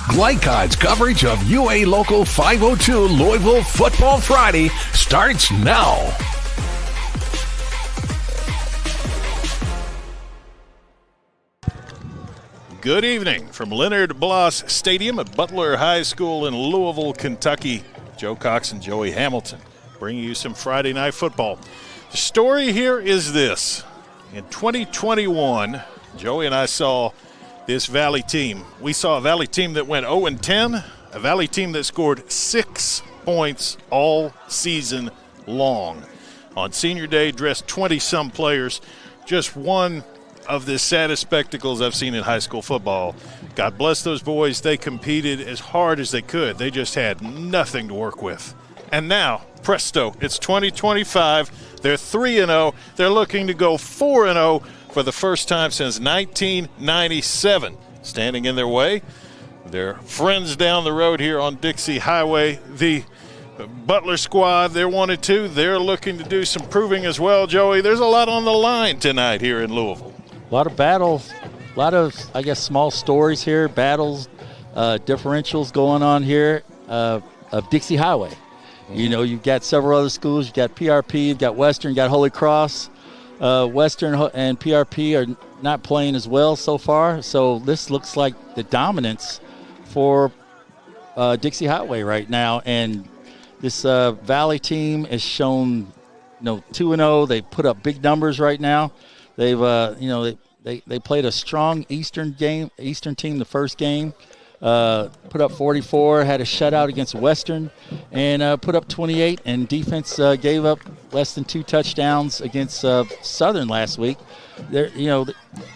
Glycod's coverage of UA Local 502 Louisville Football Friday starts now. Good evening from Leonard Bloss Stadium at Butler High School in Louisville, Kentucky. Joe Cox and Joey Hamilton bringing you some Friday night football. The story here is this. In 2021, Joey and I saw this Valley team. We saw a Valley team that went 0-10, a Valley team that scored 6 points all season long. On senior day, dressed 20-some players, just one of the saddest spectacles I've seen in high school football. God bless those boys. They competed as hard as they could. They just had nothing to work with. And now, presto, it's 2025. They're 3-0. They're looking to go 4-0 for the first time since 1997. Standing in their way, their friends down the road here on Dixie Highway, the Butler squad. They're 1-2. They're looking to do some proving as well, Joey. There's a lot on the line tonight here in Louisville. A lot of battles, a lot of, I guess, small stories here, battles, differentials going on here of Dixie Highway. You know, you've got several other schools. You've got PRP, you've got Western, you've got Holy Cross. Western and PRP are not playing as well so far. So this looks like the dominance for Dixie Highway right now. And this Valley team has shown, 2-0. They put up big numbers right now. They've, they played a strong Eastern team the first game, put up 44, had a shutout against Western, and put up 28. And defense gave up less than 2 touchdowns against Southern last week. They're,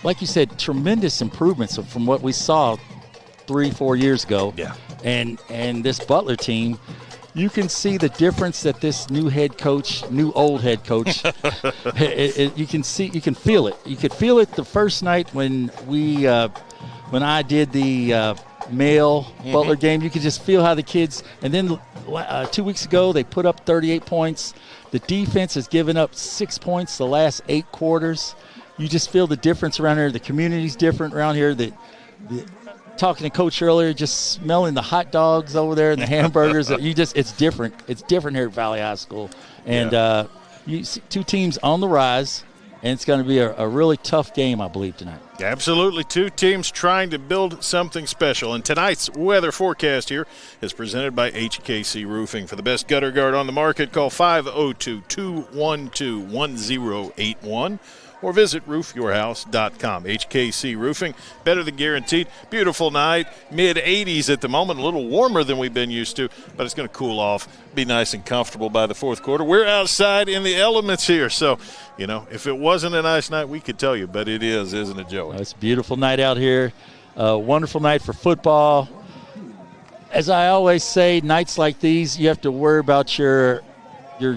like you said, tremendous improvements from what we saw 3-4 years ago. Yeah. And this Butler team. You can see the difference that this new old head coach, you can feel it. You could feel it the first night when I did the male Butler game. You could just feel how the kids, and then 2 weeks ago they put up 38 points. The defense has given up 6 points the last 8 quarters. You just feel the difference around here. The community's different around here. Talking to Coach earlier, just smelling the hot dogs over there and the hamburgers. It's different. It's different here at Valley High School. And you see 2 teams on the rise, and it's going to be a really tough game, I believe, tonight. Absolutely. 2 teams trying to build something special. And tonight's weather forecast here is presented by HKC Roofing. For the best gutter guard on the market, call 502-212-1081. or visit roofyourhouse.com. HKC Roofing, better than guaranteed. Beautiful night, mid-80s at the moment, a little warmer than we've been used to, but it's going to cool off, be nice and comfortable by the fourth quarter. We're outside in the elements here, so, if it wasn't a nice night, we could tell you, but it is, isn't it, Joey? It's a beautiful night out here, wonderful night for football. As I always say, nights like these, you have to worry about your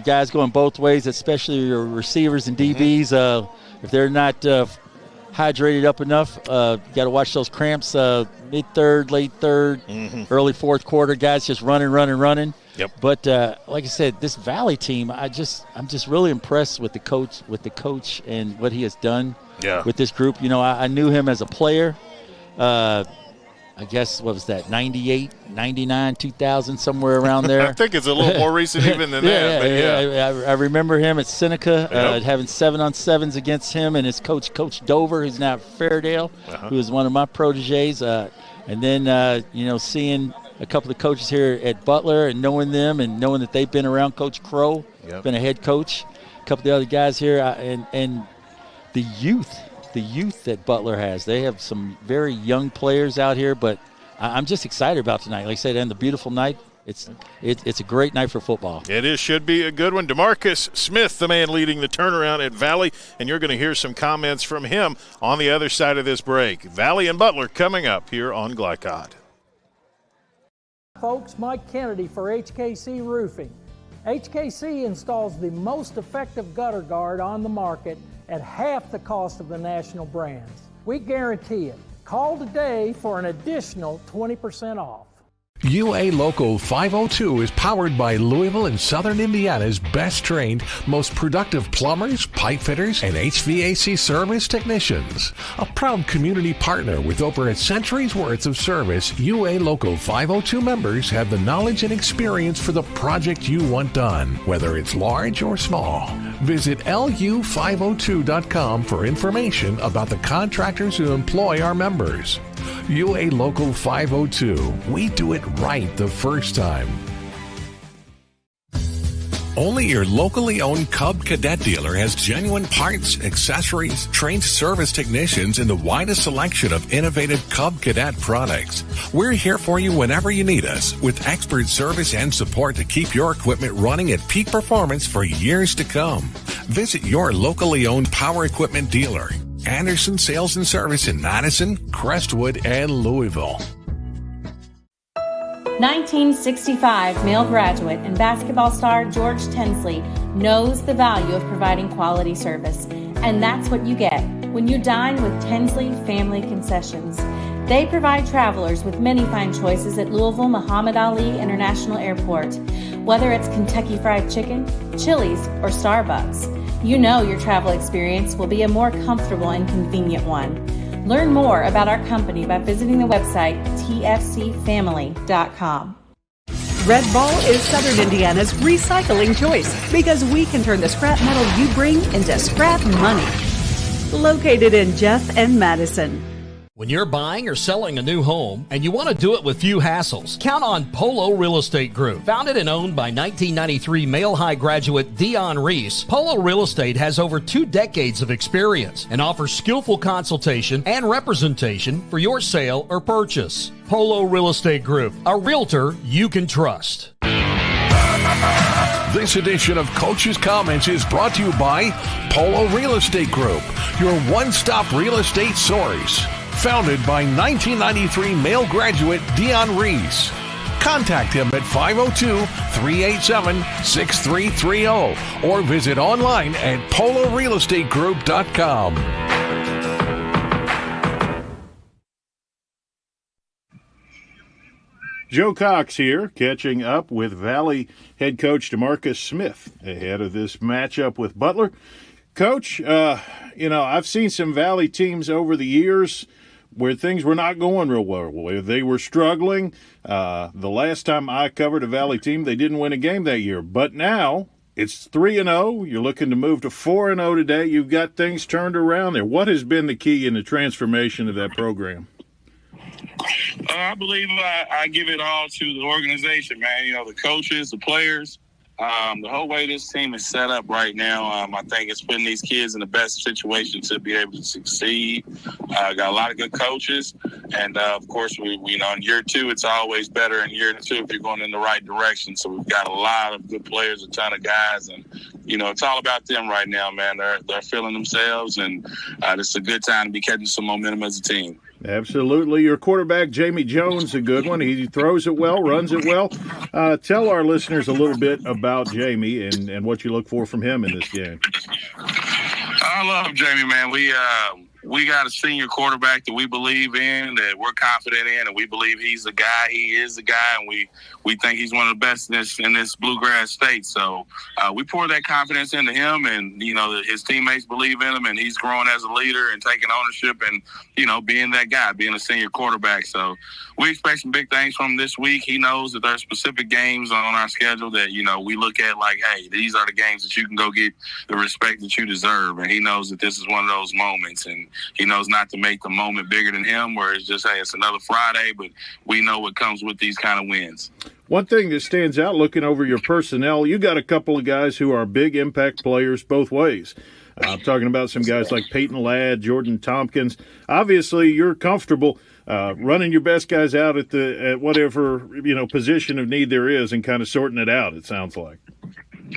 guys going both ways, especially your receivers and DBs. If they're not hydrated up enough, you got to watch those cramps mid-third, late third, early fourth quarter. Guys just running. Yep. But like I said, this Valley team, I'm just really impressed with the coach and what he has done with this group. I knew him as a player. I guess, what was that, 98, 99, 2000, somewhere around there. I think it's a little more recent even than that. I remember him at Seneca, having 7-on-7s against him and his coach, Coach Dover, who's now at Fairdale, who is one of my proteges. And then, seeing a couple of coaches here at Butler and knowing them and knowing that they've been around. Coach Crow, been a head coach. A couple of the other guys here, and the youth that Butler has. They have some very young players out here, but I'm just excited about tonight. Like I said, and the beautiful night. It's a great night for football. It is. Should be a good one. Demarcus Smith, the man leading the turnaround at Valley, and you're going to hear some comments from him on the other side of this break. Valley and Butler coming up here on Glycod. Folks, Mike Kennedy for HKC Roofing. HKC installs the most effective gutter guard on the market at half the cost of the national brands. We guarantee it. Call today for an additional 20% off. UA Local 502 is powered by Louisville and Southern Indiana's best trained, most productive plumbers, pipe fitters, and HVAC service technicians. A proud community partner with over a century's worth of service, UA Local 502 members have the knowledge and experience for the project you want done, whether it's large or small. Visit lu502.com for information about the contractors who employ our members. UA Local 502. We do it right the first time. Only your locally owned Cub Cadet dealer has genuine parts, accessories, trained service technicians, and the widest selection of innovative Cub Cadet products. We're here for you whenever you need us, with expert service and support to keep your equipment running at peak performance for years to come. Visit your locally owned power equipment dealer. Anderson Sales and Service in Madison, Crestwood, and Louisville. 1965 male graduate and basketball star George Tensley knows the value of providing quality service. And that's what you get when you dine with Tensley Family Concessions. They provide travelers with many fine choices at Louisville Muhammad Ali International Airport. Whether it's Kentucky Fried Chicken, Chili's, or Starbucks, you know your travel experience will be a more comfortable and convenient one. Learn more about our company by visiting the website tfcfamily.com. Red Ball is Southern Indiana's recycling choice because we can turn the scrap metal you bring into scrap money. Located in Jeff and Madison. When you're buying or selling a new home and you want to do it with few hassles, count on Polo Real Estate Group. Founded and owned by 1993 Male High graduate Dion Reese, Polo Real Estate has over 2 decades of experience and offers skillful consultation and representation for your sale or purchase. Polo Real Estate Group, a realtor you can trust. This edition of Coach's Comments is brought to you by Polo Real Estate Group, your one-stop real estate source. Founded by 1993 male graduate Dion Reese. Contact him at 502-387-6330 or visit online at polorealestategroup.com. Joe Cox here, catching up with Valley head coach Demarcus Smith ahead of this matchup with Butler. Coach, I've seen some Valley teams over the years where things were not going real well, where they were struggling. The last time I covered a Valley team, they didn't win a game that year. But now it's 3-0. You're looking to move to 4-0 today. You've got things turned around there. What has been the key in the transformation of that program? I believe I give it all to the organization, man. The coaches, the players. The whole way this team is set up right now, I think it's putting these kids in the best situation to be able to succeed. Got a lot of good coaches, and of course, we in year 2, it's always better in year 2 if you're going in the right direction. So we've got a lot of good players, a ton of guys, and it's all about them right now, man. They're feeling themselves, and it's a good time to be catching some momentum as a team. Absolutely. Your quarterback, Jamie Jones, a good one. He throws it well, runs it well. Tell our listeners a little bit about Jamie and what you look for from him in this game. I love Jamie, man. We got a senior quarterback that we believe in, that we're confident in, and we believe he's the guy. He is the guy, and we think he's one of the best in this bluegrass state. So we pour that confidence into him, and, his teammates believe in him, and he's growing as a leader and taking ownership and, being that guy, being a senior quarterback. So we expect some big things from him this week. He knows that there are specific games on our schedule that, we look at like, hey, these are the games that you can go get the respect that you deserve. And he knows that this is one of those moments, and he knows not to make the moment bigger than him, where it's just, hey, it's another Friday, but we know what comes with these kind of wins. One thing that stands out looking over your personnel, you got a couple of guys who are big impact players both ways. I'm talking about some guys like Peyton Ladd, Jordan Tompkins. Obviously, you're comfortable running your best guys out at whatever position of need there is and kind of sorting it out, it sounds like.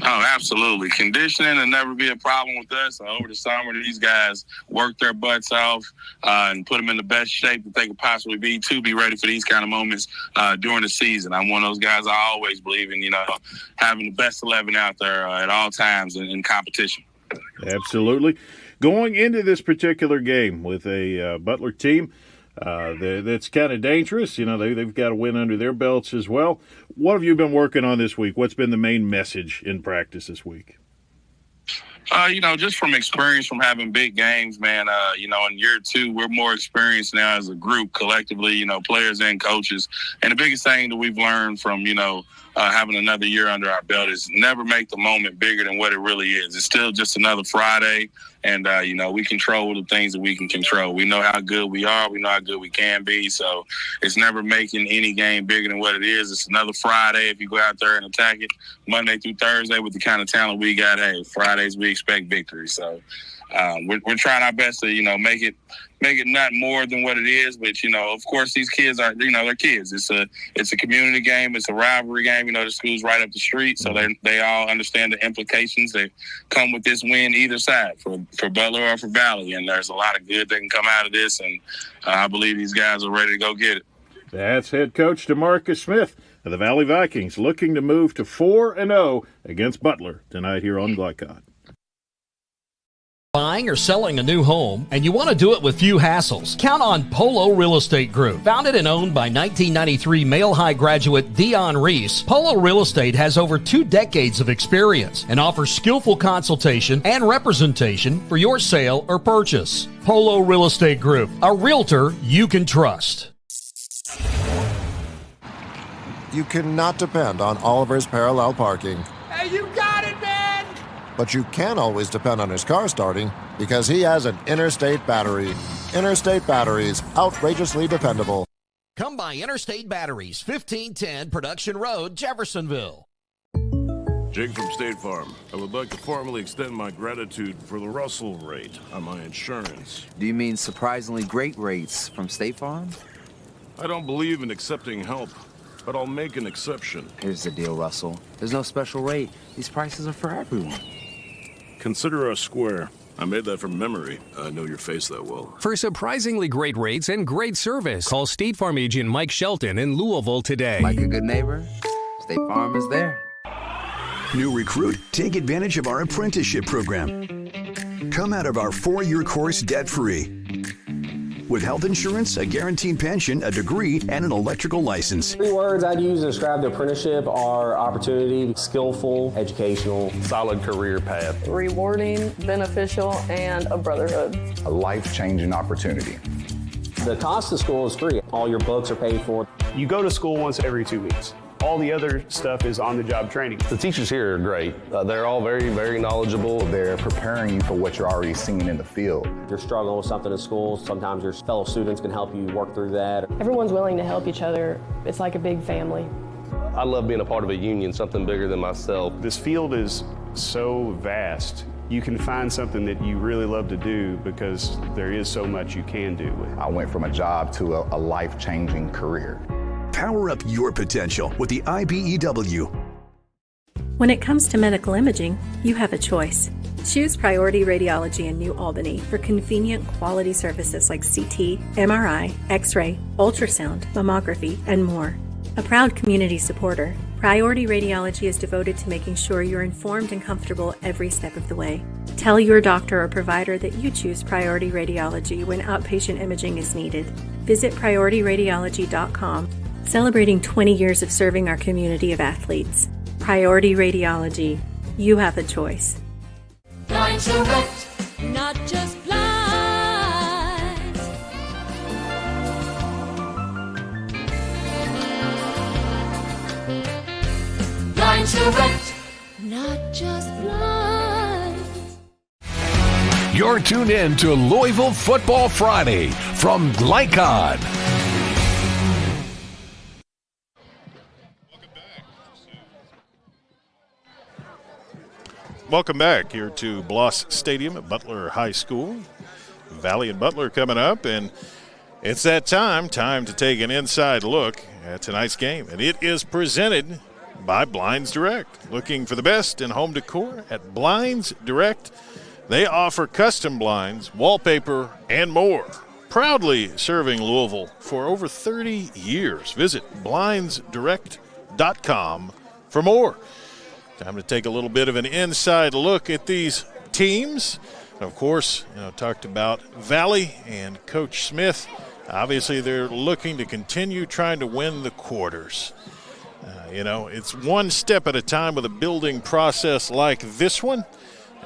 Oh, absolutely. Conditioning will never be a problem with us. Over the summer, these guys work their butts off and put them in the best shape that they could possibly be to be ready for these kind of moments during the season. I'm one of those guys I always believe in, having the best 11 out there at all times in competition. Absolutely. Going into this particular game with a Butler team That's kind of dangerous. They've got a win under their belts as well. What have you been working on this week? What's been the main message in practice this week? Just from experience from having big games, man, in year 2, we're more experienced now as a group collectively, players and coaches. And the biggest thing that we've learned from, having another year under our belt is never make the moment bigger than what it really is. It's still just another Friday. And, we control the things that we can control. We know how good we are. We know how good we can be. So it's never making any game bigger than what it is. It's another Friday. If you go out there and attack it Monday through Thursday with the kind of talent we got, hey, Fridays we expect victory. So we're trying our best to, make it not more than what it is. But, of course, these kids are, they're kids. It's a community game. It's a rivalry game. The school's right up the street. So they all understand the implications that come with this win either side, for Butler or for Valley. And there's a lot of good that can come out of this. And I believe these guys are ready to go get it. That's head coach Demarcus Smith of the Valley Vikings, looking to move to 4-0 against Butler tonight here on Glycod. Buying or selling a new home, and you want to do it with few hassles? Count on Polo Real Estate Group. Founded and owned by 1993 Male High graduate Dion Reese, Polo Real Estate has over 2 decades of experience and offers skillful consultation and representation for your sale or purchase. Polo Real Estate Group, a realtor you can trust. You cannot depend on Oliver's parallel parking. Hey, you got it, man! But you can always depend on his car starting because he has an Interstate battery. Interstate batteries, outrageously dependable. Come by Interstate Batteries, 1510 Production Road, Jeffersonville. Jake from State Farm. I would like to formally extend my gratitude for the Russell rate on my insurance. Do you mean surprisingly great rates from State Farm? I don't believe in accepting help, but I'll make an exception. Here's the deal, Russell. There's no special rate. These prices are for everyone. Consider us square. I made that from memory. I know your face that well. For surprisingly great rates and great service, call State Farm agent Mike Shelton in Louisville today. Like a good neighbor, State Farm is there. New recruit, take advantage of our apprenticeship program. Come out of our 4-year course debt-free. With health insurance, a guaranteed pension, a degree, and an electrical license. 3 words I'd use to describe the apprenticeship are opportunity, skillful, educational, solid career path, rewarding, beneficial, and a brotherhood. A life-changing opportunity. The cost of school is free. All your books are paid for. You go to school once every 2 weeks. All the other stuff is on-the-job training. The teachers here are great. They're all very, very knowledgeable. They're preparing you for what you're already seeing in the field. If you're struggling with something in school, sometimes your fellow students can help you work through that. Everyone's willing to help each other. It's like a big family. I love being a part of a union, something bigger than myself. This field is so vast. You can find something that you really love to do because there is so much you can do. I went from a job to a life-changing career. Power up your potential with the IBEW. When it comes to medical imaging, you have a choice. Choose Priority Radiology in New Albany for convenient quality services like CT, MRI, X-ray, ultrasound, mammography, and more. A proud community supporter, Priority Radiology is devoted to making sure you're informed and comfortable every step of the way. Tell your doctor or provider that you choose Priority Radiology when outpatient imaging is needed. Visit PriorityRadiology.com. Celebrating 20 years of serving our community of athletes. Priority Radiology. You have a choice. Blind Direct, not just blinds. Blind Direct, not just blinds. You're tuned in to Louisville Football Friday from Glycod. Welcome back here to Bloss Stadium at Butler High School. Valley and Butler coming up, and it's that time to take an inside look at tonight's game. And it is presented by Blinds Direct. Looking for the best in home decor at Blinds Direct. They offer custom blinds, wallpaper, and more. Proudly serving Louisville for over 30 years. Visit blindsdirect.com for more. Time to take a little bit of an inside look at these teams. And of course, talked about Valley and Coach Smith Obviously, they're looking to continue trying to win the quarters. It's one step at a time with a building process like this one,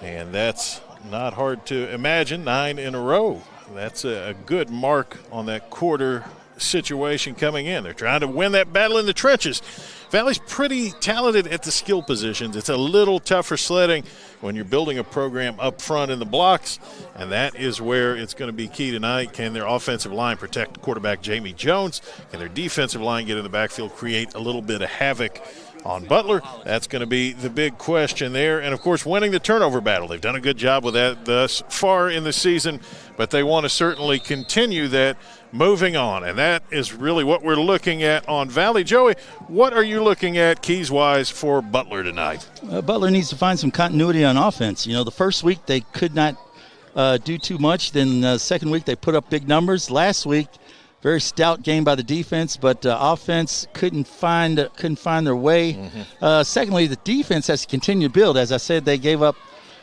and that's not hard to imagine. 9 in a row. That's a good mark on that quarter situation coming in. They're trying to win that battle in the trenches. Valley's pretty talented at the skill positions. It's a little tougher sledding when you're building a program up front in the blocks, and that is where it's going to be key tonight. Can their offensive line protect quarterback Jamie Jones? Can their defensive line get in the backfield, create a little bit of havoc on Butler? That's going to be the big question there. And, of course, winning the turnover battle. They've done a good job with that thus far in the season, but they want to certainly continue that moving on. And that is really what we're looking at on Valley. Joey, what are you looking at keys-wise for Butler tonight? Butler needs to find some continuity on offense. The first week they could not do too much. Then the second week they put up big numbers. Last week, very stout game by the defense, but offense couldn't find their way. Mm-hmm. Secondly, the defense has to continue to build. As I said, they gave up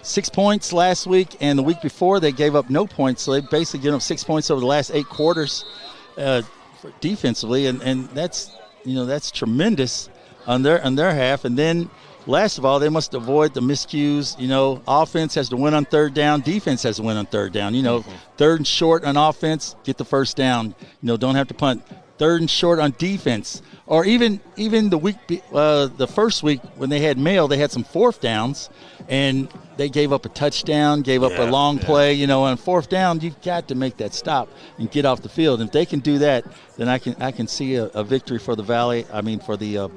6 points last week, and the week before they gave up no points. So they basically given up 6 points over the last 8 quarters defensively, and that's tremendous on their half. And then last of all, they must avoid the miscues. Offense has to win on third down. Defense has to win on third down. Third and short on offense, get the first down. Don't have to punt. Third and short on defense. Or even the first week when they had Mail, they had some fourth downs, and they gave up a touchdown, gave up a long play. On fourth down, you've got to make that stop and get off the field. If they can do that, then I can see a victory for the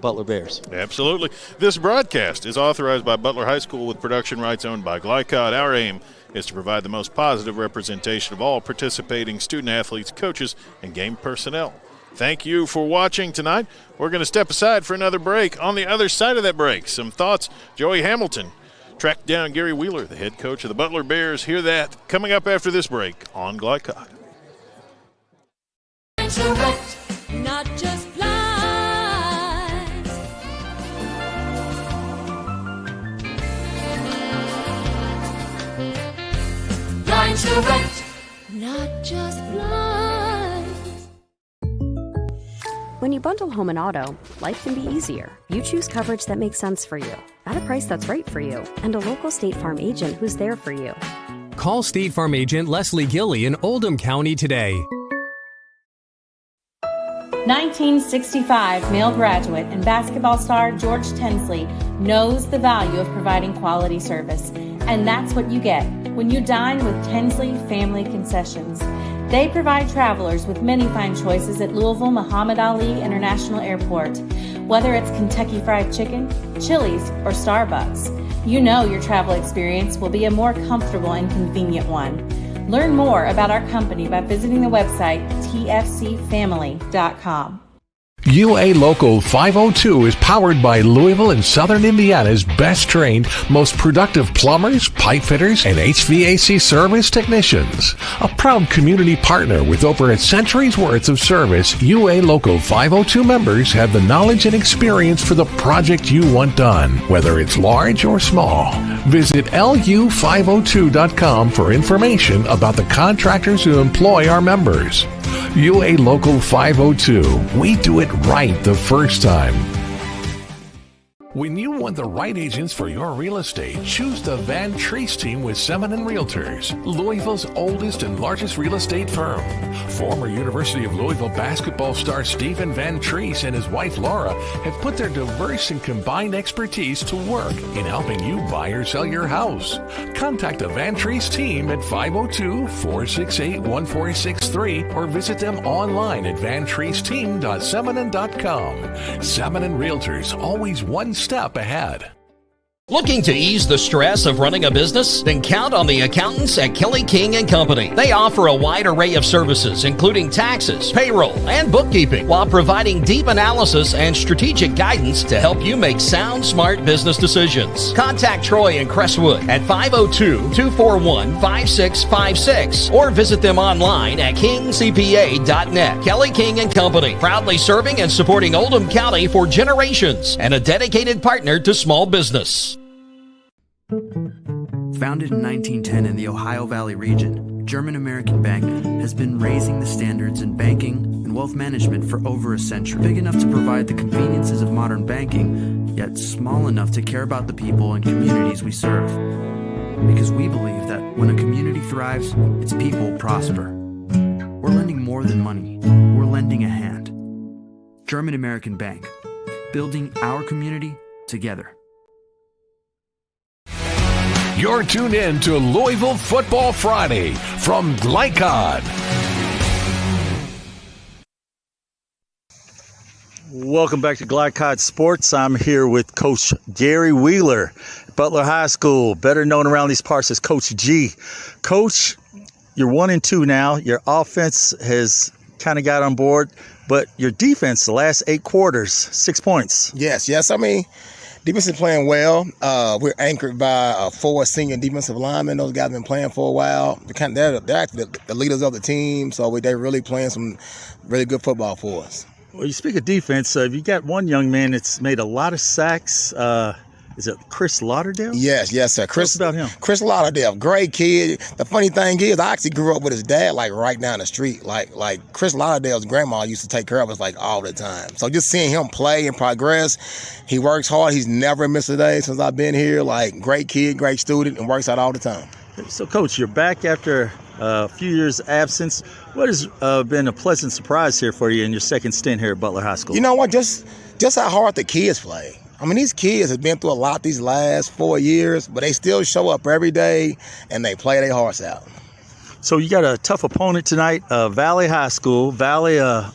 Butler Bears. Absolutely. This broadcast is authorized by Butler High School with production rights owned by Glycod. Our aim is to provide the most positive representation of all participating student-athletes, coaches, and game personnel. Thank you for watching tonight. We're going to step aside for another break. On the other side of that break, some thoughts. Joey Hamilton tracked down Gary Wheeler, the head coach of the Butler Bears. Hear that coming up after this break on Glycod. Not just blinds. Blinds Direct, not just blinds. When you bundle home and auto, life can be easier. You choose coverage that makes sense for you, at a price that's right for you, and a local State Farm agent who's there for you. Call State Farm agent Leslie Gilly in Oldham County today. 1965 male graduate and basketball star George Tensley knows the value of providing quality service, and that's what you get when you dine with Tensley Family Concessions. They provide travelers with many fine choices at Louisville Muhammad Ali International Airport. Whether it's Kentucky Fried Chicken, Chili's, or Starbucks, you know your travel experience will be a more comfortable and convenient one. Learn more about our company by visiting the website tfcfamily.com. UA Local 502 is powered by Louisville and Southern Indiana's best trained, most productive plumbers, pipe fitters, and HVAC service technicians. A proud community partner with over a century's worth of service, UA Local 502 members have the knowledge and experience for the project you want done, whether it's large or small. Visit lu502.com for information about the contractors who employ our members. UA Local 502. We do it right the first time. When you want the right agents for your real estate, choose the Van Treese team with Semin & Realtors, Louisville's oldest and largest real estate firm. Former University of Louisville basketball star Stephen Van Treese and his wife Laura have put their diverse and combined expertise to work in helping you buy or sell your house. Contact the Van Treese team at 502-468-1463 or visit them online at vantreeseteam.semin.com. Semin & Realtors, always one step ahead. Looking to ease the stress of running a business? Then count on the accountants at Kelly King & Company. They offer a wide array of services, including taxes, payroll, and bookkeeping, while providing deep analysis and strategic guidance to help you make sound, smart business decisions. Contact Troy in Crestwood at 502-241-5656 or visit them online at kingcpa.net. Kelly King & Company, proudly serving and supporting Oldham County for generations and a dedicated partner to small business. Founded in 1910 in the Ohio Valley region, German American Bank has been raising the standards in banking and wealth management for over a century. Big enough to provide the conveniences of modern banking, yet small enough to care about the people and communities we serve. Because we believe that when a community thrives, its people prosper. We're lending more than money. We're lending a hand. German American Bank, building our community together. You're tuned in to Louisville Football Friday from Glycod. Welcome back to Glycod Sports. I'm here with Coach Gary Wheeler, Butler High School, better known around these parts as Coach G. Coach, you're 1-2 now. Your offense has kind of got on board, but your defense, the last 8 quarters, 6 points. Yes. I mean, defense is playing well. We're anchored by 4 senior defensive linemen. Those guys have been playing for a while. They're actually the leaders of the team, so they're really playing some really good football for us. Well, you speak of defense. You got one young man that's made a lot of sacks. Is it Chris Lauderdale? Yes, sir. Chris, about him. Chris Lauderdale, great kid. The funny thing is, I actually grew up with his dad, like right down the street. Like Chris Lauderdale's grandma used to take care of us like all the time. So just seeing him play and progress, he works hard. He's never missed a day since I've been here. Like great kid, great student, and works out all the time. So, Coach, you're back after a few years' absence. What has been a pleasant surprise here for you in your second stint here at Butler High School? You know what? Just how hard the kids play. I mean, these kids have been through a lot these last 4 years, but they still show up every day and they play their hearts out. So you got a tough opponent tonight, Valley High School. Valley on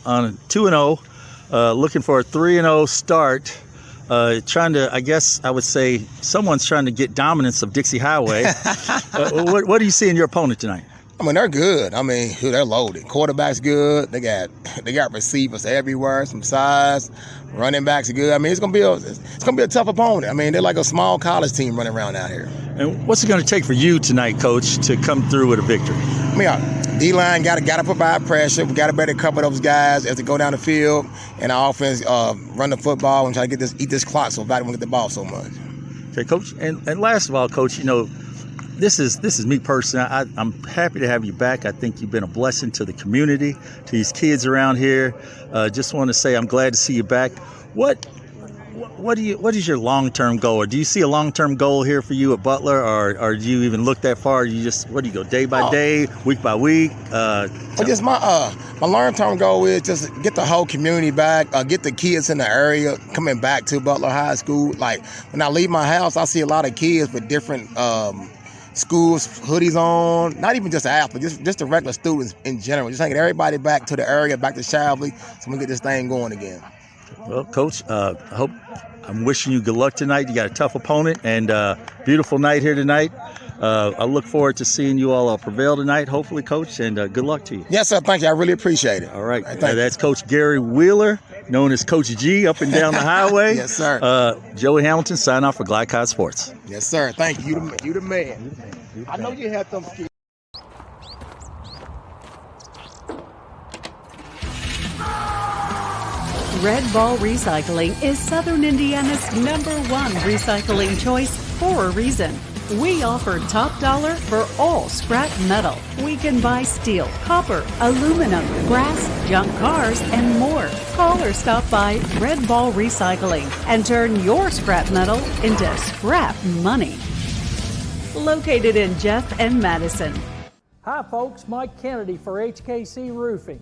2-0, looking for a 3-0 start. Trying to, I guess I would say, someone's trying to get dominance of Dixie Highway. What do you see in your opponent tonight? I mean, they're good. I mean, they're loaded. Quarterback's good. They got receivers everywhere, some size. Running backs are good. I mean, it's gonna be a tough opponent. I mean, they're like a small college team running around out here. And what's it going to take for you tonight, Coach, to come through with a victory? I mean, D-line got to provide pressure. We got to better cover those guys as they go down the field, and our offense run the football and try to eat this clock so Valley won't get the ball so much. Okay, Coach. And last of all, Coach, you know, this is me personally. I'm happy to have you back. I think you've been a blessing to the community, to these kids around here. Just want to say I'm glad to see you back. What is your long-term goal? Or do you see a long-term goal here for you at Butler, or do you even look that far? You just, what do you go, day by day, week by week? Just my long-term goal is just get the whole community back, get the kids in the area coming back to Butler High School. Like when I leave my house, I see a lot of kids with different schools, hoodies on, not even just athletes, just the regular students in general. Just taking everybody back to the area, back to Shavley, so we can get this thing going again. Well, Coach, I'm wishing you good luck tonight. You got a tough opponent and beautiful night here tonight. I look forward to seeing you all prevail tonight, hopefully, Coach, and good luck to you. Yes, sir. Thank you. I really appreciate it. All right. That's Coach Gary Wheeler, known as Coach G, up and down the highway. Yes, sir. Joey Hamilton, sign off for Glycod Sports. Yes, sir. Thank you. You the man. I know you have some skills. Red Ball Recycling is Southern Indiana's #1 recycling choice for a reason. We offer top dollar for all scrap metal. We can buy steel, copper, aluminum, brass, junk cars, and more. Call or stop by Red Ball Recycling and turn your scrap metal into scrap money. Located in Jeff and Madison. Hi folks, Mike Kennedy for HKC Roofing.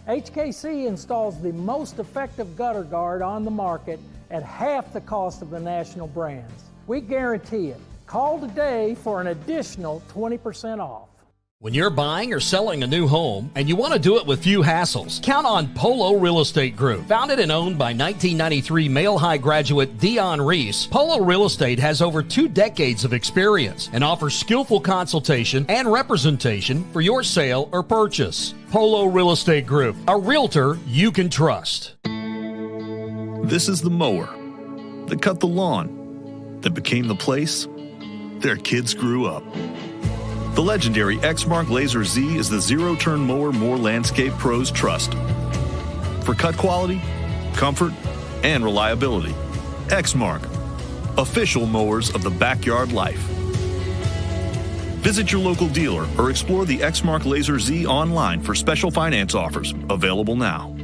HKC installs the most effective gutter guard on the market at half the cost of the national brands. We guarantee it. Call today for an additional 20% off. When you're buying or selling a new home and you want to do it with few hassles, count on Polo Real Estate Group. Founded and owned by 1993 Male High graduate Dion Reese, Polo Real Estate has over 2 decades of experience and offers skillful consultation and representation for your sale or purchase. Polo Real Estate Group, a realtor you can trust. This is the mower that cut the lawn, that became the place their kids grew up. The legendary Exmark Laser Z is the zero-turn mower more landscape pros trust. For cut quality, comfort, and reliability. Exmark, official mowers of the backyard life. Visit your local dealer or explore the Exmark Laser Z online for special finance offers. Available now.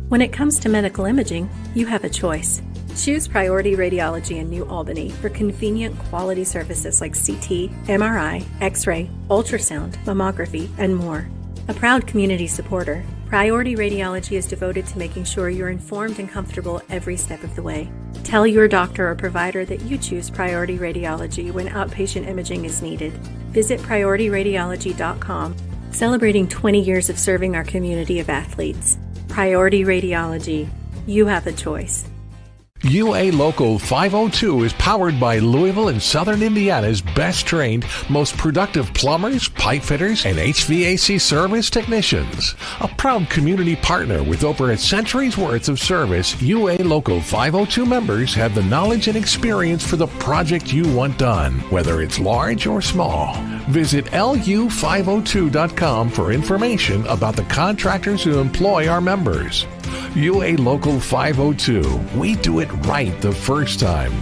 When it comes to medical imaging, you have a choice. Choose Priority Radiology in New Albany for convenient quality services like CT, MRI, X-ray, ultrasound, mammography, and more. A proud community supporter, Priority Radiology is devoted to making sure you're informed and comfortable every step of the way. Tell your doctor or provider that you choose Priority Radiology when outpatient imaging is needed. Visit PriorityRadiology.com, celebrating 20 years of serving our community of athletes. Priority Radiology. You have a choice. UA Local 502 is powered by Louisville and Southern Indiana's best trained, most productive plumbers, pipe fitters, and HVAC service technicians. A proud community partner with over a century's worth of service, UA Local 502 members have the knowledge and experience for the project you want done, whether it's large or small. Visit lu502.com for information about the contractors who employ our members. UA Local 502. We do it right the first time.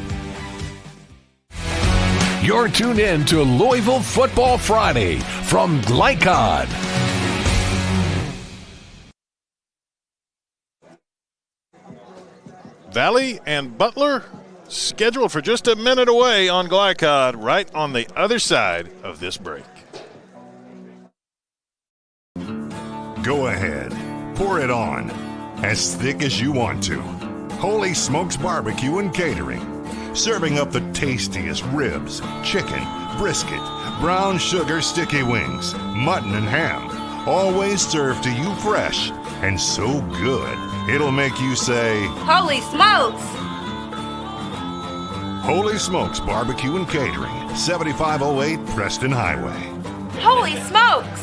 You're tuned in to Louisville Football Friday from Glycod. Valley and Butler scheduled for just a minute away on Glycod, right on the other side of this break. Go ahead. Pour it on. As thick as you want to. Holy Smokes Barbecue and Catering. Serving up the tastiest ribs, chicken, brisket, brown sugar sticky wings, mutton and ham. Always served to you fresh and so good, it'll make you say, Holy smokes! Holy Smokes Barbecue and Catering, 7508 Preston Highway. Holy smokes!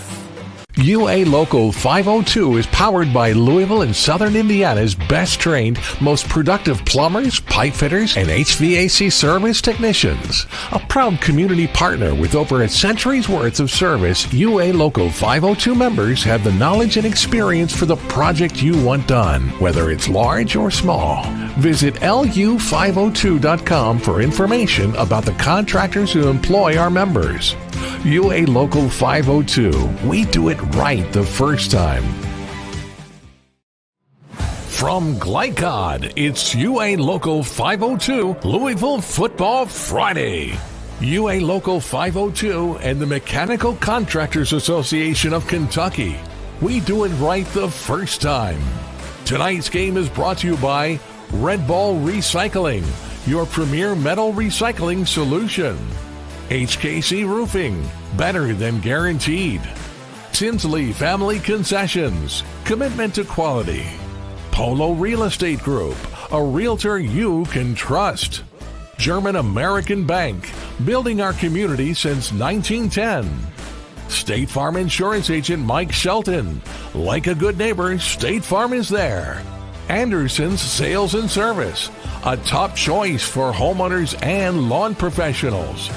UA Local 502 is powered by Louisville and Southern Indiana's best trained, most productive plumbers, pipe fitters, and HVAC service technicians. A proud community partner with over a century's worth of service, UA Local 502 members have the knowledge and experience for the project you want done, whether it's large or small. Visit lu502.com for information about the contractors who employ our members. UA Local 502. We do it right the first time. From Glycod, it's UA Local 502 Louisville Football Friday. UA Local 502 and the Mechanical Contractors Association of Kentucky. We do it right the first time. Tonight's game is brought to you by Red Ball Recycling, your premier metal recycling solution. HKC Roofing, better than guaranteed. Tinsley Family Concessions, commitment to quality. Polo Real Estate Group, a realtor you can trust. German American Bank, building our community since 1910. State Farm Insurance Agent Mike Shelton, like a good neighbor, State Farm is there. Anderson's Sales and Service, a top choice for homeowners and lawn professionals.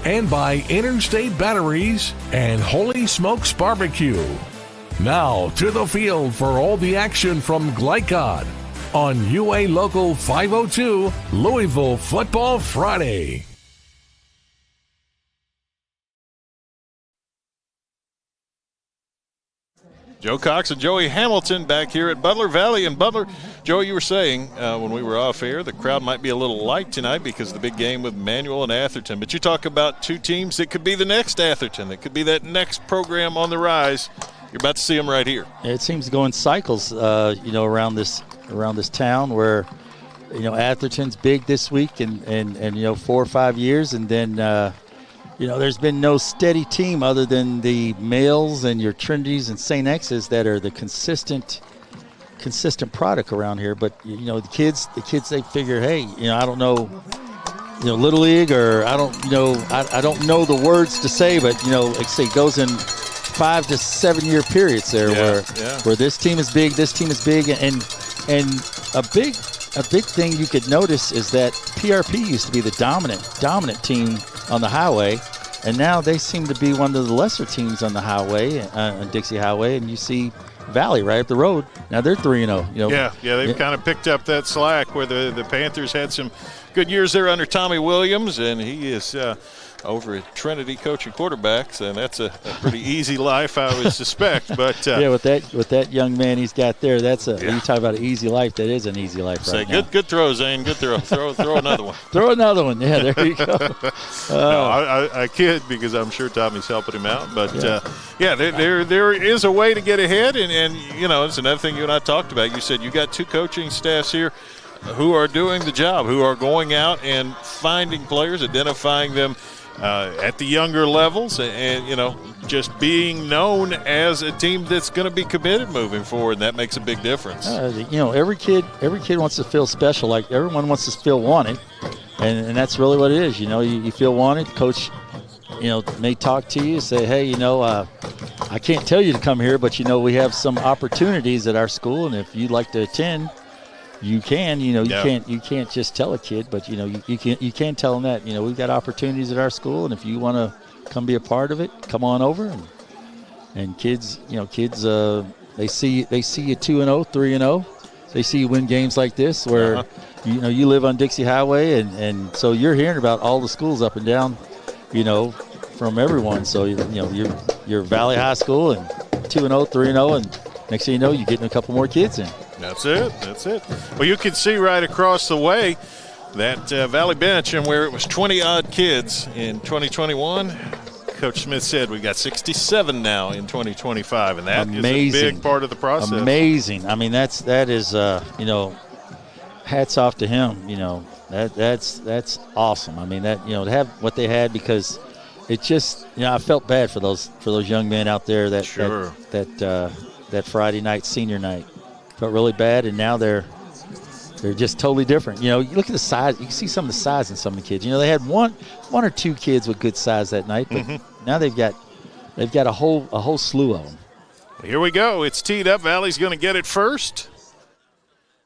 And by Interstate Batteries and Holy Smokes Barbecue. Now to the field for all the action from Glycod on UA Local 502 Louisville Football Friday. Joe Cox and Joey Hamilton back here at Butler Valley. And Butler, Joey, you were saying when we were off air, the crowd might be a little light tonight because of the big game with Manual and Atherton. But you talk about two teams that could be the next Atherton, that could be that next program on the rise. You're about to see them right here. It seems to go in cycles, around this town where, Atherton's big this week and 4 or 5 years, and then there's been no steady team other than the males and your Trinities and St. X's that are the consistent product around here. But the kids they figure, hey, I don't know, Little League, or I don't know the words to say, but like I say, it goes in 5 to 7 year periods there where this team is big, and a big thing you could notice is that PRP used to be the dominant team on the highway, and now they seem to be one of the lesser teams on the highway, on Dixie Highway, and you see Valley right up the road. Now they're 3-0. They've kind of picked up that slack where the Panthers had some good years there under Tommy Williams, and he is over at Trinity coaching quarterbacks, and that's a pretty easy life, I would suspect. But yeah, with that young man he's got there, you talk about an easy life. That is an easy life right now. Good throw, Zane. Good throw. Throw another one. Throw another one. Yeah, there you go. No, I kid because I'm sure Tommy's helping him out. But there is a way to get ahead, and it's another thing you and I talked about. You said you got 2 coaching staffs here who are doing the job, who are going out and finding players, identifying them at the younger levels, and just being known as a team that's going to be committed moving forward, and that makes a big difference. Every kid wants to feel special. Like everyone wants to feel wanted, and that's really what it is. You feel wanted. Coach, may talk to you, say, hey, I can't tell you to come here, but we have some opportunities at our school, and if you'd like to attend, you can. You can't just tell a kid, but you can tell them that we've got opportunities at our school, and if you want to come be a part of it, come on over. And kids, they see you 2-0, 3-0. They see you win games like this where you live on Dixie Highway, and so you're hearing about all the schools up and down, from everyone. So you're Valley High School and 2-0, 3-0, and next thing you know, you're getting a couple more kids in. That's it. Well, you can see right across the way that Valley bench, and where it was 20-odd kids in 2021, Coach Smith said we got 67 now in 2025, and that is a big part of the process. Amazing. I mean, that is hats off to him. That's awesome. I mean, that to have what they had, because it just I felt bad for those young men out there that Friday night, senior night. Felt really bad, and now they're just totally different. You look at the size. You can see some of the size in some of the kids. They had one or 2 kids with good size that night, but now they've got a whole slew of them. Here we go. It's teed up. Valley's going to get it first.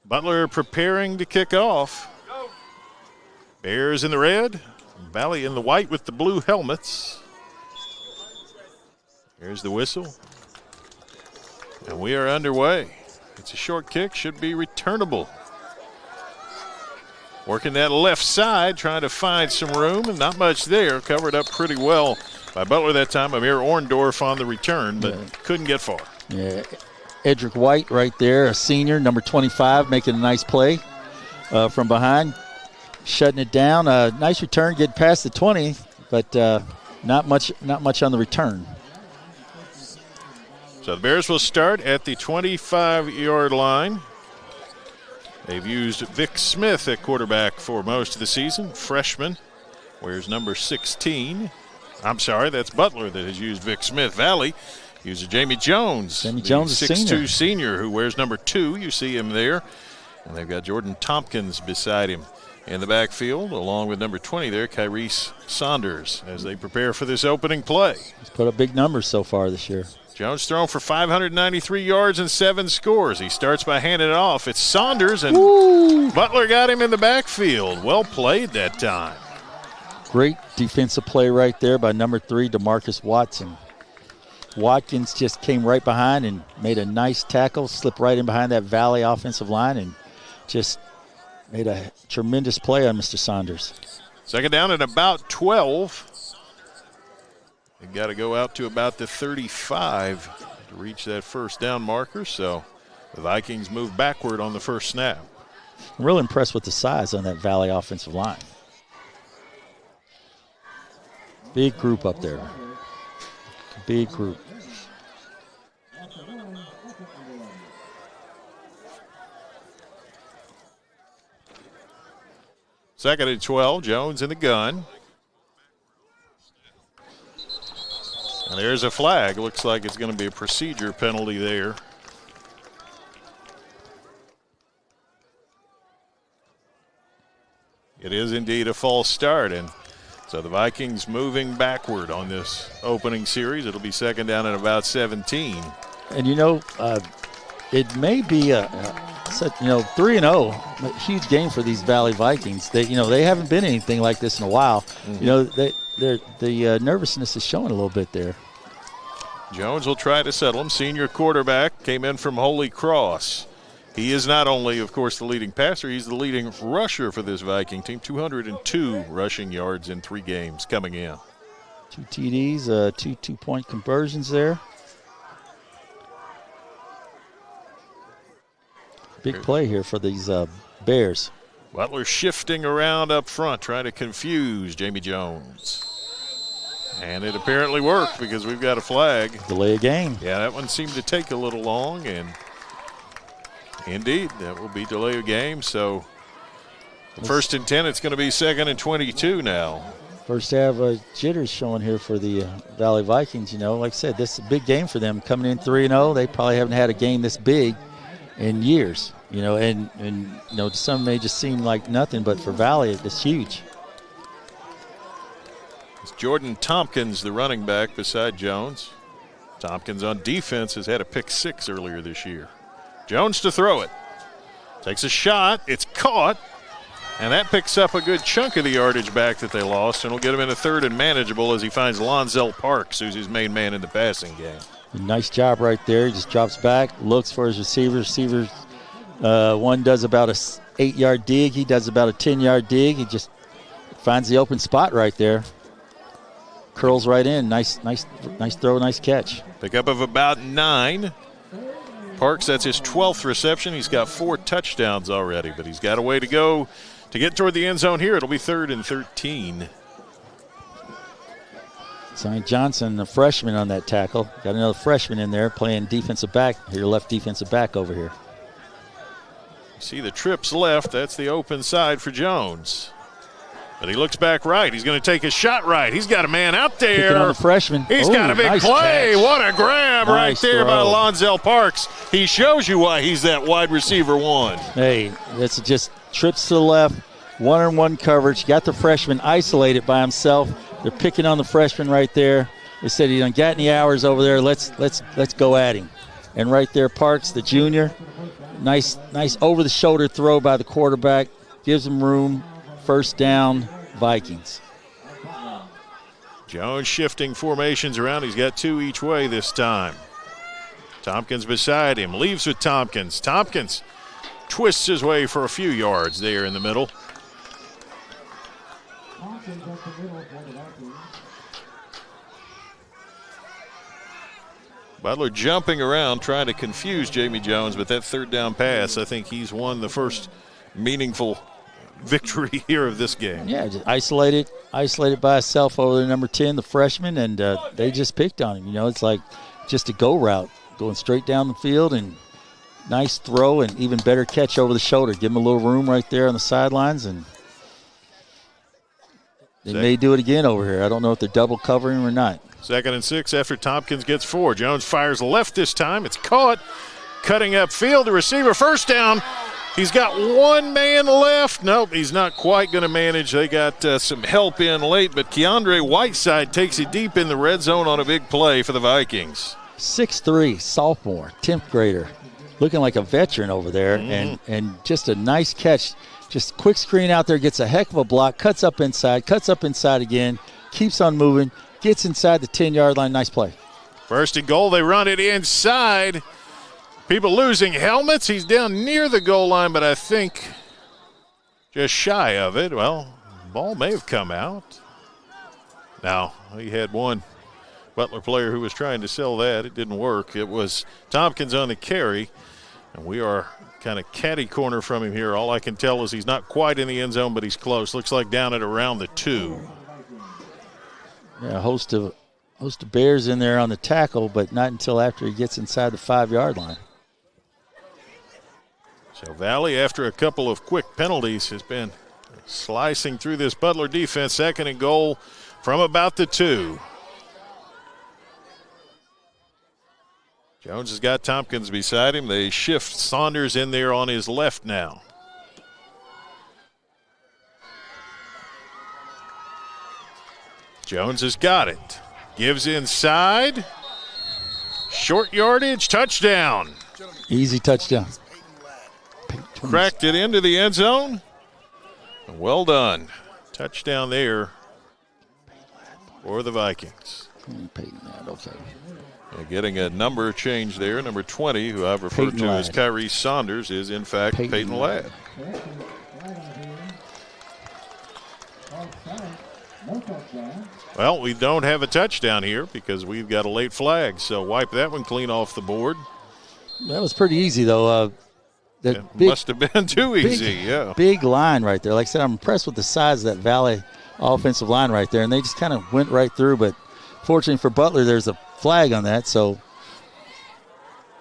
Butler preparing to kick off. Bears in the red, Valley in the white with the blue helmets. Here's the whistle, and we are underway. It's a short kick, should be returnable. Working that left side, trying to find some room, and not much there. Covered up pretty well by Butler that time. Amir Orndorff on the return, but couldn't get far. Yeah, Edric White right there, a senior, number 25, making a nice play from behind, shutting it down. Nice return, getting past the 20, but not much on the return. So the Bears will start at the 25-yard line. They've used Vic Smith at quarterback for most of the season. Freshman, wears number 16. I'm sorry, that's Butler that has used Vic Smith. Valley uses Jamie Jones. Jamie Jones, 6'2 senior who wears number 2. You see him there. And they've got Jordan Tompkins beside him in the backfield, along with number 20 there, Kyrese Saunders, as they prepare for this opening play. He's put up big numbers so far this year. Jones thrown for 593 yards and 7 scores. He starts by handing it off. It's Saunders, and Butler got him in the backfield. Well played that time. Great defensive play right there by number 3, Demarcus Watson. Watkins just came right behind and made a nice tackle, slipped right in behind that Valley offensive line, and just made a tremendous play on Mr. Saunders. Second down at about 12. They've got to go out to about the 35 to reach that first down marker, so the Vikings move backward on the first snap. I'm really impressed with the size on that Valley offensive line. Big group up there. Big group. Second and 12, Jones in the gun. And there's a flag. Looks like it's going to be a procedure penalty there. It is indeed a false start, and so the Vikings moving backward on this opening series. It'll be second down at about 17. And it may be a 3-0, a huge game for these Valley Vikings. They haven't been anything like this in a while. Mm-hmm. The nervousness is showing a little bit there. Jones will try to settle him. Senior quarterback, came in from Holy Cross. He is not only, of course, the leading passer, he's the leading rusher for this Viking team. 202 rushing yards in 3 games coming in. 2 TDs, two two-point conversions there. Big play here for these Bears. Butler shifting around up front, trying to confuse Jamie Jones. And it apparently worked because we've got a flag. Delay a game. Yeah, that one seemed to take a little long, and indeed, that will be delay of game. So the 1st and 10, it's going to be 2nd and 22 now. First half jitters showing here for the Valley Vikings. You know, like I said, this is a big game for them. Coming in 3-0, they probably haven't had a game this big in years. You know, and you know, to some may just seem like nothing, but for Valley, it's huge. It's Jordan Tompkins, the running back, beside Jones. Tompkins on defense has had a pick 6 earlier this year. Jones to throw it. Takes a shot. It's caught. And that picks up a good chunk of the yardage back that they lost, and will get him in a 3rd and manageable as he finds Lonzel Parks, who's his main man in the passing game. Nice job right there. He just drops back, looks for his receiver. Receivers, one does about a 8-yard dig. He does about a 10-yard dig. He just finds the open spot right there. Curls right in. Nice throw, nice catch. Pickup of about 9. Parks, that's his 12th reception. He's got 4 touchdowns already, but he's got a way to go to get toward the end zone here. It'll be 3rd and 13. St. Johnson, the freshman on that tackle. Got another freshman in there playing defensive back. Your left defensive back over here. See the trips left. That's the open side for Jones. But he looks back right. He's going to take a shot right. He's got a man out there. Picking on the freshman. He's got a big nice play. Catch. What a grab right there by Lonzel Parks. He shows you why he's that wide receiver 1. Hey, it's just trips to the left, 1-on-1 coverage. Got the freshman isolated by himself. They're picking on the freshman right there. They said he done got any hours over there. Let's go at him. And right there, Parks, the junior. Nice over-the-shoulder throw by the quarterback. Gives him room. 1st down, Vikings. Jones shifting formations around. He's got 2 each way this time. Tompkins beside him. Leaves with Tompkins. Tompkins twists his way for a few yards there in the middle. Butler jumping around trying to confuse Jamie Jones, but that 3rd down pass, I think he's won the first meaningful victory here of this game. Yeah, just isolated by himself over the number 10, the freshman, and they just picked on him. You know, it's like just a go route, going straight down the field, and nice throw and even better catch over the shoulder. Give him a little room right there on the sidelines, and they may do it again over here. I don't know if they're double covering or not. 2nd and 6 after Tompkins gets 4. Jones fires left this time. It's caught. Cutting upfield, the receiver, 1st down. He's got 1 man left. Nope, he's not quite going to manage. They got some help in late, but Keandre Whiteside takes it deep in the red zone on a big play for the Vikings. 6'3", sophomore, 10th grader. Looking like a veteran over there, and just a nice catch. Just quick screen out there, gets a heck of a block, cuts up inside again, keeps on moving, gets inside the 10-yard line. Nice play. 1st and goal, they run it inside. People losing helmets. He's down near the goal line, but I think just shy of it. Well, ball may have come out. Now, he had one Butler player who was trying to sell that. It didn't work. It was Tompkins on the carry, and we are kind of catty corner from him here. All I can tell is he's not quite in the end zone, but he's close. Looks like down at around the 2. Yeah, a host of Bears in there on the tackle, but not until after he gets inside the 5-yard line. So Valley, after a couple of quick penalties, has been slicing through this Butler defense. 2nd and goal from about the 2. Jones has got Tompkins beside him. They shift Saunders in there on his left now. Jones has got it. Gives inside. Short yardage, touchdown. Easy touchdown. Cracked it into the end zone. Well done. Touchdown there for the Vikings. Okay. Getting a number change there. Number 20, who I've referred Peyton to Ladd. as Kyrie Saunders, is in fact Peyton Ladd. Well, we don't have a touchdown here because we've got a late flag, so wipe that one clean off the board. That was pretty easy, though. Must have been too easy, yeah. Big line right there. Like I said, I'm impressed with the size of that Valley offensive line right there, and they just kind of went right through. But fortunately for Butler, there's a flag on that, so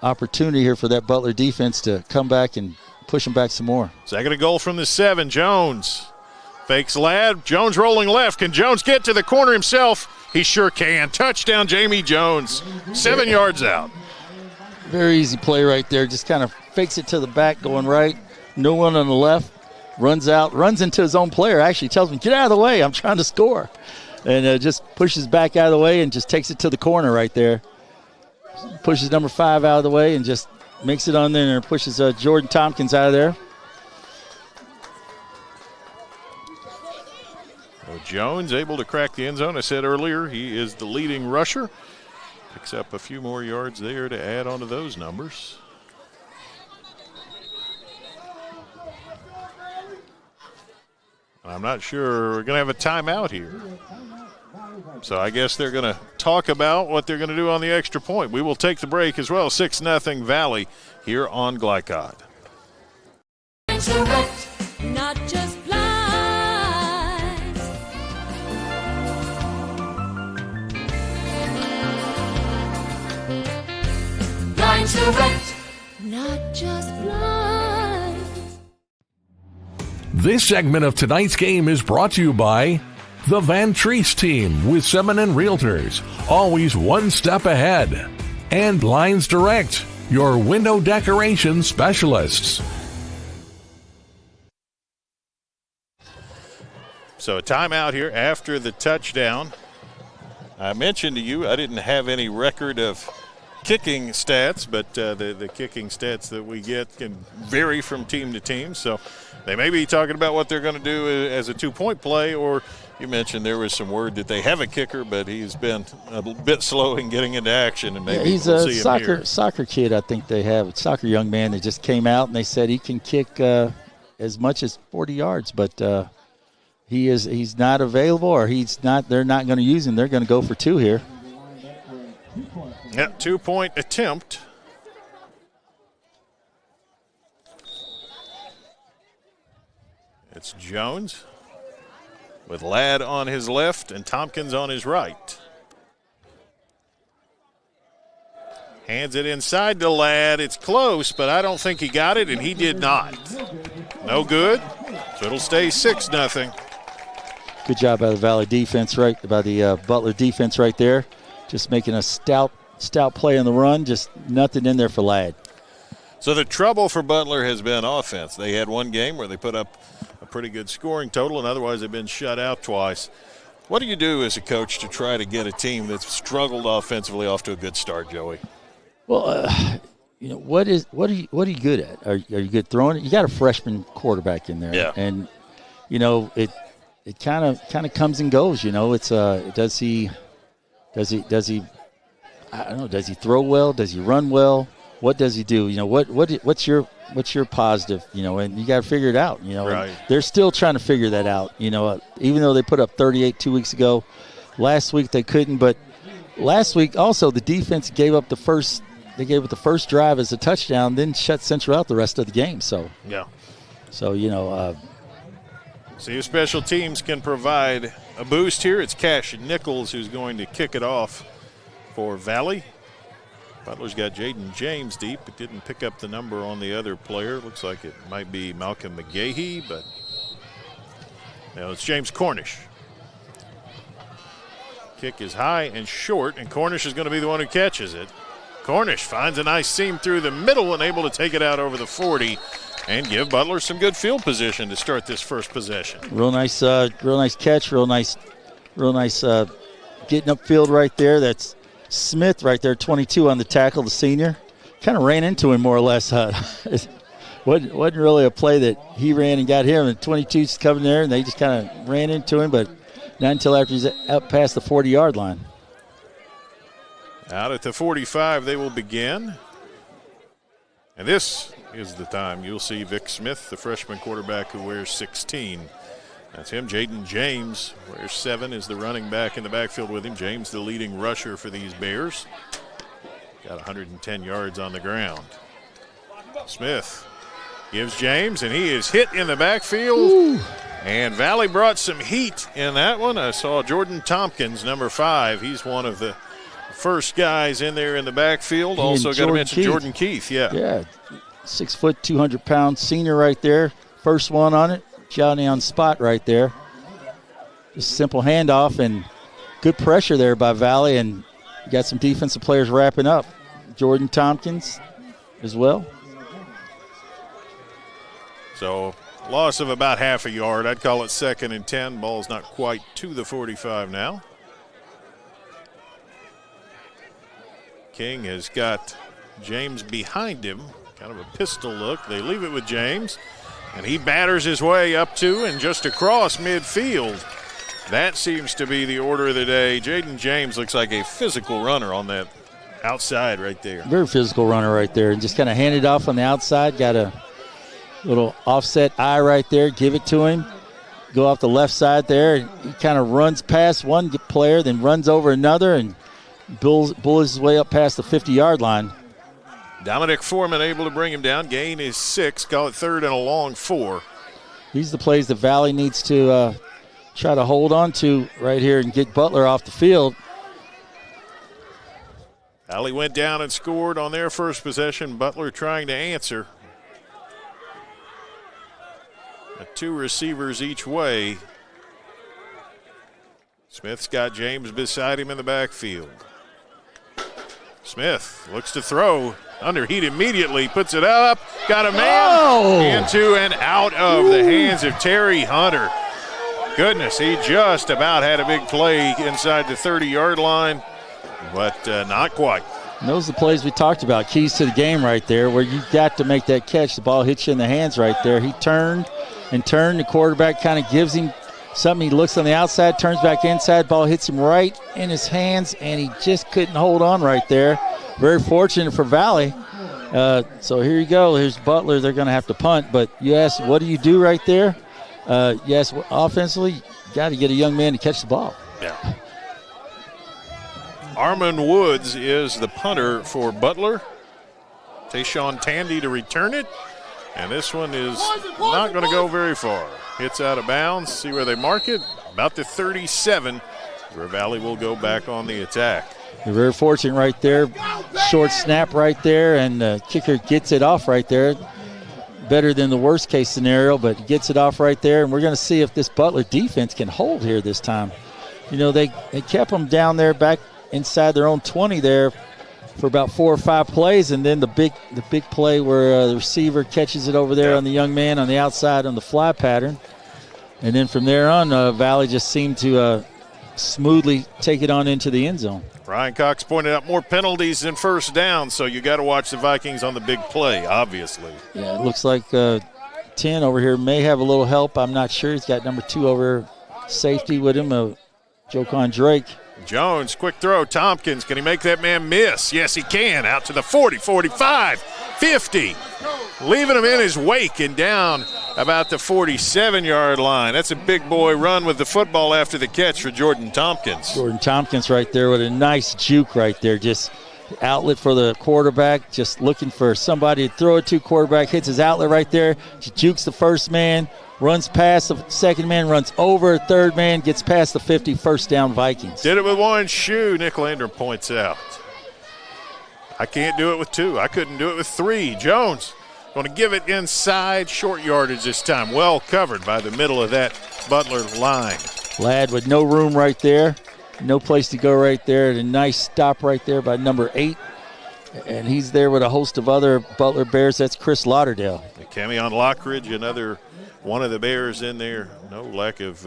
opportunity here for that Butler defense to come back and push them back some more. Second and goal from the 7. Jones fakes Ladd. Jones rolling left. Can Jones get to the corner himself? He sure can. Touchdown, Jamie Jones. 7 yards out. Very easy play right there. Just kind of fakes it to the back going right. No one on the left. Runs out. Runs into his own player. Actually tells him, get out of the way. I'm trying to score. And just pushes back out of the way and just takes it to the corner right there. Pushes number 5 out of the way and just makes it on there and pushes Jordan Tompkins out of there. Well, Jones able to crack the end zone. I said earlier he is the leading rusher. Picks up a few more yards there to add on to those numbers. I'm not sure we're going to have a timeout here. So I guess they're going to talk about what they're going to do on the extra point. We will take the break as well. 6-0 Valley here on Glycod. Not just blinds. Blinds Direct. Not just blinds. This segment of tonight's game is brought to you by the Van Treese team with Semin Realtors, always one step ahead. And Blinds Direct, your window decoration specialists. So a timeout here after the touchdown. I mentioned to you I didn't have any record of kicking stats, but the kicking stats that we get can vary from team to team. So they may be talking about what they're going to do as a 2-point play, or you mentioned there was some word that they have a kicker, but he's been a bit slow in getting into action, and maybe he's we'll a see him here. soccer kid. I think they have a soccer young man that just came out, and they said he can kick as much as 40 yards, but he's not available, or he's not. They're not going to use him. They're going to go for 2 here. Yeah, 2-point attempt. It's Jones with Ladd on his left and Tompkins on his right. Hands it inside to Ladd. It's close, but I don't think he got it, and he did not. No good, so it'll stay 6-0. Good job by the Valley defense, by the Butler defense right there. Just making a stout play on the run, just nothing in there for Ladd. So the trouble for Butler has been offense. They had one game where they put up a pretty good scoring total, and otherwise they've been shut out twice. What do you do as a coach to try to get a team that's struggled offensively off to a good start, Joey? Well, what are you good at? Are you good throwing it? You got a freshman quarterback in there, yeah. And it kind of comes and goes. It's does he I don't know. Does he throw well? Does he run well? What does he do? What's your positive? And you got to figure it out. Right. They're still trying to figure that out. Even though they put up 38 2 weeks ago, last week they couldn't. But last week also the defense gave up the first. They gave it the first drive as a touchdown, then shut Central out the rest of the game. So yeah. So see if special teams can provide a boost here. It's Cash Nichols who's going to kick it off for Valley. Butler's got Jaden James deep. It didn't pick up the number on the other player. Looks like it might be Malcolm McGahee, but no, it's James Cornish. Kick is high and short, and Cornish is going to be the one who catches it. Cornish finds a nice seam through the middle and able to take it out over the 40 and give Butler some good field position to start this first possession. Real nice catch. Real nice getting upfield right there. That's Smith right there, 22 on the tackle, the senior. Kind of ran into him more or less. Wasn't really a play that he ran and got him, and 22's coming there, and they just kind of ran into him, but not until after he's up past the 40-yard line. Out at the 45, they will begin. And this is the time you'll see Vic Smith, the freshman quarterback who wears 16, That's him, Jaden James. Where 7 is the running back in the backfield with him. James, the leading rusher for these Bears. Got 110 yards on the ground. Smith gives James, and he is hit in the backfield. Ooh. And Valley brought some heat in that one. I saw Jordan Tompkins, number 5. He's one of the first guys in there in the backfield. Also got to mention Jordan Keith. Yeah, 6 foot, 200-pound senior right there. First one on it. Johnny on spot right there. Just simple handoff and good pressure there by Valley, and you got some defensive players wrapping up. Jordan Tompkins as well. So loss of about half a yard. I'd call it 2nd and 10. Ball's not quite to the 45 now. King has got James behind him. Kind of a pistol look. They leave it with James. And he batters his way up to and just across midfield. That seems to be the order of the day. Jaden James looks like a physical runner on that outside right there. Very physical runner right there. And just kind of handed off on the outside. Got a little offset eye right there. Give it to him. Go off the left side there. He kind of runs past one player, then runs over another and bullies his way up past the 50-yard line. Dominic Foreman able to bring him down. Gain is 6. Call it 3rd and a long 4. These are the plays that Valley needs to try to hold on to right here and get Butler off the field. Valley went down and scored on their first possession. Butler trying to answer. 2 receivers each way. Smith's got James beside him in the backfield. Smith looks to throw. Underheat immediately, puts it up, got a man into and out of the hands of Terry Hunter. Goodness, he just about had a big play inside the 30-yard line, but not quite. And those are the plays we talked about, keys to the game right there, where you got to make that catch. The ball hits you in the hands right there. He turned and turned. The quarterback kind of gives him something. He looks on the outside, turns back inside. Ball hits him right in his hands, and he just couldn't hold on right there. Very fortunate for Valley. So here you go. Here's Butler. They're going to have to punt. But you ask, what do you do right there? Yes, offensively, you got to get a young man to catch the ball. Yeah. Armon Woods is the punter for Butler. Tayshawn Tandy to return it. And this one is not going to go very far. Hits out of bounds. See where they mark it. About the 37, where Valley will go back on the attack. They're very fortunate right there. Short snap right there, and the kicker gets it off right there. Better than the worst case scenario, but gets it off right there. And we're going to see if this Butler defense can hold here this time. You know, they kept them down there back inside their own 20 there for about 4 or 5 plays, and then the big play where the receiver catches it over there on the young man on the outside on the fly pattern. And then from there on, Valley just seemed to smoothly take it on into the end zone. Ryan Cox pointed out more penalties than first down, so you got to watch the Vikings on the big play, obviously. Yeah, it looks like 10 over here may have a little help. I'm not sure. He's got number 2 over safety with him, Jocon Drake. Jones, quick throw. Tompkins, can he make that man miss? Yes, he can. Out to the 40, 45, 50. Leaving him in his wake and down about the 47-yard line. That's a big boy run with the football after the catch for Jordan Tompkins. Jordan Tompkins right there with a nice juke right there. Just outlet for the quarterback. Just looking for somebody to throw it to. Quarterback hits his outlet right there. Just jukes the first man. Runs past the second man, runs over third man, gets past the 50, first down Vikings. Did it with one shoe, Nick Landrum points out. I can't do it with 2. I couldn't do it with 3. Jones going to give it inside, short yardage this time. Well covered by the middle of that Butler line. Ladd with no room right there. No place to go right there. And a nice stop right there by number 8. And he's there with a host of other Butler Bears. That's Chris Lauderdale. Camion Lockridge, another one of the Bears in there. No lack of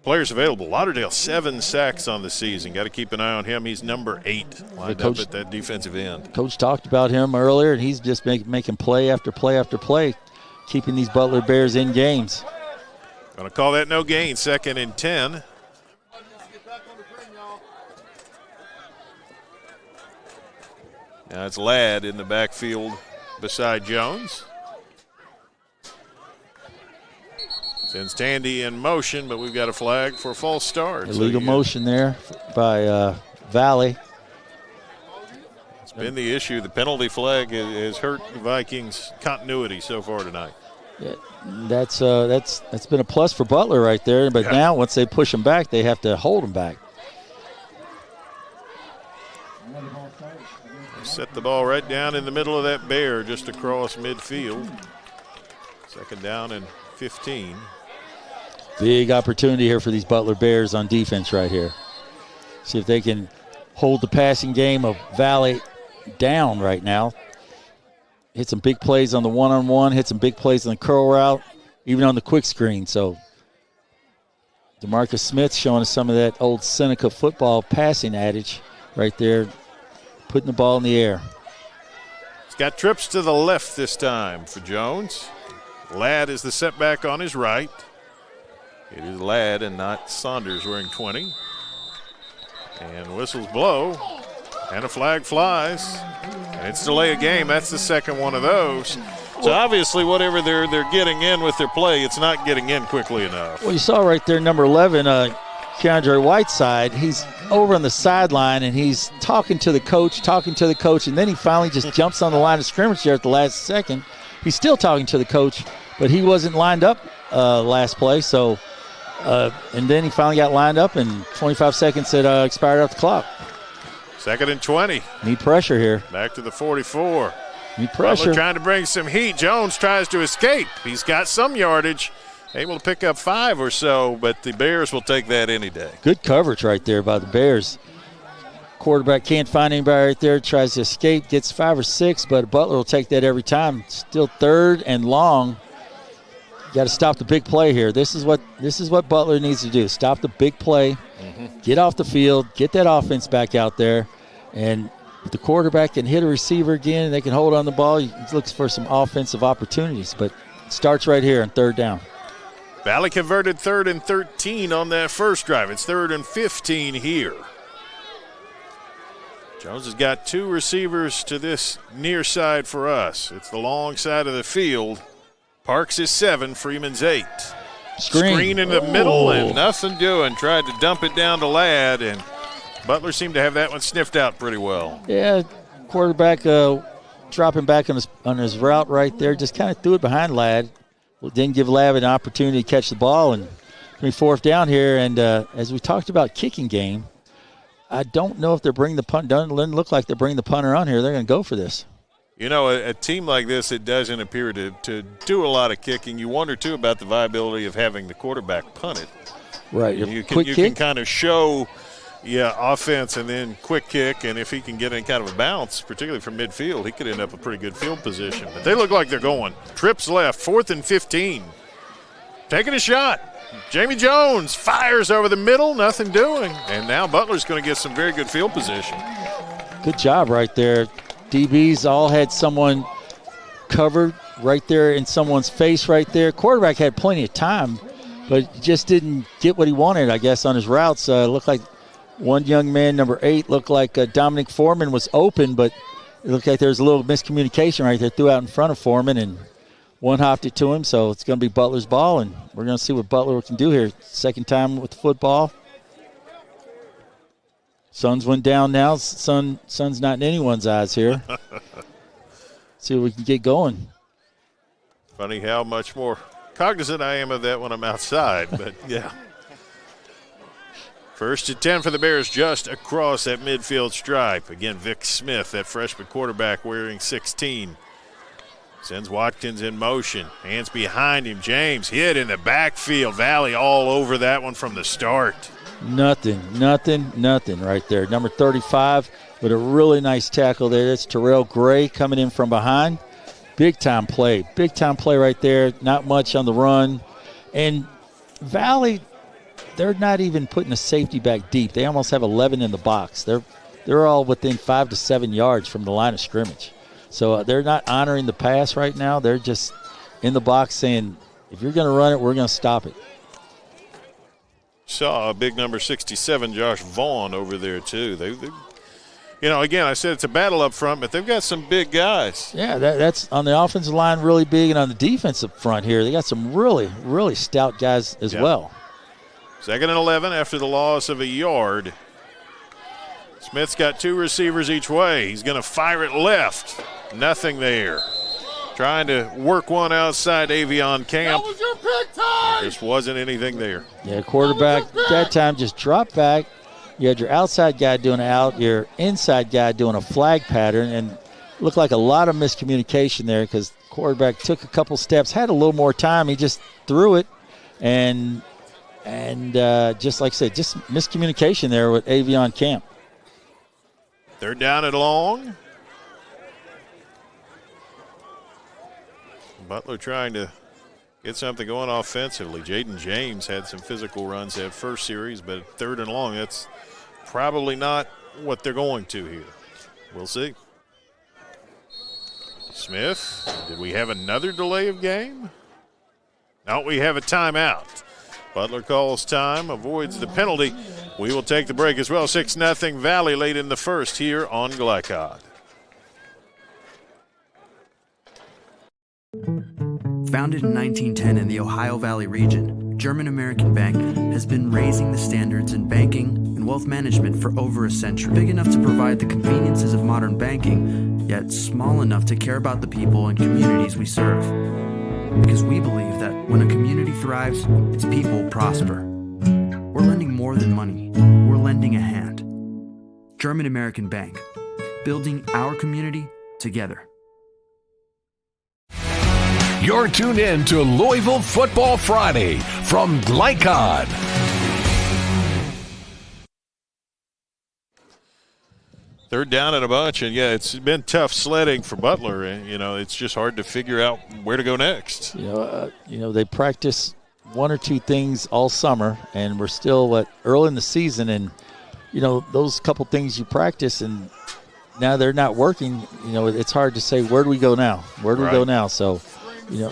players available. Lauderdale, 7 sacks on the season. Got to keep an eye on him. He's number 8 lined up at that defensive end. Coach talked about him earlier, and he's just making play after play after play, keeping these Butler Bears in games. Going to call that no gain, 2nd and 10. Now it's Ladd in the backfield beside Jones. Sends Tandy in motion, but we've got a flag for a false start. Illegal motion there by Valley. It's been the issue. The penalty flag has hurt the Vikings' continuity so far tonight. Yeah, that's been a plus for Butler right there. But now once they push them back, they have to hold them back. Set the ball right down in the middle of that bear, just across midfield. Second down and 15. Big opportunity here for these Butler Bears on defense right here. See if they can hold the passing game of Valley down right now. Hit some big plays on the one-on-one, hit some big plays on the curl route, even on the quick screen. So Demarcus Smith showing us some of that old Seneca football passing adage right there, putting the ball in the air. He's got trips to the left this time for Jones. Ladd is the setback on his right. It is Ladd and not Saunders wearing 20. And whistles blow, and a flag flies. And it's delay a game. That's the second one of those. So obviously whatever they're getting in with their play, it's not getting in quickly enough. Well, you saw right there, number 11, Keandre Whiteside. He's over on the sideline, and he's talking to the coach, and then he finally just jumps on the line of scrimmage there at the last second. He's still talking to the coach, but he wasn't lined up last play. So, and then he finally got lined up, and 25 seconds had expired off the clock. Second and 20. Need pressure here. Back to the 44. Need pressure. Butler trying to bring some heat. Jones tries to escape. He's got some yardage, able to pick up 5 or so, but the Bears will take that any day. Good coverage right there by the Bears. Quarterback can't find anybody right there, tries to escape, gets 5 or 6, but Butler will take that every time. Still third and long. You got to stop the big play here. This is what Butler needs to do. Stop the big play, get off the field, get that offense back out there, and if the quarterback can hit a receiver again and they can hold on the ball, he looks for some offensive opportunities, but it starts right here on third down. Valley converted 3rd and 13 on that first drive. It's 3rd and 15 here. Jones has got 2 receivers to this near side for us. It's the long side of the field. Parks is 7, Freeman's 8. Screen in the middle and nothing doing. Tried to dump it down to Ladd, and Butler seemed to have that one sniffed out pretty well. Yeah, quarterback dropping back on his route right there. Just kind of threw it behind Ladd. Didn't give Ladd an opportunity to catch the ball, and 4th down here. And as we talked about kicking game, I don't know if they're bringing the punt. Doesn't look like they're bringing the punter on here. They're going to go for this. You know, a team like this, it doesn't appear to do a lot of kicking. You wonder, too, about the viability of having the quarterback punt it. Right. You can kind of show, offense and then quick kick, and if he can get any kind of a bounce, particularly from midfield, he could end up a pretty good field position. But they look like they're going. Trips left, 4th and 15. Taking a shot. Jamie Jones fires over the middle, nothing doing. And now Butler's going to get some very good field position. Good job right there. DBs all had someone covered right there in someone's face right there. Quarterback had plenty of time, but just didn't get what he wanted, I guess, on his routes. Looked like one young man, number 8, looked like Dominic Foreman was open, but it looked like there was a little miscommunication right there. Threw out in front of Foreman, and one hopped it to him. So it's going to be Butler's ball, and we're going to see what Butler can do here. Second time with the football. Suns went down now. Sun's not in anyone's eyes here. See if we can get going. Funny how much more cognizant I am of that when I'm outside, but yeah. 1st and 10 for the Bears just across that midfield stripe. Again, Vic Smith, that freshman quarterback wearing 16. Sends Watkins in motion. Hands behind him. James hit in the backfield. Valley all over that one from the start. Nothing right there. Number 35 with a really nice tackle there. That's Terrell Gray coming in from behind. Big-time play right there. Not much on the run. And Valley, they're not even putting a safety back deep. They almost have 11 in the box. They're all within 5 to 7 yards from the line of scrimmage. So they're not honoring the pass right now. They're just in the box saying, if you're going to run it, we're going to stop it. Saw a big number 67, Josh Vaughn, over there, too. They again, I said it's a battle up front, but they've got some big guys. Yeah, that's on the offensive line really big, and on the defensive front here, they got some really, really stout guys as well. 2nd and 11 after the loss of a yard. Smith's got 2 receivers each way. He's going to fire it left. Nothing there. Trying to work one outside Avion Camp. That was your pick time. Just wasn't anything there. Yeah, quarterback that time just dropped back. You had your outside guy doing out, your inside guy doing a flag pattern, and looked like a lot of miscommunication there because quarterback took a couple steps, had a little more time. He just threw it, and just like I said, just miscommunication there with Avion Camp. 3rd down and long. Butler trying to get something going offensively. Jaden James had some physical runs that first series, but 3rd and long, that's probably not what they're going to here. We'll see. Smith, did we have another delay of game? No, we have a timeout. Butler calls time, avoids the penalty. We will take the break as well. 6-0 Valley late in the first here on Glycod. Founded in 1910 in the Ohio Valley region, German American Bank has been raising the standards in banking and wealth management for over a century. Big enough to provide the conveniences of modern banking, yet small enough to care about the people and communities we serve. Because we believe that when a community thrives, its people prosper. We're lending more than money. We're lending a hand. German American Bank, building our community together. You're tuned in to Louisville Football Friday from Glycod. Third down and a bunch, and yeah, it's been tough sledding for Butler. And, it's just hard to figure out where to go next. They practice one or two things all summer, and we're still early in the season, and those couple things you practice, and now they're not working. It's hard to say where do we go now? Where do we go now? So. Watch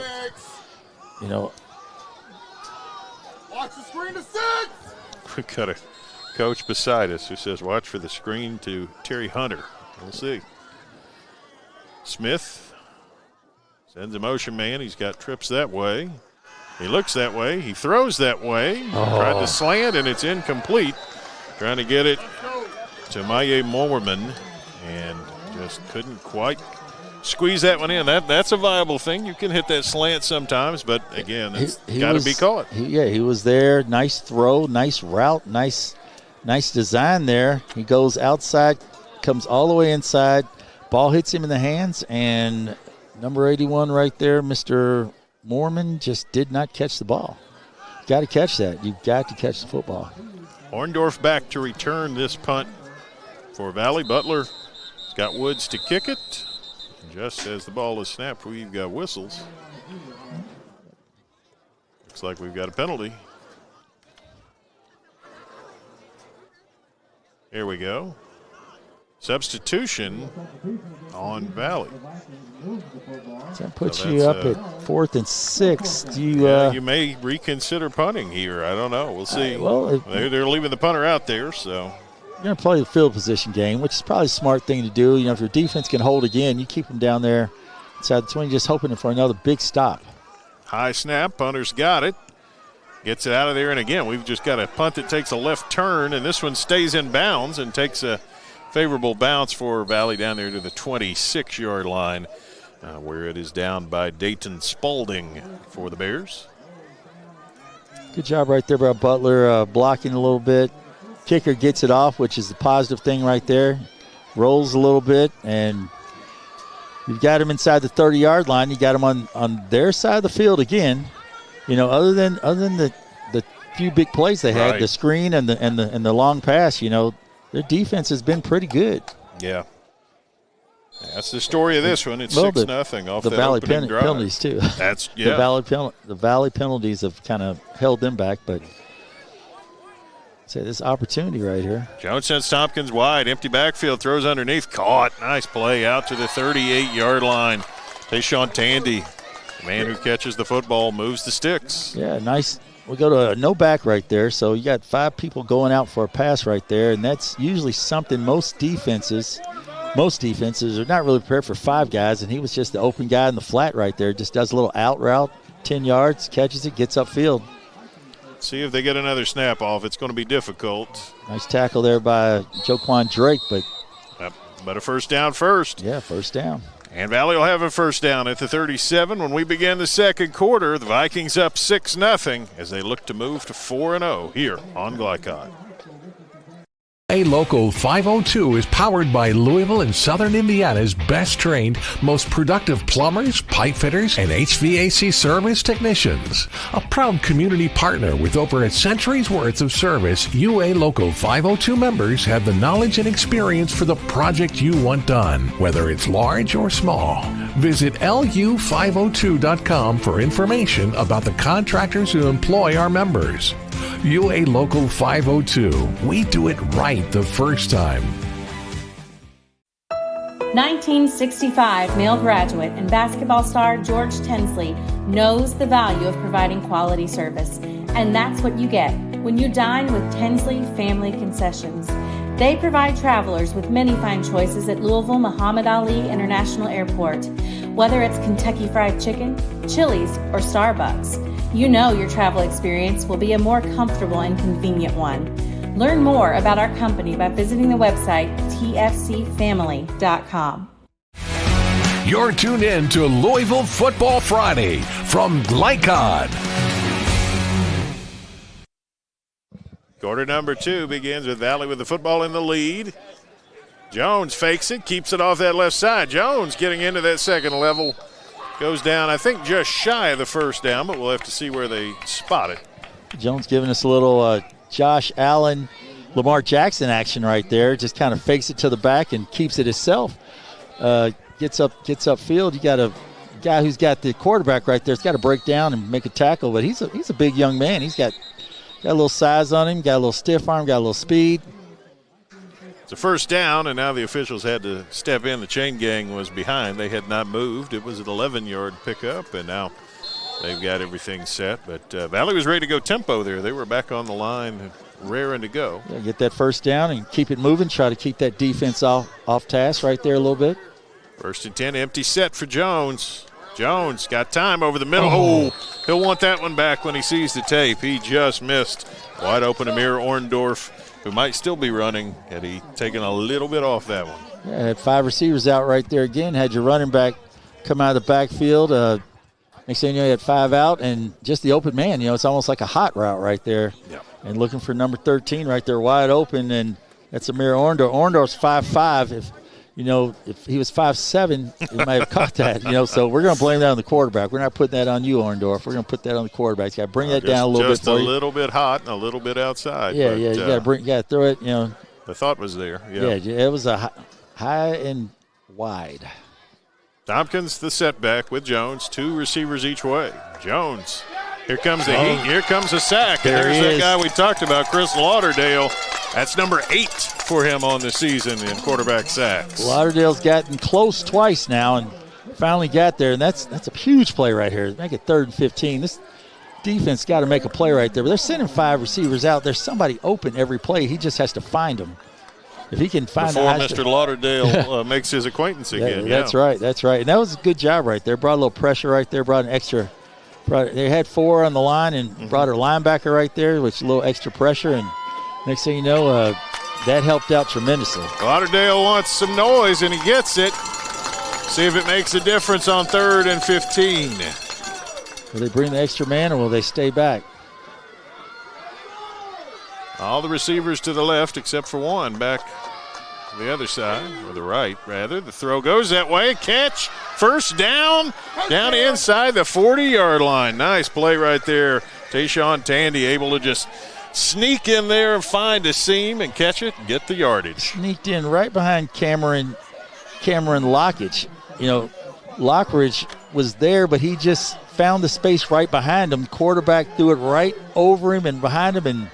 the screen to 6. We've got a coach beside us who says watch for the screen to Terry Hunter. We'll see. Smith sends a motion man. He's got trips that way. He looks that way. He throws that way. Tried to slant, and it's incomplete. Trying to get it to Maye Moorman, and just couldn't quite squeeze that one in. That's a viable thing. You can hit that slant sometimes, but again, it's got to be caught. He was there. Nice throw, nice route, nice design there. He goes outside, comes all the way inside. Ball hits him in the hands, and number 81 right there, Mr. Moorman, just did not catch the ball. Got to catch that. You've got to catch the football. Orndorff back to return this punt for Valley. Butler's got Woods to kick it. Just as the ball is snapped, we've got whistles. Looks like we've got a penalty. Here we go. Substitution on Valley. That puts you up at 4th and 6. You may reconsider punting here. I don't know. We'll see. They're leaving the punter out there, so. You're going to play the field position game, which is probably a smart thing to do. If your defense can hold again, you keep them down there inside the 20, just hoping for another big stop. High snap. Punter's got it. Gets it out of there, and again, we've just got a punt that takes a left turn, and this one stays in bounds and takes a favorable bounce for Valley down there to the 26-yard line, where it is down by Dayton Spalding for the Bears. Good job right there by Butler, blocking a little bit. Kicker gets it off, which is the positive thing right there. Rolls a little bit, and you've got him inside the 30-yard line. You got him on their side of the field again. Other than the few big plays they had, the screen and the long pass, their defense has been pretty good. Yeah. That's the story of this one. It's 6-0 off the that Valley opening drive. Penalties too. That's The Valley penalties have kind of held them back, but say this opportunity right here. Jones sends Tompkins wide, empty backfield, throws underneath, caught. Nice play out to the 38-yard line. Tayshawn Tandy, the man who catches the football, moves the sticks. Yeah, nice we go to a no back right there, so you got 5 people going out for a pass right there, and that's usually something most defenses are not really prepared for 5 guys, and he was just the open guy in the flat right there. Just does a little out route, 10 yards, catches it, gets upfield. See if they get another snap off. It's going to be difficult. Nice tackle there by Joquan Drake, but a first down first. Yeah, first down. And Valley will have a first down at the 37 when we begin the second quarter. The Vikings up 6-0 as they look to move to 4-0 here on Glycod. A Local 502 is powered by Louisville and Southern Indiana's best trained, most productive plumbers, pipe fitters, and HVAC service technicians. A proud community partner with over a century's worth of service, UA Local 502 members have the knowledge and experience for the project you want done, whether it's large or small. Visit lu502.com for information about the contractors who employ our members. UA Local 502. We do it right the first time. 1965 male graduate and basketball star George Tensley knows the value of providing quality service. And that's what you get when you dine with Tensley Family Concessions. They provide travelers with many fine choices at Louisville Muhammad Ali International Airport. Whether it's Kentucky Fried Chicken, Chili's, or Starbucks, you know your travel experience will be a more comfortable and convenient one. Learn more about our company by visiting the website tfcfamily.com. You're tuned in to Louisville Football Friday from Glycod. Quarter number 2 begins with Valley with the football in the lead. Jones fakes it, keeps it off that left side. Jones getting into that second level. Goes down, I think, just shy of the first down, but we'll have to see where they spot it. Jones giving us a little Josh Allen, Lamar Jackson action right there. Just kind of fakes it to the back and keeps it himself. Gets upfield. You got a guy who's got the quarterback right there. He's got to break down and make a tackle, but he's a big young man. He's got a little size on him, got a little stiff arm, got a little speed. It's a first down, and now the officials had to step in. The chain gang was behind. They had not moved. It was an 11-yard pickup, and now they've got everything set. But Valley was ready to go tempo there. They were back on the line, raring to go. Yeah, get that first down and keep it moving. Try to keep that defense off task right there a little bit. First and 10, empty set for Jones. Jones got time over the middle. Oh, he'll want that one back when he sees the tape. He just missed. Wide open Amir Orndorff, who might still be running, had he taken a little bit off that one. Yeah, had 5 receivers out right there again. Had your running back come out of the backfield. Next thing you know, you had 5 out, and just the open man. You know, it's almost like a hot route right there. Yep. And looking for number 13 right there wide open, and that's Amir Orndorff. Orndorff's 5'5". If he was 5'7", he might have caught that. So we're going to blame that on the quarterback. We're not putting that on you, Orndorff. We're going to put that on the quarterback. You got to bring that down a little bit. Just a little bit hot and a little bit outside. Yeah, you got to throw it. The thought was there. Yeah, it was a high and wide. Tompkins the setback with Jones. 2 receivers each way. Jones. Here comes the heat. Here comes a sack. There's that guy we talked about, Chris Lauderdale. That's number 8 for him on the season in quarterback sacks. Lauderdale's gotten close twice now and finally got there, and that's a huge play right here. Make it 3rd and 15. This defense got to make a play right there. But they're sending 5 receivers out. There's somebody open every play. He just has to find them. If he can find before Mr. Lauderdale makes his acquaintance again. That's right. And that was a good job right there. Brought a little pressure right there. Brought an extra. They had 4 on the line and brought a linebacker right there, which a little extra pressure. And next thing you know, that helped out tremendously. Lauderdale wants some noise, and he gets it. See if it makes a difference on 3rd and 15. Will they bring the extra man, or will they stay back? All the receivers to the left except for one back to the other side, or the right, rather. The throw goes that way. Catch. First down inside the 40-yard line. Nice play right there. Tayshawn Tandy able to just sneak in there and find a seam and catch it and get the yardage. Sneaked in right behind Cameron Lockridge. Lockridge was there, but he just found the space right behind him. Quarterback threw it right over him and behind him, and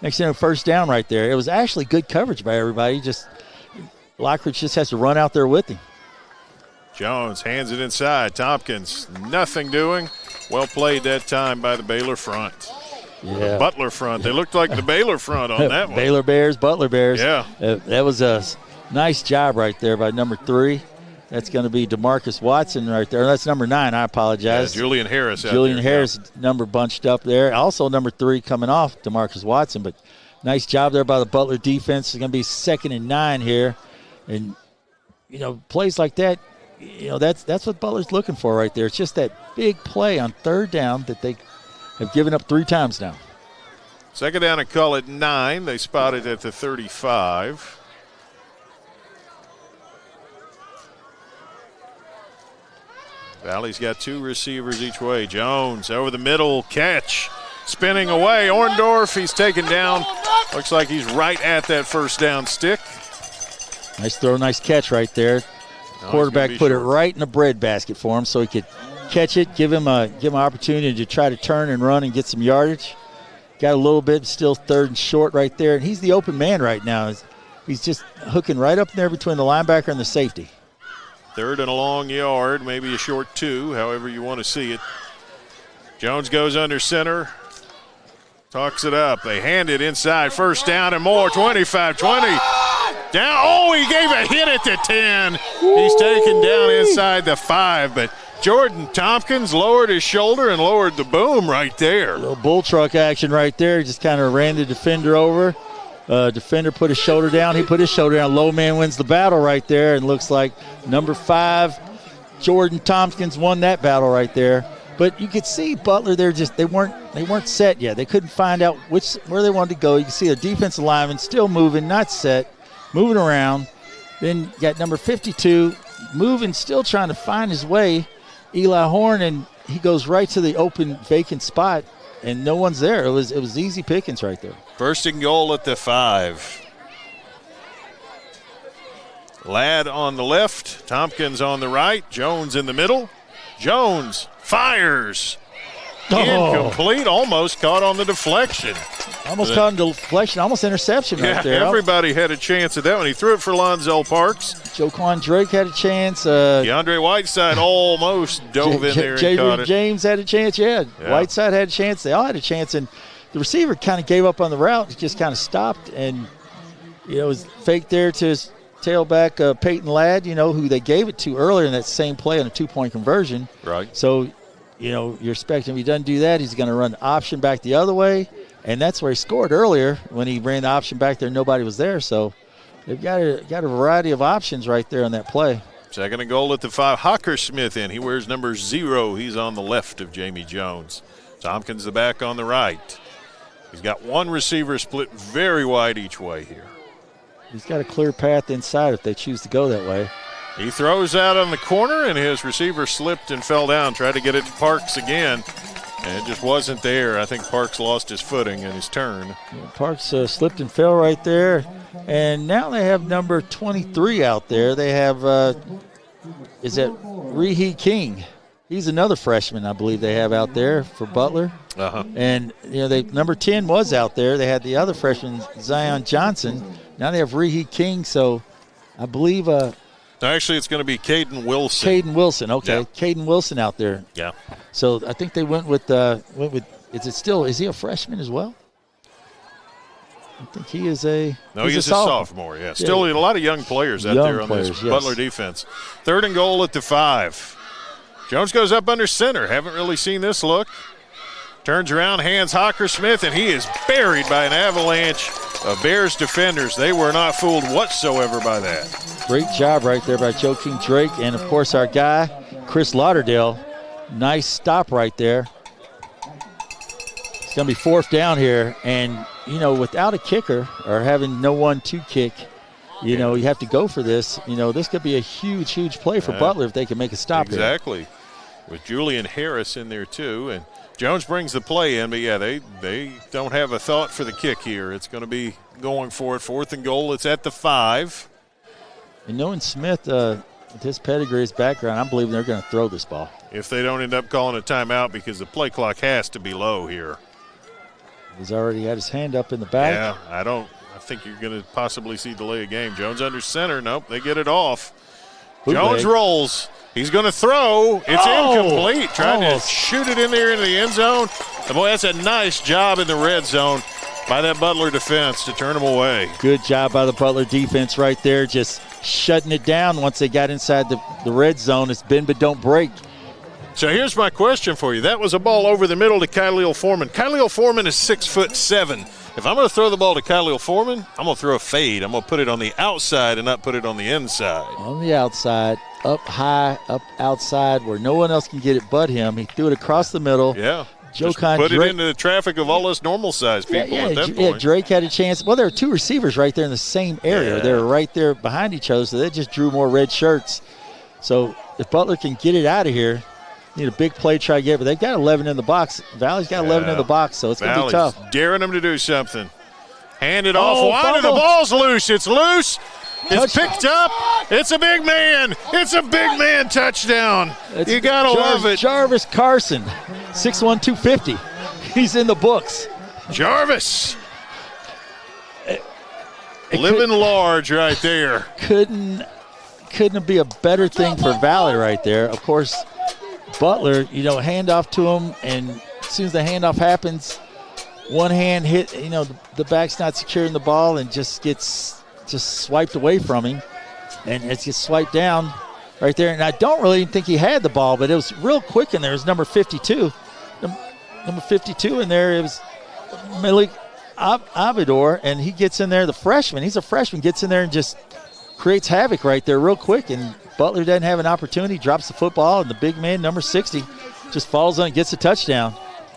next thing, first down right there. It was actually good coverage by everybody. Lockridge just has to run out there with him. Jones hands it inside. Tompkins, nothing doing. Well played that time by the Baylor front. The Butler front. They looked like the Baylor front on that one. Baylor Bears, Butler Bears. Yeah. That was a nice job right there by number 3. That's going to be Demarcus Watson right there. That's number 9. I apologize. Yeah, Julian Harris out Julian there. Harris, number bunched up there. Also number 3 coming off, Demarcus Watson. But nice job there by the Butler defense. It's going to be 2nd and 9 here. And, plays like that, that's what Butler's looking for right there. It's just that big play on 3rd down that they have given up 3 times now. 2nd down and call it 9. They spotted at the 35. Valley's got 2 receivers each way. Jones over the middle, catch, spinning away. Orndorff, he's taken down. Looks like he's right at that 1st down stick. Nice throw, nice catch right there. Quarterback put it right in the breadbasket for him so he could catch it, give him an opportunity to try to turn and run and get some yardage. Got a little bit, still 3rd and short right there. And he's the open man right now. He's just hooking right up there between the linebacker and the safety. 3rd and a long yard, maybe a short 2, however you want to see it. Jones goes under center, talks it up. They hand it inside, 1st down and more, 25-20. Down, he gave a hit at the 10. He's taken down inside the 5, but Jordan Tompkins lowered his shoulder and lowered the boom right there. A little bull truck action right there. Just kind of ran the defender over. Defender put his shoulder down. He put his shoulder down. Low man wins the battle right there. And looks like number 5, Jordan Tompkins, won that battle right there. But you could see Butler, they weren't set yet. They couldn't find out where they wanted to go. You can see the defensive lineman still moving, not set, moving around. Then you got number 52 moving, still trying to find his way. Eli Horn, and he goes right to the open vacant spot, and no one's there. It was easy pickings right there. 1st and goal at the 5. Ladd on the left, Tompkins on the right, Jones in the middle. Jones fires. Incomplete, almost caught on the deflection. Almost caught on the deflection, almost interception right there. Everybody had a chance at that one. He threw it for Lonzel Parks. Joquan Drake had a chance. DeAndre Whiteside almost dove in there and caught it. James had a chance, yeah. Whiteside had a chance. They all had a chance, and the receiver kind of gave up on the route. He just kind of stopped, and it was fake there to his tailback, Peyton Ladd, who they gave it to earlier in that same play on a 2-point conversion. Right. So, you're expecting if he doesn't do that, he's going to run the option back the other way, and that's where he scored earlier when he ran the option back there. Nobody was there, so they've got a variety of options right there on that play. 2nd and goal at the 5. Hawker Smith in. He wears number 0. He's on the left of Jamie Jones. Tompkins the back on the right. He's got 1 receiver split very wide each way here. He's got a clear path inside if they choose to go that way. He throws out on the corner, and his receiver slipped and fell down. Tried to get it to Parks again, and it just wasn't there. I think Parks lost his footing and his turn. Yeah, Parks slipped and fell right there. And now they have number 23 out there. They have, is that Rehe King? He's another freshman, I believe they have out there for Butler. Uh-huh. And, number 10 was out there. They had the other freshman, Zion Johnson. Now they have Rehe King, so I believe actually, it's going to be Caden Wilson. Caden Wilson, okay. Yeah. Caden Wilson out there. Yeah. So I think they went with is he a freshman as well? I think he is he's a sophomore, yeah. Still a lot of young players out there on this Butler defense. 3rd and goal at the 5. Jones goes up under center. Haven't really seen this look. Turns around, hands Hawker Smith, and he is buried by an avalanche of Bears defenders. They were not fooled whatsoever by that. Great job right there by Joakim Drake, and of course our guy, Chris Lauderdale. Nice stop right there. It's going to be 4th down here, and, without a kicker or having no 1-2 kick, you have to go for this. This could be a huge, huge play for Butler if they can make a stop here. Exactly. With Julian Harris in there too, and Jones brings the play in, but they don't have a thought for the kick here. It's going to be going for it. 4th and goal. It's at the 5. And knowing Smith, with his pedigree, his background, I'm believing they're going to throw this ball. If they don't end up calling a timeout, because the play clock has to be low here. He's already got his hand up in the back. Yeah, I think you're going to possibly see delay of game. Jones under center. Nope, they get it off. Jones rolls. He's going to throw. It's incomplete. Trying to shoot it in there into the end zone. And boy, that's a nice job in the red zone by that Butler defense to turn them away. Good job by the Butler defense right there, just shutting it down once they got inside the red zone. It's bend but don't break. So here's my question for you. That was a ball over the middle to Khalil Foreman. Khalil Foreman is 6'7". If I'm going to throw the ball to Khalil Foreman, I'm going to throw a fade. I'm going to put it on the outside and not put it on the inside. On the outside, up high, up outside where no one else can get it but him. He threw it across the middle. Yeah. Just put it into the traffic of all us normal-sized people at that point. Yeah, Drake had a chance. Well, there are two receivers right there in the same area. Yeah. They're right there behind each other, so they just drew more red shirts. So if Butler can get it out of here, need a big play, try to get it. But they've got 11 in the box. Valley's got 11 in the box, so it's going to be tough. Daring them to do something. Hand it off wide, and the ball's loose. It's loose. It's picked up. It's a big man. It's a big man touchdown. You got to love it. Jarvis Carson, 6'1", 250. He's in the books. Jarvis. Living large right there. Couldn't be a better thing for Valley right there. Of course, Butler, hand off to him, and as soon as the handoff happens, one hand hit, the back's not securing the ball and just gets swiped away from him, and it gets swiped down right there. And I don't really think he had the ball, but it was real quick in there. It was number 52. Number 52 in there. It was Malik Abidor, and he gets in there, the freshman. He's a freshman, gets in there and just creates havoc right there real quick, and Butler doesn't have an opportunity, drops the football, and the big man, number 60, just falls on and gets a touchdown.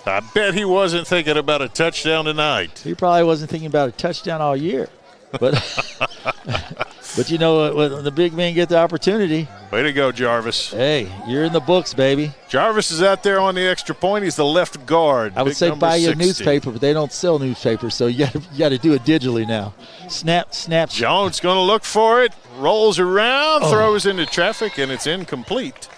I bet he wasn't thinking about a touchdown tonight. He probably wasn't thinking about a touchdown all year. But but when the big men get the opportunity. Way to go, Jarvis. Hey, you're in the books, baby. Jarvis is out there on the extra point. He's the left guard. I would say buy you a 60. newspaper, but they don't sell newspapers, so you got to do it digitally now. Snap. Jones going to look for it. Rolls around, throws into traffic, and it's incomplete.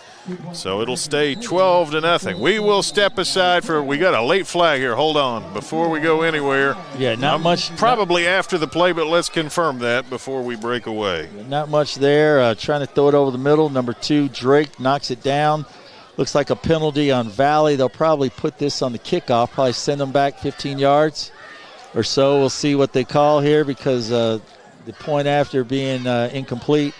So it'll stay 12-0. We will step aside we got a late flag here. Hold on. Before we go anywhere. Yeah, not much. Probably after the play, but let's confirm that before we break away. Not much there. Trying to throw it over the middle. Number 2, Drake knocks it down. Looks like a penalty on Valley. They'll probably put this on the kickoff, probably send them back 15 yards or so. We'll see what they call here because the point after being incomplete.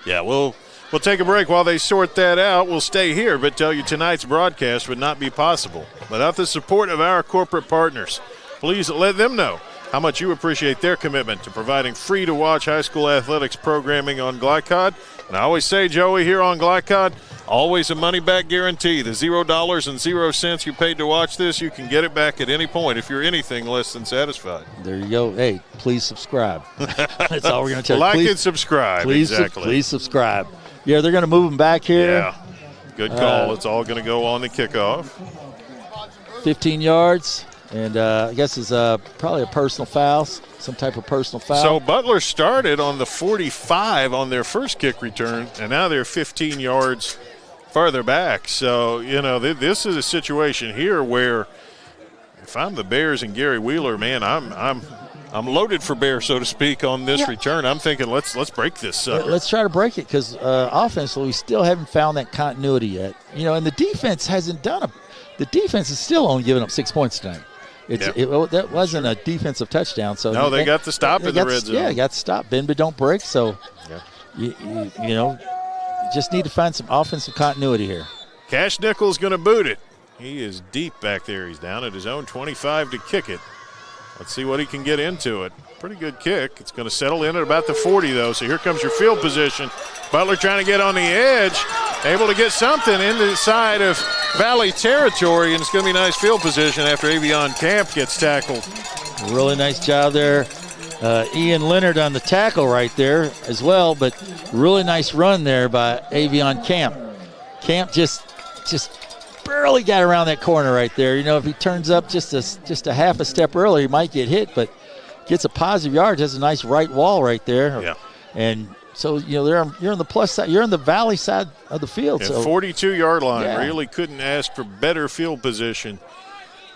Yeah, We'll take a break while they sort that out. We'll stay here, but tell you tonight's broadcast would not be possible without the support of our corporate partners. Please let them know how much you appreciate their commitment to providing free-to-watch high school athletics programming on Glycod. And I always say, Joey, here on Glycod, always a money-back guarantee. The $0.00 you paid to watch this, you can get it back at any point if you're anything less than satisfied. There you go. Hey, please subscribe. That's all we're going to tell you. Like and subscribe. Exactly. Please subscribe. Yeah, they're going to move them back here. Yeah, good call. It's all going to go on the kickoff. 15 yards, and I guess it's probably a personal foul, some type of personal foul. So Butler started on the 45 on their first kick return, and now they're 15 yards farther back. So, this is a situation here where if I'm the Bears and Gary Wheeler, man, I'm loaded for bear, so to speak, on this return. I'm thinking let's break this sucker. Let's try to break it because offensively we still haven't found that continuity yet. And the defense hasn't done the defense is still only giving up 6 points tonight. That wasn't a defensive touchdown. So no, they got the stop in the red zone. Yeah, got the stop. Bend but don't break. So you just need to find some offensive continuity here. Cash Nichols going to boot it. He is deep back there. He's down at his own 25 to kick it. Let's see what he can get into it. Pretty good kick. It's going to settle in at about the 40, though. So here comes your field position. Butler trying to get on the edge. Able to get something inside of Valley territory, and it's going to be nice field position after Avion Camp gets tackled. Really nice job there. Ian Leonard on the tackle right there as well, but really nice run there by Avion Camp. Camp just barely got around that corner right there. If he turns up just a half a step early, he might get hit, but gets a positive yard. Has a nice right wall right there. Yeah. And so, you're on the plus side. You're on the Valley side of the field. Yeah, so 42-yard line. Yeah. Really couldn't ask for better field position.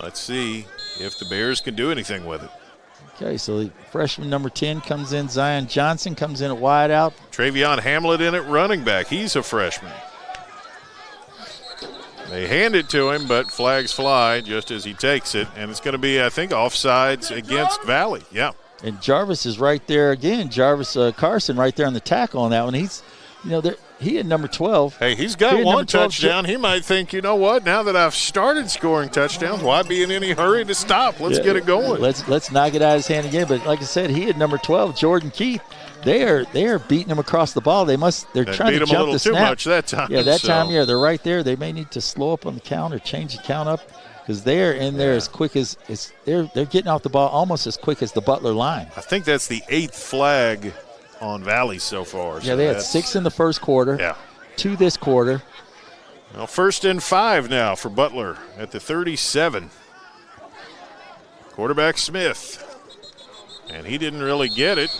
Let's see if the Bears can do anything with it. Okay, so the freshman number 10 comes in. Zion Johnson comes in at wide out. Travion Hamlet in at running back. He's a freshman. They hand it to him, but flags fly just as he takes it, and it's going to be, I think, offsides against Valley. Yeah. And Jarvis is right there again. Jarvis Carson right there on the tackle on that one. He's, he had number 12. Hey, he's got one touchdown. He might think, you know what, now that I've started scoring touchdowns, why be in any hurry to stop? Let's get it going. Let's knock it out of his hand again. But like I said, he had number 12, Jordan Keith. They are beating him across the ball. They're trying to jump the snap. Beat him a little too much that time. Yeah, that time, they're right there. They may need to slow up on the count or change the count up because they're in there as quick as they're getting off the ball almost as quick as the Butler line. I think that's the 8th flag on Valley so far. Yeah, they had 6 in the first quarter. Yeah. 2 this quarter. Well, 1st and 5 now for Butler at the 37. Quarterback Smith. And he didn't really get it.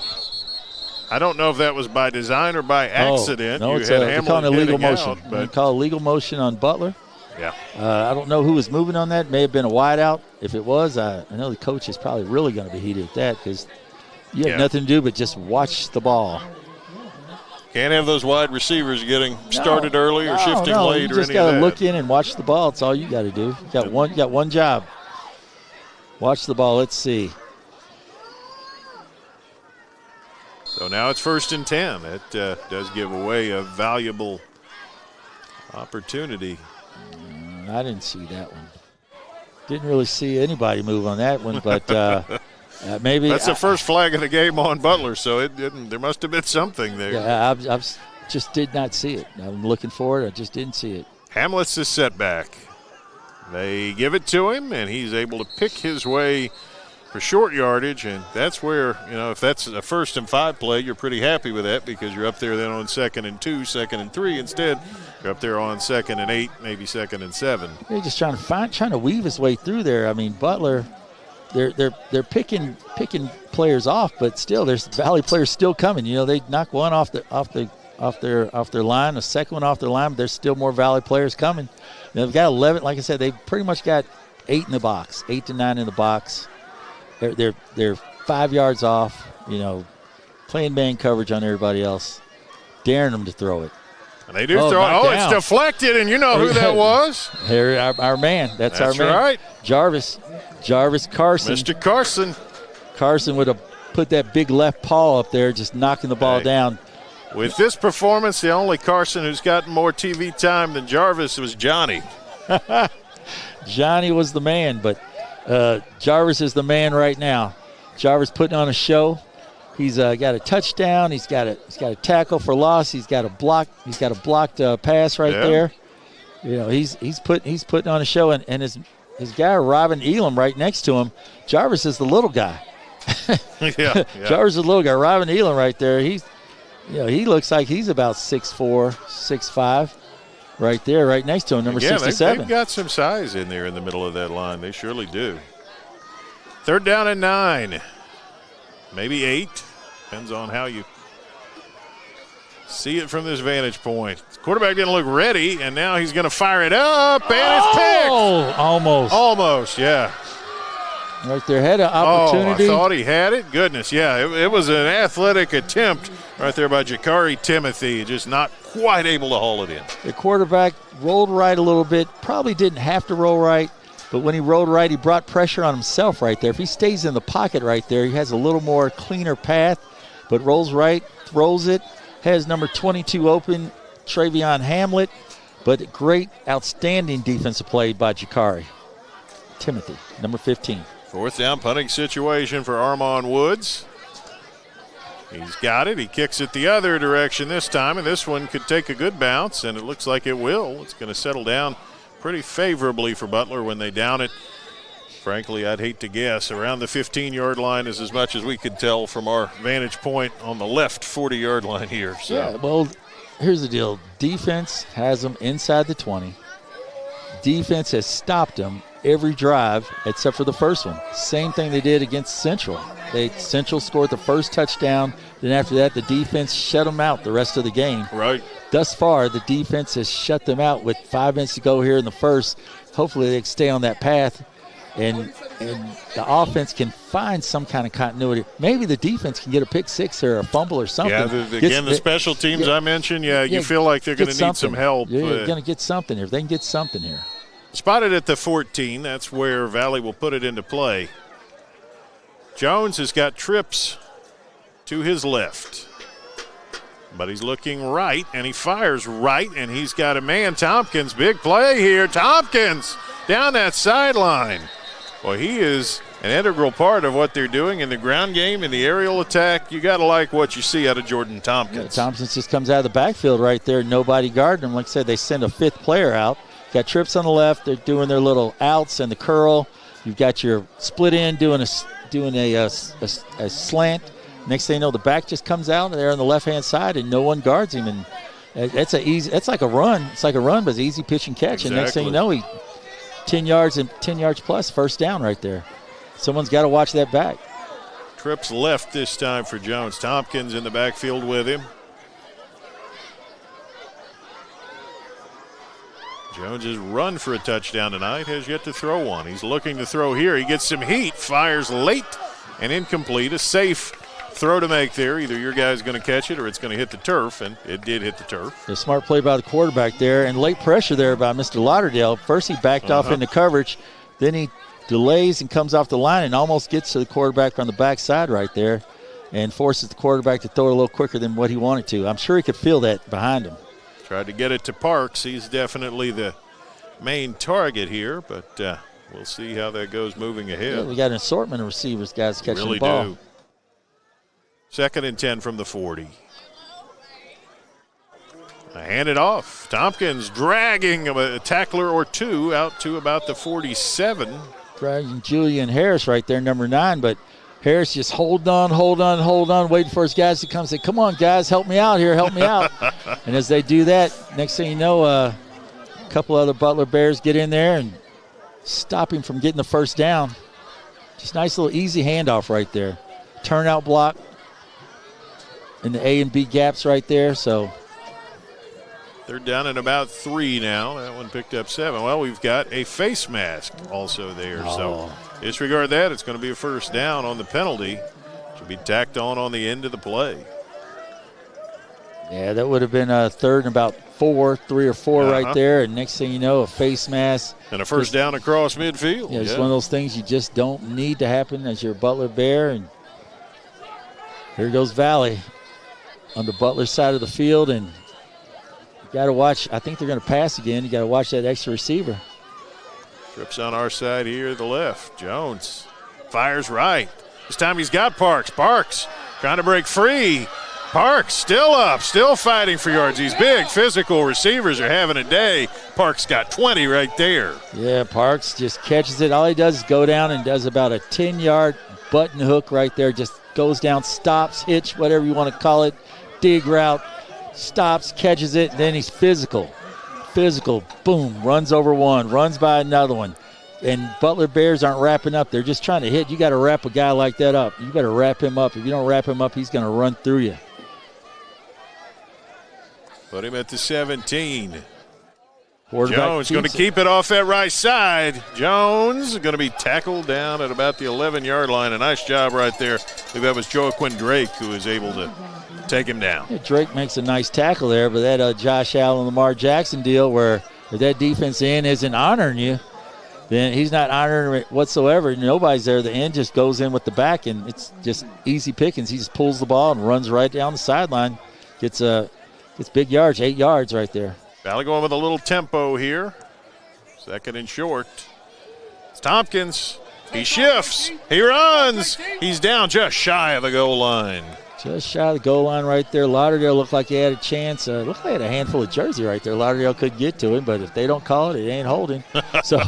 I don't know if that was by design or by accident. No, it's an illegal motion. They call illegal motion on Butler. Yeah. I don't know who was moving on that. It may have been a wideout. If it was, I know the coach is probably really going to be heated at that because you have nothing to do but just watch the ball. Can't have those wide receivers getting started early or shifting late or any of that. You just got to look in and watch the ball. That's all you got to do. You got one job. Watch the ball. Let's see. So now it's 1st and 10. It does give away a valuable opportunity. I didn't see that one. Didn't really see anybody move on that one, but maybe. That's the first flag of the game on Butler, so it didn't. There must have been something there. Yeah, I just did not see it. I'm looking for it. I just didn't see it. Hamlet's is set back. They give it to him, and he's able to pick his way for short yardage, and that's where, if that's a 1st and 5 play, you're pretty happy with that because you're up there then on 2nd and 2, 2nd and 3. Instead, you're up there on 2nd and 8, maybe 2nd and 7. They're just trying to weave his way through there. I mean, Butler, they're picking players off, but still, there's Valley players still coming. They knock one off their line, a second one off their line, but there's still more Valley players coming. They've got 11. Like I said, they've pretty much got 8 in the box, 8 to 9 in the box. They're 5 yards off, playing man coverage on everybody else, daring them to throw it. And they do throw it. Oh, it's deflected, and you know who that was. Here, our man. That's our man. That's right. Jarvis Carson. Mr. Carson. Carson would have put that big left paw up there, just knocking the ball down. With this performance, the only Carson who's gotten more TV time than Jarvis was Johnny. Johnny was the man, but Jarvis is the man right now. Jarvis putting on a show. He's got a touchdown. He's got a tackle for loss. He's got a block. He's got a blocked pass right there. He's putting on a show, and his guy Robin Elam right next to him. Jarvis is the little guy. yeah. Jarvis is the little guy. Robin Elam right there. He looks like he's about 6'4", 6'5", right there, right next to him, number 67. They've got some size in there in the middle of that line. They surely do. 3rd down and 9. Maybe 8. Depends on how you see it from this vantage point. Quarterback didn't look ready, and now he's going to fire it up, and it's picked. Oh, almost. Almost, yeah. Right there, had an opportunity. I thought he had it. Goodness, yeah. It was an athletic attempt right there by Jakari Timothy, just not quite able to haul it in. The quarterback rolled right a little bit. Probably didn't have to roll right, but when he rolled right, he brought pressure on himself right there. If he stays in the pocket right there, he has a little more cleaner path, but rolls right, throws it, has number 22 open, Travion Hamlet, but great, outstanding defensive play by Jakari Timothy, number 15. 4th down punting situation for Armand Woods. He's got it. He kicks it the other direction this time, and this one could take a good bounce, and it looks like it will. It's going to settle down pretty favorably for Butler when they down it. Frankly, I'd hate to guess. Around the 15-yard line is as much as we could tell from our vantage point on the left 40-yard line here. So. Yeah, well, here's the deal. Defense has them inside the 20. Defense has stopped them every drive except for the first one. Same thing they did against Central. Central scored the first touchdown. Then after that, the defense shut them out the rest of the game. Right. Thus far, the defense has shut them out with 5 minutes to go here in the first. Hopefully they stay on that path. and the offense can find some kind of continuity. Maybe the defense can get a pick six or a fumble or something. Yeah, the special teams I mentioned, you feel like they're going to need some help. You're going to get something here. If they can get something here. Spotted at the 14. That's where Valley will put it into play. Jones has got trips to his left. But he's looking right, and he fires right, and he's got a man. Tompkins, big play here. Tompkins down that sideline. Well, he is an integral part of what they're doing in the ground game, in the aerial attack. You got to like what you see out of Jordan Tompkins. Yeah, Tompkins just comes out of the backfield right there. Nobody guarding him. Like I said, they send a fifth player out. Got trips on the left. They're doing their little outs and the curl. You've got your split end doing a slant. Next thing you know, the back just comes out there on the left-hand side, and no one guards him. And it's like a run. It's like a run, but it's easy pitch and catch. Exactly. And next thing you know, 10 yards plus, first down right there. Someone's got to watch that back. Trips left this time for Jones. Tompkins in the backfield with him. Jones has run for a touchdown tonight, has yet to throw one. He's looking to throw here. He gets some heat, fires late and incomplete. A safe throw to make there. Either your guy's going to catch it or it's going to hit the turf, and it did hit the turf. A smart play by the quarterback there, and late pressure there by Mr. Lauderdale. First he backed off into coverage, then he delays and comes off the line and almost gets to the quarterback on the backside right there and forces the quarterback to throw it a little quicker than what he wanted to. I'm sure he could feel that behind him. Tried to get it to Parks. He's definitely the main target here, but we'll see how that goes moving ahead. Yeah, we got an assortment of receivers, guys, catching really the ball. Do. 2nd and 10 from the 40. Hand it off. Tompkins dragging a tackler or two out to about the 47. Dragging Julian Harris right there, number 9, but Harris just hold on, waiting for his guys to come and say, come on, guys, help me out here, help me out. And as they do that, next thing you know, a couple other Butler Bears get in there and stop him from getting the first down. Just nice little easy handoff right there. Turnout block in the A and B gaps right there. So they're down at about 3 now. That one picked up 7. Well, we've got a face mask also there. So disregard that. It's going to be a first down on the penalty. Should be tacked on the end of the play. Yeah, that would have been a 3rd and about 3 or 4 right there. And next thing you know, a face mask. And a first down across midfield. Yeah, it's one of those things you just don't need to happen as your Butler Bear. And here goes Valley on the Butler side of the field. And you got to watch. I think they're going to pass again. You got to watch that extra receiver. Trips on our side here, the left. Jones fires right. This time he's got Parks. Parks trying to break free. Parks still up, still fighting for yards. These big physical receivers are having a day. Parks got 20 right there. Yeah, Parks just catches it. All he does is go down and does about a 10-yard button hook right there. Just goes down, stops, hitch, whatever you want to call it, dig route, stops, catches it, then he's physical. Boom, runs over one, runs by another one. And Butler Bears aren't wrapping up. They're just trying to hit. You got to wrap a guy like that up. You got to wrap him up. If you don't wrap him up, he's going to run through you. Put him at the 17. Quarterback Jones going to keep it off that right side. Jones going to be tackled down at about the 11-yard line. A nice job right there. I think that was Joaquin Drake who was able to take him down. Yeah, Drake makes a nice tackle there, but that Josh Allen, Lamar Jackson deal where if that defense end isn't honoring you, then he's not honoring it whatsoever. Nobody's there. The end just goes in with the back, and it's just easy pickings. He just pulls the ball and runs right down the sideline. Gets big yards, 8 yards right there. Valley going with a little tempo here. 2nd and short. It's Tompkins. He shifts. He runs. He's down just shy of the goal line. Just shy of the goal line right there. Lauderdale looked like he had a chance. Looked like he had a handful of jersey right there. Lauderdale could get to him, but if they don't call it, it ain't holding. So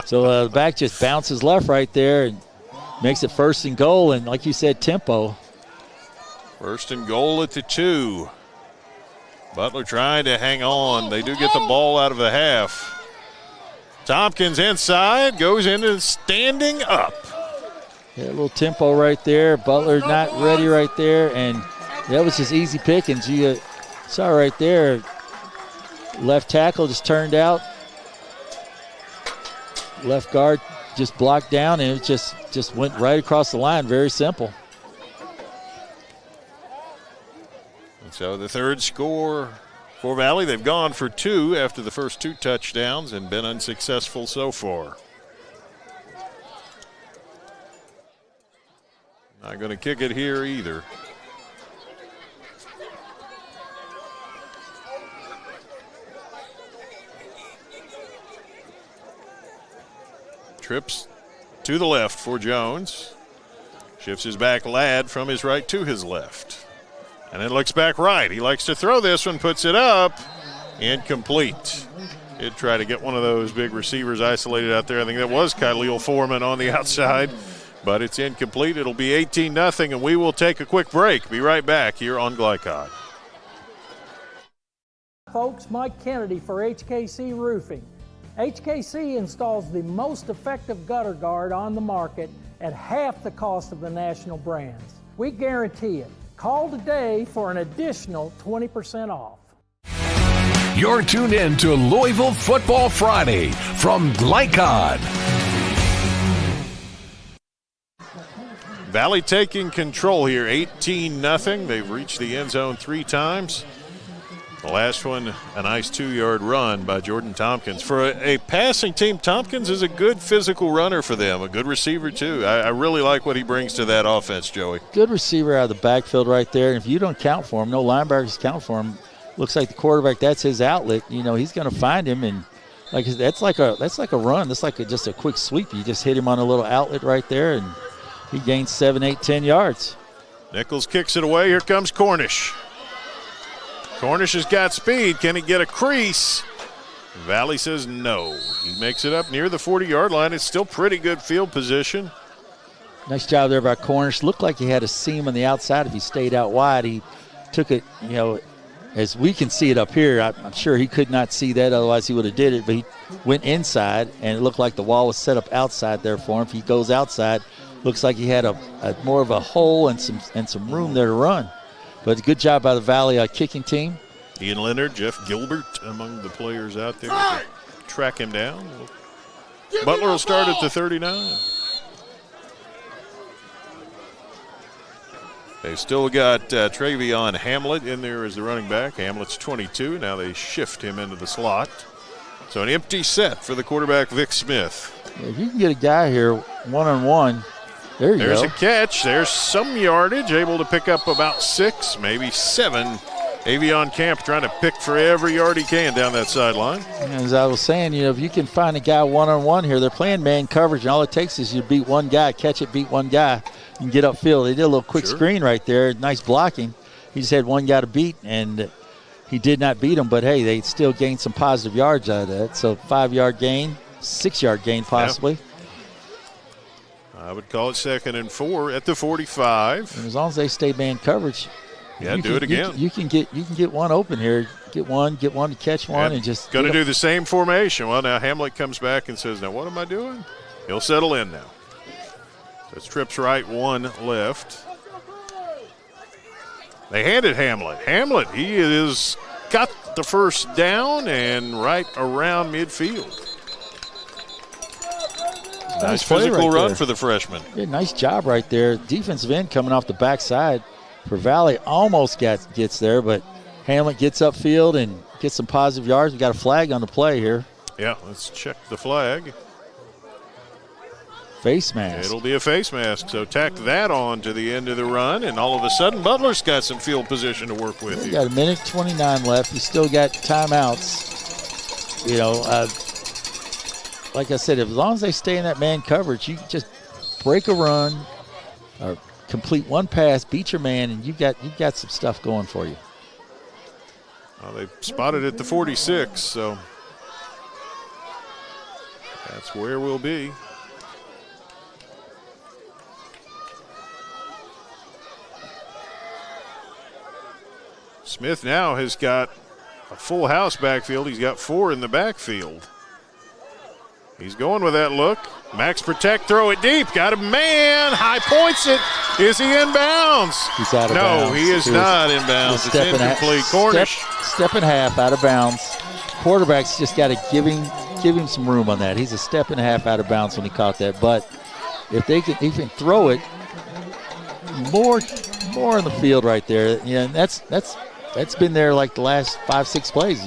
the back just bounces left right there and makes it 1st and goal. And like you said, tempo. 1st and goal at the 2. Butler trying to hang on. They do get the ball out of the half. Tompkins inside, goes into standing up. Yeah, a little tempo right there. Butler not ready right there, and that was just easy pickings. You saw right there, left tackle just turned out. Left guard just blocked down, and it just went right across the line. Very simple. And so the third score for Valley. They've gone for 2 after the first 2 touchdowns and been unsuccessful so far. Not going to kick it here either. Trips to the left for Jones. Shifts his back, Ladd, from his right to his left. And then looks back right. He likes to throw this one, puts it up. Incomplete. Did try to get one of those big receivers isolated out there. I think that was Khalil Foreman on the outside. But it's incomplete. It'll be 18-0, and we will take a quick break. Be right back here on Glycod. Folks, Mike Kennedy for HKC Roofing. HKC installs the most effective gutter guard on the market at half the cost of the national brands. We guarantee it. Call today for an additional 20% off. You're tuned in to Louisville Football Friday from Glycod. Valley taking control here, 18-0. They've reached the end zone 3 times. The last one, a nice 2-yard run by Jordan Tompkins. For a passing team, Tompkins is a good physical runner for them, a good receiver too. I really like what he brings to that offense, Joey. Good receiver out of the backfield right there. And if you don't count for him, no linebackers count for him, looks like the quarterback, that's his outlet. You know, he's going to find him, and like that's like a run. That's like just a quick sweep. You just hit him on a little outlet right there, and he gains 7, 8, 10 yards. Nichols kicks it away. Here comes Cornish. Cornish has got speed. Can he get a crease? Valley says no. He makes it up near the 40-yard line. It's still pretty good field position. Nice job there by Cornish. Looked like he had a seam on the outside. If he stayed out wide, he took it, you know, as we can see it up here. I'm sure he could not see that, otherwise he would have did it. But he went inside, and it looked like the wall was set up outside there for him. If he goes outside, looks like he had a more of a hole and some room there to run. But good job by the Valley kicking team. Ian Leonard, Jeff Gilbert among the players out there to track him down. Butler will start at the 39. They've still got Travion Hamlet in there as the running back. Hamlet's 22. Now they shift him into the slot. So an empty set for the quarterback, Vic Smith. Yeah, if you can get a guy here one-on-one, there's go. There's a catch. There's some yardage. Able to pick up about 6, maybe 7. Avion Camp trying to pick for every yard he can down that sideline. As I was saying, you know, if you can find a guy one-on-one here, they're playing man coverage, and all it takes is you beat one guy, catch it, beat one guy, and get upfield. They did a little quick screen right there. Nice blocking. He just had one guy to beat, and he did not beat him. But, hey, they still gained some positive yards out of that. So 5-yard gain, 6-yard gain possibly. Yeah. I would call it 2nd and 4 at the 45. And as long as they stay man coverage, yeah, do it again. You can get one open here. Get one to catch one, and just going to do the same formation. Well, now Hamlet comes back and says, "Now what am I doing?" He'll settle in now. So it's trips right, 1 left. They handed Hamlet. Hamlet, he is got the first down and right around midfield. Nice physical run for the freshman. Yeah, nice job right there. Defensive end coming off the backside for Valley almost gets there, but Hamlet gets upfield and gets some positive yards. We got a flag on the play here. Yeah, let's check the flag. Face mask. It'll be a face mask, so tack that on to the end of the run, and all of a sudden Butler's got some field position to work with. You got 1:29 left. You still got timeouts. You know, like I said, as long as they stay in that man coverage, you just break a run or complete one pass, beat your man, and you've got some stuff going for you. Well, they spotted at the 46, so that's where we'll be. Smith now has got a full house backfield. He's got 4 in the backfield. He's going with that look. Max protect, throw it deep. Got a man. High points it. Is he in bounds? He's out of bounds. No, he is not in bounds. It's incomplete. Cornish. Step and a half out of bounds. Quarterback's just got to give him give him some room on that. He's a step and a half out of bounds when he caught that. But if they can even throw it more in the field right there, and that's been there like the last 5-6 plays.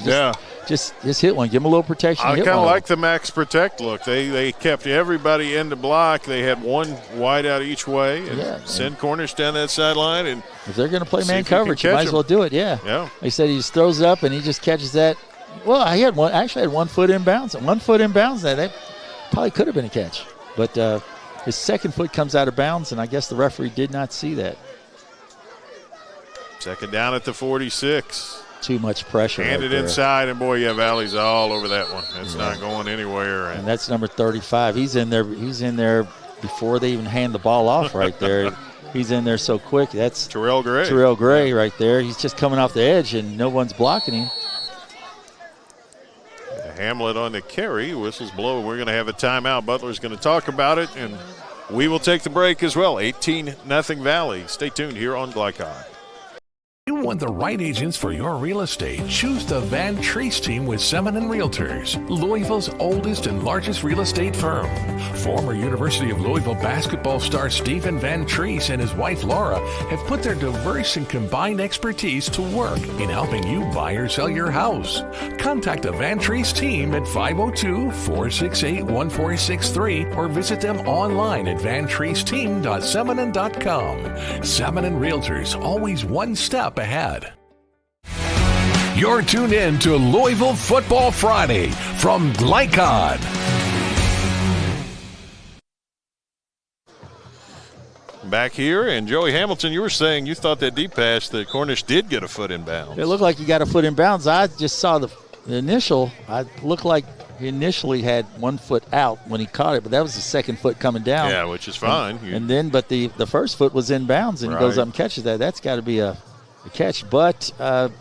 Just hit one. Give him a little protection. I kind of like the max protect look. They kept everybody in the block. They had one wide out each way and send corners down that sideline. And if they're going to play man coverage, you might as well do it. Yeah. They said he just throws it up and he just catches that. Well, he had 1 foot in bounds. 1 foot in bounds. That probably could have been a catch. But his second foot comes out of bounds, and I guess the referee did not see that. Second down at the 46. Too much pressure. Hand it inside, and boy, you have alleys all over that one. It's not going anywhere. And that's number 35. He's in there before they even hand the ball off right there. He's in there so quick. That's Terrell Gray. Terrell Gray right there. He's just coming off the edge, and no one's blocking him. Hamlet on the carry. Whistles blow. We're going to have a timeout. Butler's going to talk about it, and we will take the break as well. 18-0 Valley. Stay tuned here on Glycon. You want the right agents for your real estate? Choose the Van Treese team with Seminole Realtors, Louisville's oldest and largest real estate firm. Former University of Louisville basketball star Stephen Van Treese and his wife Laura have put their diverse and combined expertise to work in helping you buy or sell your house. Contact the Van Treese team at 502-468-1463 or visit them online at vantreeseteam.seminole.com. Seminole Realtors, always one step ahead. You're tuned in to Louisville Football Friday from Glycon. Back here, and Joey Hamilton, you were saying you thought that deep pass, the Cornish did get a foot in bounds. It looked like he got a foot in bounds. I just saw the initial. I looked like he initially had 1 foot out when he caught it, but that was the second foot coming down. Yeah, which is fine. But the first foot was in bounds, and he goes up and catches that. That's got to be a catch, but in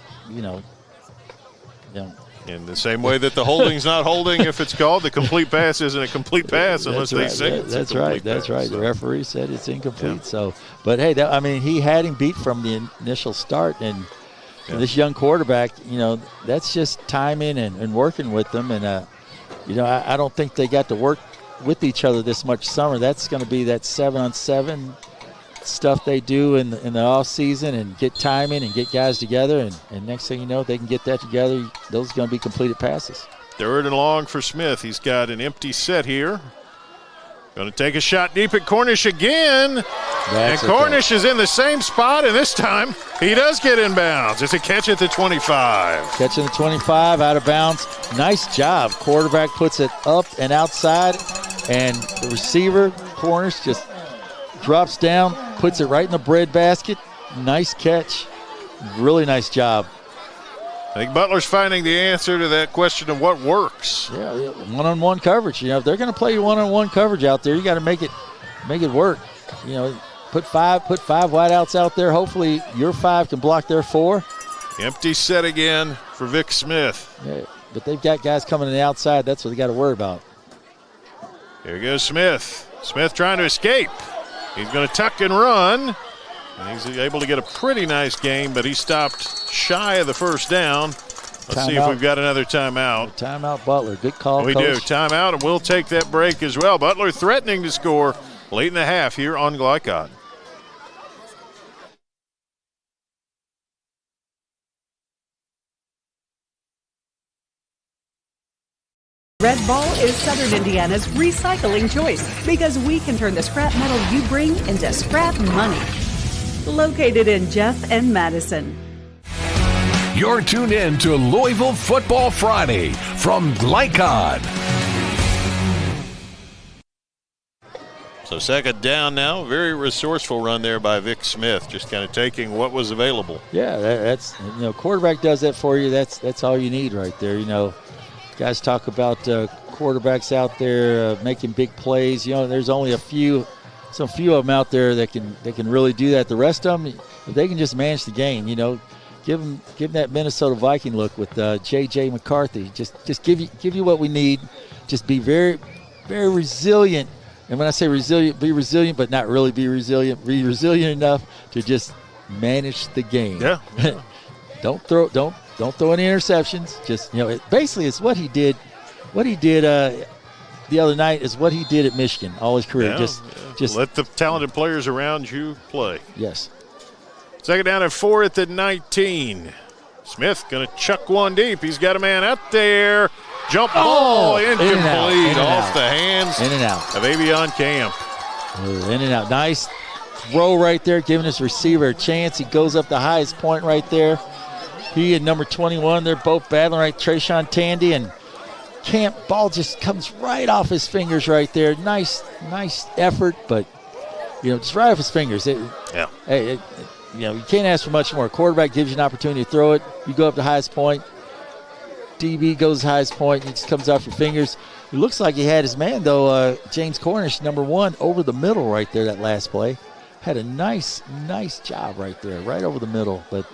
the same way that the holding's not holding if it's called, the complete pass isn't a complete pass unless they say it's that's a complete right. pass. The referee said it's incomplete. So, but hey, he had him beat from the initial start, and this young quarterback, that's just timing and working with them, and I don't think they got to work with each other this much summer. That's going to be that 7-on-7 stuff they do in the off season and get timing and get guys together, and next thing you know, they can get that together. Those are going to be completed passes. 3rd and long for Smith. He's got an empty set here. Going to take a shot deep at Cornish again. And Cornish is in the same spot, and this time he does get in bounds. It's a catch at the 25. Catching the 25 out of bounds. Nice job. Quarterback puts it up and outside, and the receiver, Cornish, just drops down, puts it right in the bread basket. Nice catch. Really nice job. I think Butler's finding the answer to that question of what works. Yeah, one-on-one coverage. If they're going to play one-on-one coverage out there, you got to make it work. Put five wideouts out there. Hopefully your 5 can block their 4. Empty set again for Vic Smith. Yeah, but they've got guys coming on the outside. That's what they got to worry about. Here goes Smith. Smith trying to escape. He's going to tuck and run. And he's able to get a pretty nice game, but he stopped shy of the first down. Let's see if we've got another timeout. Timeout, Butler. Good call, We Coach. do. Timeout, and we'll take that break as well. Butler threatening to score late in the half here on Glycon. Red Ball is Southern Indiana's recycling choice because we can turn the scrap metal you bring into scrap money. Located in Jeff and Madison. You're tuned in to Louisville Football Friday from Glycon. So second down now. Very resourceful run there by Vic Smith, just kind of taking what was available. Yeah, that's quarterback does that for you. That's all you need right there. Guys talk about quarterbacks out there making big plays. There's only some few of them out there that can really do that. The rest of them, if they can just manage the game, give them that Minnesota Viking look with J.J. McCarthy. Just give you what we need. Just be very, very resilient. And when I say resilient, be resilient, but not really be resilient. Be resilient enough to just manage the game. Yeah. Don't throw any interceptions. Just basically it's what he did what he did the other night is what he did at Michigan all his career. Yeah, just let the talented players around you play. Yes. Second down and 4 at the 19. Smith going to chuck one deep. He's got a man out there. Jump ball, incomplete, off the hands of Avion Camp. In and out. Nice throw right there, giving his receiver a chance. He goes up the highest point right there. He and number 21, they're both battling right. Trayshawn Tandy and Camp. Ball just comes right off his fingers right there. Nice effort, but, just right off his fingers. You can't ask for much more. A quarterback gives you an opportunity to throw it. You go up the highest point. DB goes the highest point. It just comes off your fingers. It looks like he had his man, though, James Cornish, number 1, over the middle right there that last play. Had a nice job right there, right over the middle. But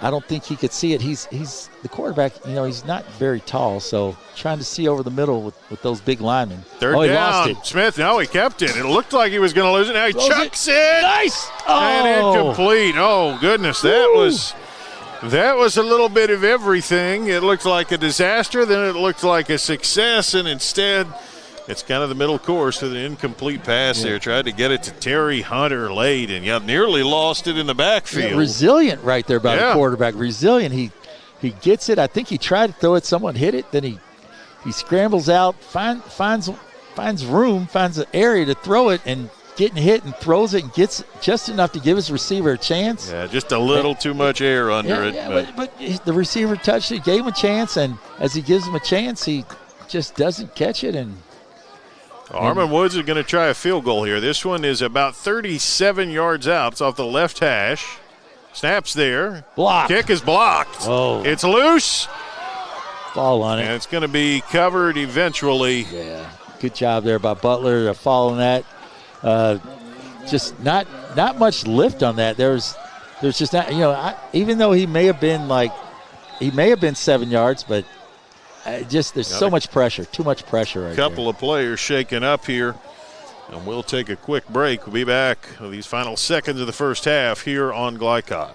I don't think he could see it. He's the quarterback, he's not very tall, so trying to see over the middle with those big linemen. Third he down. lost it. Smith, no, he kept it. It looked like he was going to lose it. Now he chucks it. Nice. And incomplete. Oh, goodness. That was a little bit of everything. It looked like a disaster, then it looked like a success, and instead it's kind of the middle course with an incomplete pass there. Tried to get it to Terry Hunter late, and nearly lost it in the backfield. Yeah, resilient right there by the quarterback. Resilient. He gets it. I think he tried to throw it. Someone hit it. Then he scrambles out, finds room, finds an area to throw it, and getting hit and throws it and gets just enough to give his receiver a chance. Yeah, just a little too much air under it. Yeah, but the receiver touched it, gave him a chance, and as he gives him a chance, he just doesn't catch it. And Armand Woods is going to try a field goal here. This one is about 37 yards out. It's off the left hash. Snaps there. Blocked. Kick is blocked. Oh. It's loose. Ball on it. And it's going to be covered eventually. Yeah. Good job there by Butler following that. Just not much lift on that. There's just not, even though he may have been 7 yards, but there's so much pressure, too much pressure right there. Couple of players shaking up here, and we'll take a quick break. We'll be back with these final seconds of the first half here on Glycod.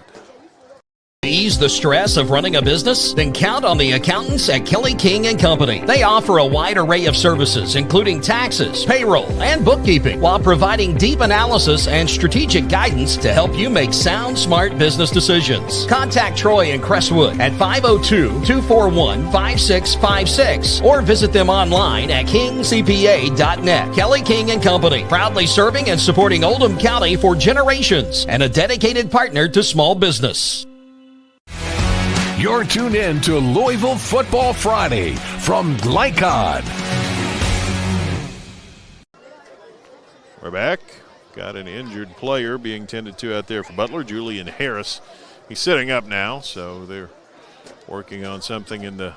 Ease the stress of running a business? Then count on the accountants at Kelly King & Company. They offer a wide array of services, including taxes, payroll, and bookkeeping, while providing deep analysis and strategic guidance to help you make sound, smart business decisions. Contact Troy in Crestwood at 502-241-5656 or visit them online at kingcpa.net. Kelly King & Company, proudly serving and supporting Oldham County for generations and a dedicated partner to small business. You're tuned in to Louisville Football Friday from Glycod. We're back. Got an injured player being tended to out there for Butler, Julian Harris. He's sitting up now, so they're working on something in the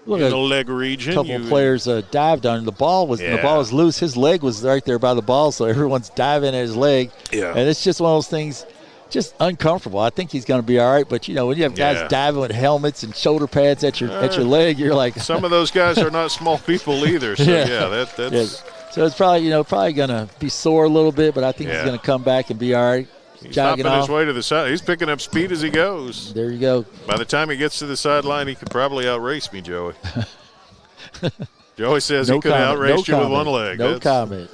leg region. A couple of players dived on him. The ball was loose. His leg was right there by the ball, so everyone's diving at his leg. Yeah. And it's just one of those things. Just uncomfortable. I think he's going to be all right, but when you have guys diving with helmets and shoulder pads at your leg, you're like. Some of those guys are not small people either. So that's. Yeah. So it's probably going to be sore a little bit, but I think he's going to come back and be all right. He's hopping his way to the side. He's picking up speed as he goes. There you go. By the time he gets to the sideline, he could probably outrace me, Joey. Joey says he could outrace you with one leg. No comment.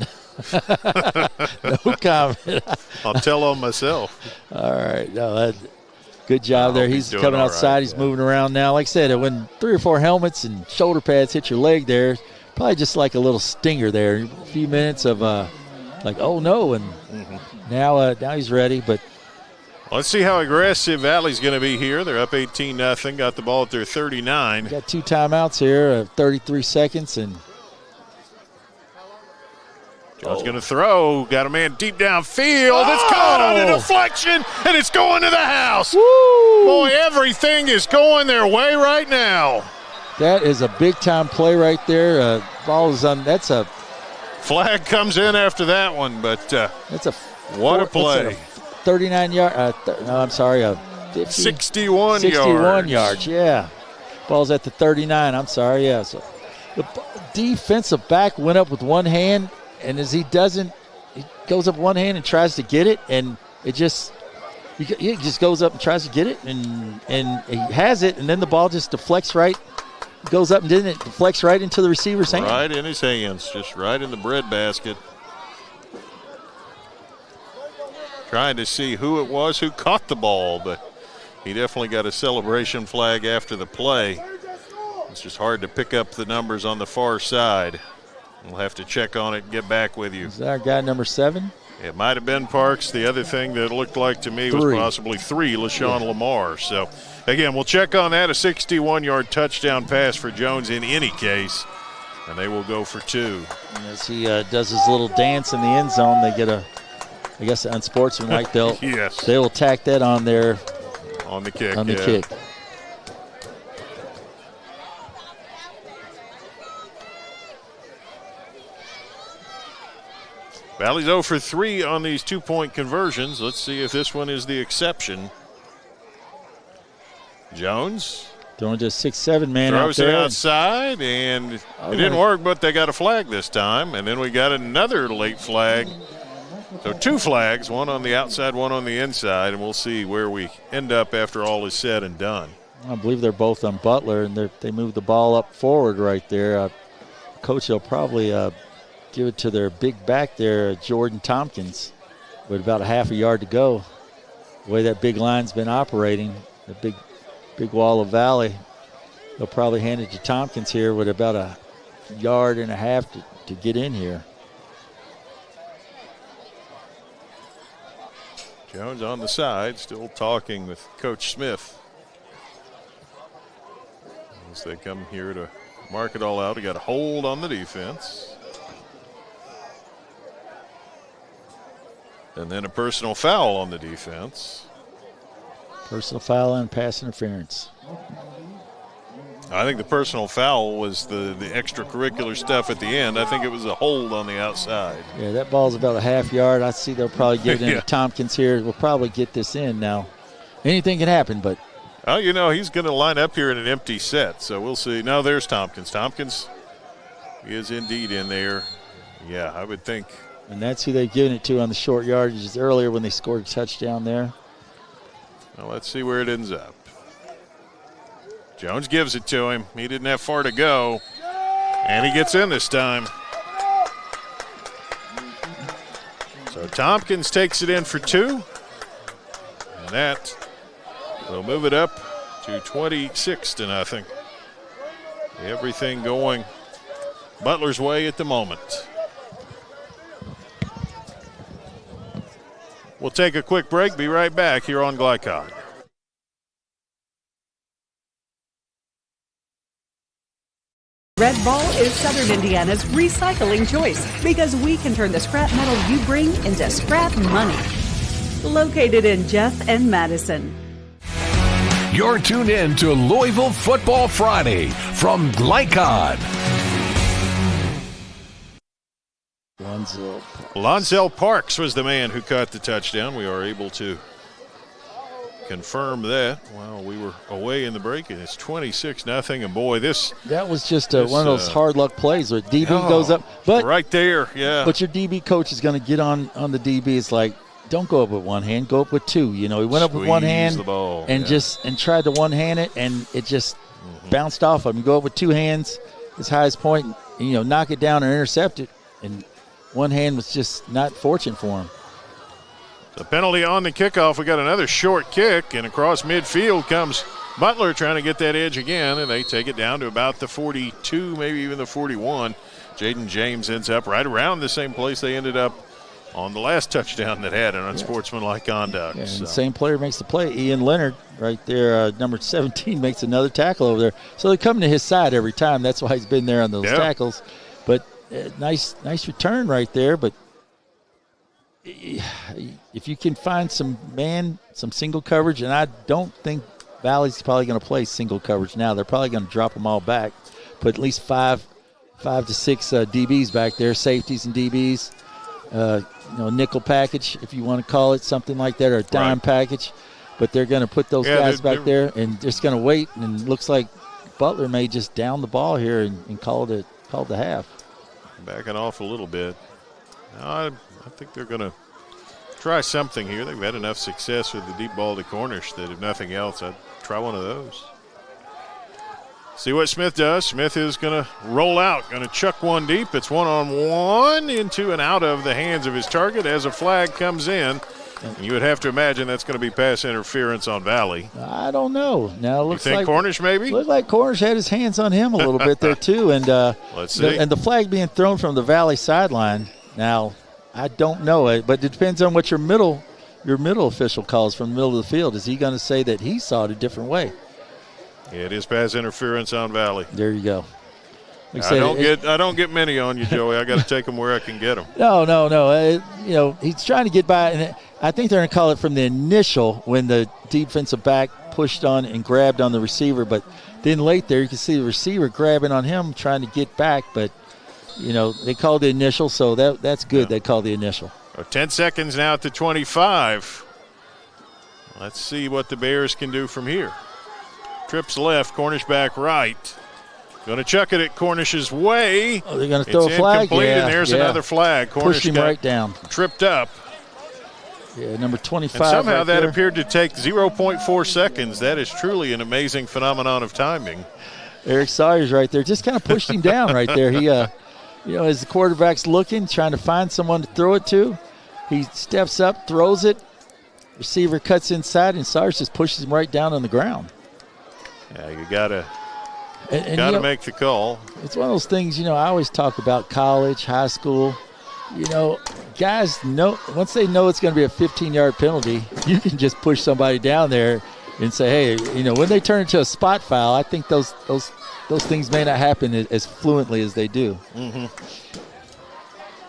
No comment. I'll tell on myself. All right. No, good job there. He's coming outside. Right, he's moving around now. Like I said, when 3 or 4 helmets and shoulder pads hit your leg there, probably just like a little stinger there. A few minutes of oh no, and now he's ready. But let's see how aggressive Valley's going to be here. They're up 18-0. Got the ball at their 39. Got 2 timeouts here, 33 seconds, and Jones going to throw. Got a man deep downfield. It's caught on a deflection, and it's going to the house. Woo! Boy, everything is going their way right now. That is a big-time play right there. Ball is on. That's a flag comes in after that one, but that's a what a play. 39-yard. No, I'm sorry. 61 yards. Yeah. Ball's at the 39. I'm sorry. Yeah. So the defensive back went up with one hand. And as he goes up one hand and tries to get it, and he just goes up and tries to get it, and he has it, and then the ball just deflects right goes up and didn't it deflects right into the receiver's hand? Right in his hands, just right in the breadbasket. Trying to see who it was who caught the ball, but he definitely got a celebration flag after the play. It's just hard to pick up the numbers on the far side. We'll have to check on it and get back with you. Is that our guy number 7? It might have been Parks. The other thing that looked like to me was possibly 3, LaShawn Lamar. So, again, we'll check on that. A 61-yard touchdown pass for Jones in any case, and they will go for 2. And as he does his little dance in the end zone, they get a, I guess, unsportsmanlike. They'll yes. They will tack that on there. On the kick. On the kick. Valley's 0 for 3 on these 2-point conversions. Let's see if this one is the exception. Jones. Throwing just 6-7 man throws out there. It outside, and it didn't work, but they got a flag this time. And then we got another late flag. So 2 flags, one on the outside, one on the inside, and we'll see where we end up after all is said and done. I believe they're both on Butler, and they moved the ball up forward right there. Coach will probably give it to their big back there, Jordan Tompkins, with about a half a yard to go. The way that big line's been operating, the big wall of Valley, they'll probably hand it to Tompkins here with about a yard and a half to get in here. Jones on the side, still talking with Coach Smith. As they come here to mark it all out, he got a hold on the defense. And then a personal foul on the defense. Personal foul and pass interference. I think the personal foul was the extracurricular stuff at the end. I think it was a hold on the outside. Yeah, that ball's about a half yard. I see they'll probably give it in to Tompkins here. We'll probably get this in now. Anything can happen, but. Oh, you know, he's going to line up here in an empty set, so we'll see. No, there's Tompkins. Tompkins is indeed in there. Yeah, I would think. And that's who they've given it to on the short yardages earlier when they scored a touchdown there. Well, let's see where it ends up. Jones gives it to him. He didn't have far to go. And he gets in this time. So Tompkins takes it in for 2. And that will move it up to 26-0. Everything going Butler's way at the moment. We'll take a quick break. Be right back here on Glycod. Red Ball is Southern Indiana's recycling choice because we can turn the scrap metal you bring into scrap money. Located in Jeff and Madison. You're tuned in to Louisville Football Friday from Glycod. Lonzel Parks was the man who caught the touchdown. We are able to confirm that while we were away in the break, and it's 26-0. And boy, that was just one of those hard luck plays where DB goes up, but right there, yeah. But your DB coach is going to get on the DB. It's like, don't go up with one hand, go up with 2. You know, he went up with one hand the ball, and tried to one hand it, and it just bounced off him. You go up with 2 hands, his highest point, and, you know, knock it down or intercept it, and one hand was just not fortunate for him. The penalty on the kickoff. We got another short kick, and across midfield comes Butler trying to get that edge again, and they take it down to about the 42, maybe even the 41. Jaden James ends up right around the same place they ended up on the last touchdown that had an unsportsmanlike conduct. Yeah, and the same player makes the play. Ian Leonard right there, number 17, makes another tackle over there. So they're coming to his side every time. That's why he's been there on those tackles. But nice return right there. But if you can find some single coverage, and I don't think Valley's probably going to play single coverage now. They're probably going to drop them all back. Put at least five to six DBs back there, safeties and DBs. Nickel package, if you want to call it something like that, or a dime package. But they're going to put those guys back there and just going to wait. And it looks like Butler may just down the ball here and call the half. Backing off a little bit. I think they're going to try something here. They've had enough success with the deep ball to Cornish that if nothing else, I'd try one of those. See what Smith does. Smith is going to roll out, going to chuck one deep. It's one-on-one into and out of the hands of his target as a flag comes in. And you would have to imagine that's going to be pass interference on Valley. I don't know. Now it looks you think Cornish maybe? Looked like Cornish had his hands on him a little bit there too. And let's see. And the flag being thrown from the Valley sideline. Now I don't know it, but it depends on what your middle official calls from the middle of the field. Is he going to say that he saw it a different way? Yeah, it is pass interference on Valley. There you go. Like I don't get many on you, Joey. I got to take them where I can get them. No. He's trying to get by, and I think they're going to call it from the initial when the defensive back pushed on and grabbed on the receiver. But then late there, you can see the receiver grabbing on him, trying to get back. But they called the initial, so that's good. Yeah. They called the initial. 10 seconds now at the 25. Let's see what the Bears can do from here. Trips left, Cornish back right. Going to chuck it at Cornish's way. Oh, they're going to throw a flag? Incomplete, yeah, and there's another flag. Cornish pushed him right down. Tripped up. Yeah, number 25. And somehow right that there. appeared to take 0.4 seconds. That is truly an amazing phenomenon of timing. Eric Sawyer's right there. Just kind of pushed him down right there. He, as the quarterback's looking, trying to find someone to throw it to, he steps up, throws it. Receiver cuts inside, and Sawyers just pushes him right down on the ground. Yeah, you got to make the call. It's one of those things, I always talk about college, high school. Guys know once they know it's going to be a 15-yard penalty, you can just push somebody down there and say, hey, when they turn into a spot foul, I think those things may not happen as fluently as they do. Mm-hmm.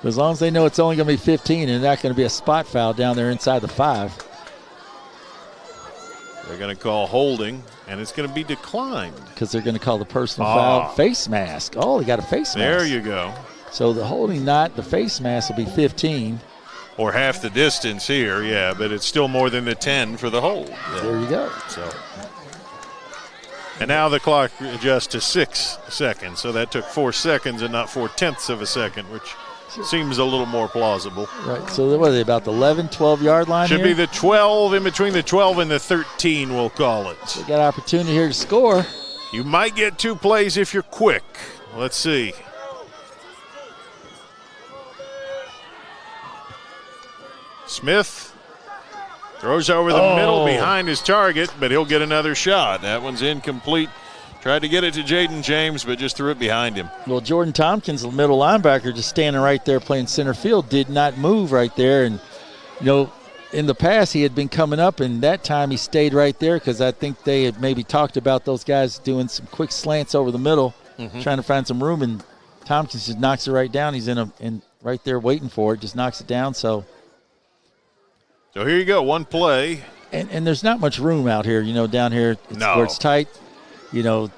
As long as they know it's only going to be 15 and not going to be a spot foul down there inside the 5. They're going to call holding, and it's going to be declined. Because they're going to call the personal foul face mask. Oh, they got a face mask. There you go. So the holding not, the face mask will be 15. Or half the distance here, yeah, but it's still more than the 10 for the hold. Yeah. There you go. And now the clock adjusts to 6 seconds, so that took 4 seconds and not 4/10 of a second, which seems a little more plausible. Right, so what are they, about the 11, 12-yard line Should here? be the 12, in between the 12 and the 13, we'll call it. They got opportunity here to score. You might get 2 plays if you're quick. Let's see. Smith throws over the middle behind his target, but he'll get another shot. That one's incomplete. Tried to get it to Jaden James, but just threw it behind him. Well, Jordan Tompkins, the middle linebacker, just standing right there playing center field, did not move right there. And, in the past he had been coming up, and that time he stayed right there because I think they had maybe talked about those guys doing some quick slants over the middle, trying to find some room, and Tompkins just knocks it right down. He's in right there waiting for it, just knocks it down. So here you go, one play. And there's not much room out here, down here where it's tight. You're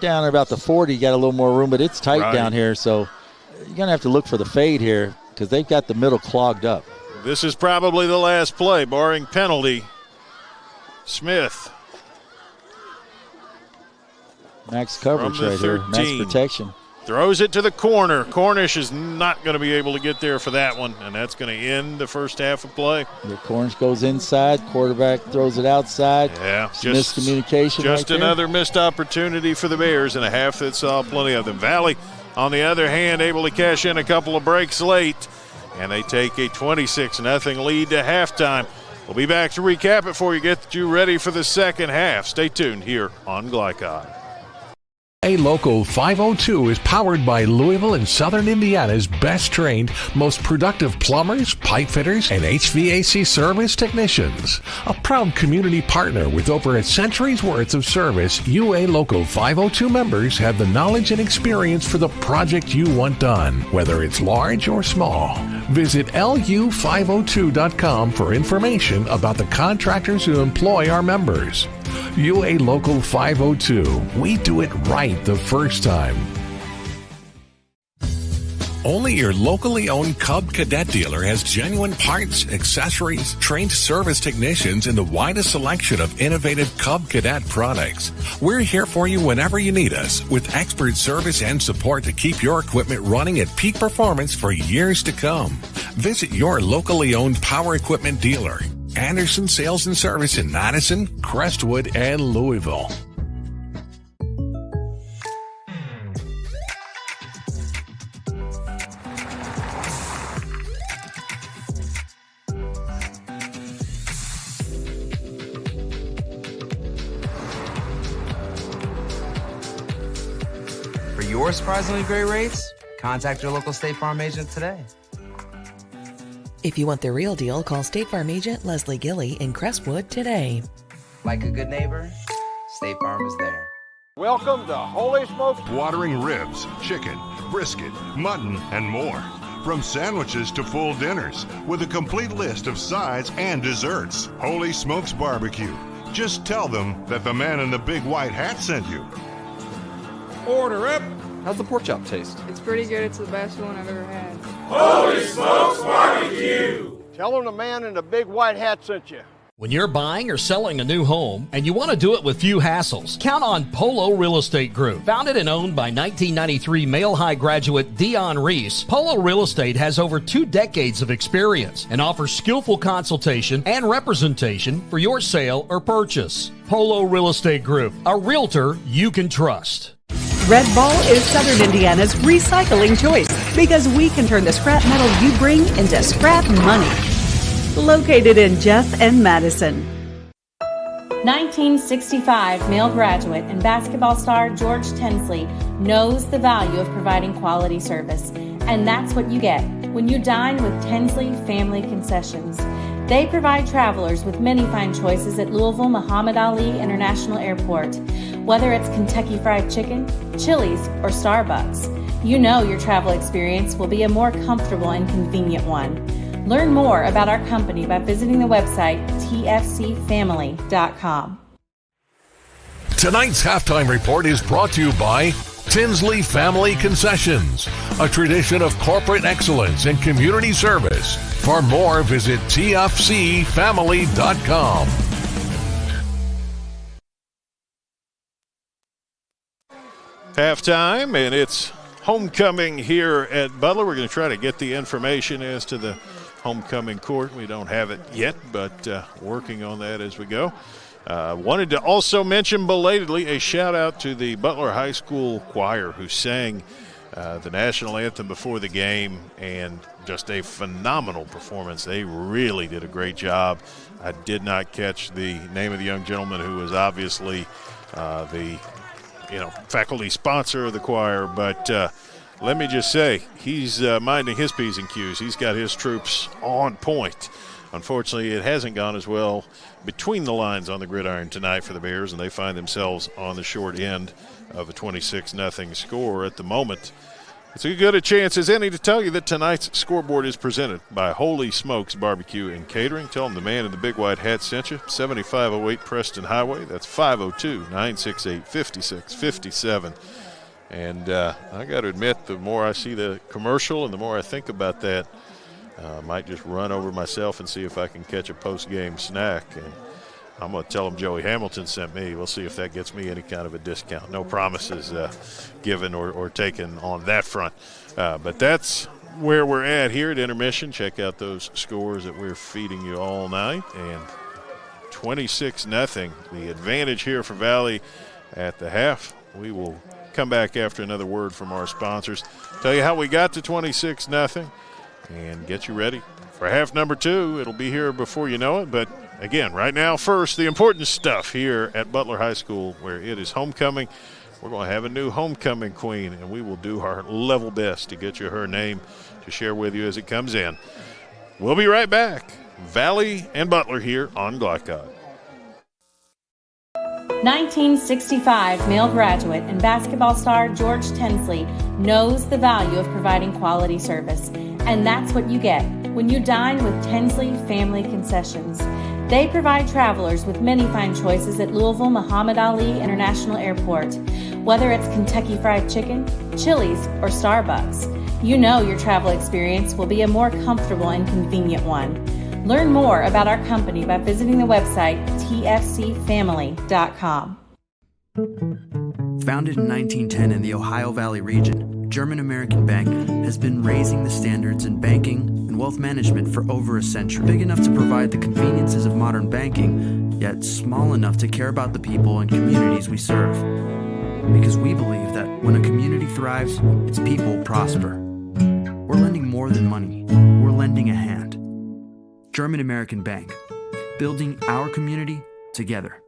down about the 40, you got a little more room, but it's tight down here. So you're going to have to look for the fade here because they've got the middle clogged up. This is probably the last play, barring penalty. Smith. Max coverage right here, max protection. Throws it to the corner. Cornish is not going to be able to get there for that one, and that's going to end the first half of play. The Cornish goes inside. Quarterback throws it outside. Yeah, just miscommunication. Just right another missed opportunity for the Bears in a half that saw plenty of them. Valley, on the other hand, able to cash in a couple of breaks late, and they take a 26-0 lead to halftime. We'll be back to recap it for you, get you ready for the second half. Stay tuned here on Glycon. A Local 502 is powered by Louisville and Southern Indiana's best trained, most productive plumbers, pipe fitters, and HVAC service technicians. A proud community partner with over a century's worth of service, UA Local 502 members have the knowledge and experience for the project you want done, whether it's large or small. Visit lu502.com for information about the contractors who employ our members. UA Local 502. We do it right the first time. Only your locally owned Cub Cadet dealer has genuine parts, accessories, trained service technicians, and the widest selection of innovative Cub Cadet products. We're here for you whenever you need us, with expert service and support to keep your equipment running at peak performance for years to come. Visit your locally owned power equipment dealer. Anderson Sales and Service in Madison, Crestwood, and Louisville. For your surprisingly great rates, contact your local State Farm agent today. If you want the real deal, call State Farm agent Leslie Gilly in Crestwood today. Like a good neighbor, State Farm is there. Welcome to Holy Smokes. Watering ribs, chicken, brisket, mutton, and more. From sandwiches to full dinners, with a complete list of sides and desserts. Holy Smokes Barbecue. Just tell them that the man in the big white hat sent you. Order up. How's the pork chop taste? It's pretty good. It's the best one I've ever had. Holy Smokes Barbecue. Tell them the man in the big white hat sent you. When you're buying or selling a new home and you want to do it with few hassles, count on Polo Real Estate Group. Founded and owned by 1993 Male High graduate Dion Reese, Polo Real Estate has over 2 decades of experience and offers skillful consultation and representation for your sale or purchase. Polo Real Estate Group, a realtor you can trust. Red Ball is Southern Indiana's recycling choice because we can turn the scrap metal you bring into scrap money. Located in Jeff and Madison. 1965 male graduate and basketball star George Tensley knows the value of providing quality service. And that's what you get when you dine with Tensley Family Concessions. They provide travelers with many fine choices at Louisville Muhammad Ali International Airport. Whether it's Kentucky Fried Chicken, Chili's, or Starbucks, you know your travel experience will be a more comfortable and convenient one. Learn more about our company by visiting the website tfcfamily.com. Tonight's halftime report is brought to you by Tinsley Family Concessions, a tradition of corporate excellence and community service. For more, visit tfcfamily.com. Halftime, and it's homecoming here at Butler. We're going to try to get the information as to the homecoming court. We don't have it yet, but working on that as we go. Wanted to also mention belatedly a shout out to the Butler High School choir who sang the national anthem before the game, and just a phenomenal performance. They really did a great job. I did not catch the name of the young gentleman who was obviously the faculty sponsor of the choir, but let me just say, he's minding his P's and Q's. He's got his troops on point. Unfortunately, it hasn't gone as well between the lines on the gridiron tonight for the Bears, and they find themselves on the short end of a 26-0 score at the moment. It's as good a chance as any to tell you that tonight's scoreboard is presented by Holy Smokes Barbecue and Catering. Tell them the man in the big white hat sent you. 7508 Preston Highway. That's 502-968-5657. And I got to admit, the more I see the commercial and the more I think about that, I might just run over myself and see if I can catch a post-game snack. And I'm going to tell them Joey Hamilton sent me. We'll see if that gets me any kind of a discount. No promises given or taken on that front. But that's where we're at here at intermission. Check out those scores that we're feeding you all night. And 26-0, the advantage here for Valley at the half. We will come back after another word from our sponsors. Tell you how we got to 26-0 and get you ready for half number 2. It'll be here before you know it. But again, right now, first, the important stuff here at Butler High School, where it is homecoming. We're going to have a new homecoming queen, and we will do our level best to get you her name to share with you as it comes in. We'll be right back. Valley and Butler here on Glycod. 1965 male graduate and basketball star George Tensley knows the value of providing quality service. And that's what you get when you dine with Tensley Family Concessions. They provide travelers with many fine choices at Louisville Muhammad Ali International Airport. Whether it's Kentucky Fried Chicken, Chili's, or Starbucks, you know your travel experience will be a more comfortable and convenient one. Learn more about our company by visiting the website tfcfamily.com. Founded in 1910 in the Ohio Valley region, German American Bank has been raising the standards in banking and wealth management for over a century. Big enough to provide the conveniences of modern banking, yet small enough to care about the people and communities we serve. Because we believe that when a community thrives, its people prosper. We're lending more than money. We're lending a hand. German American Bank, building our community together.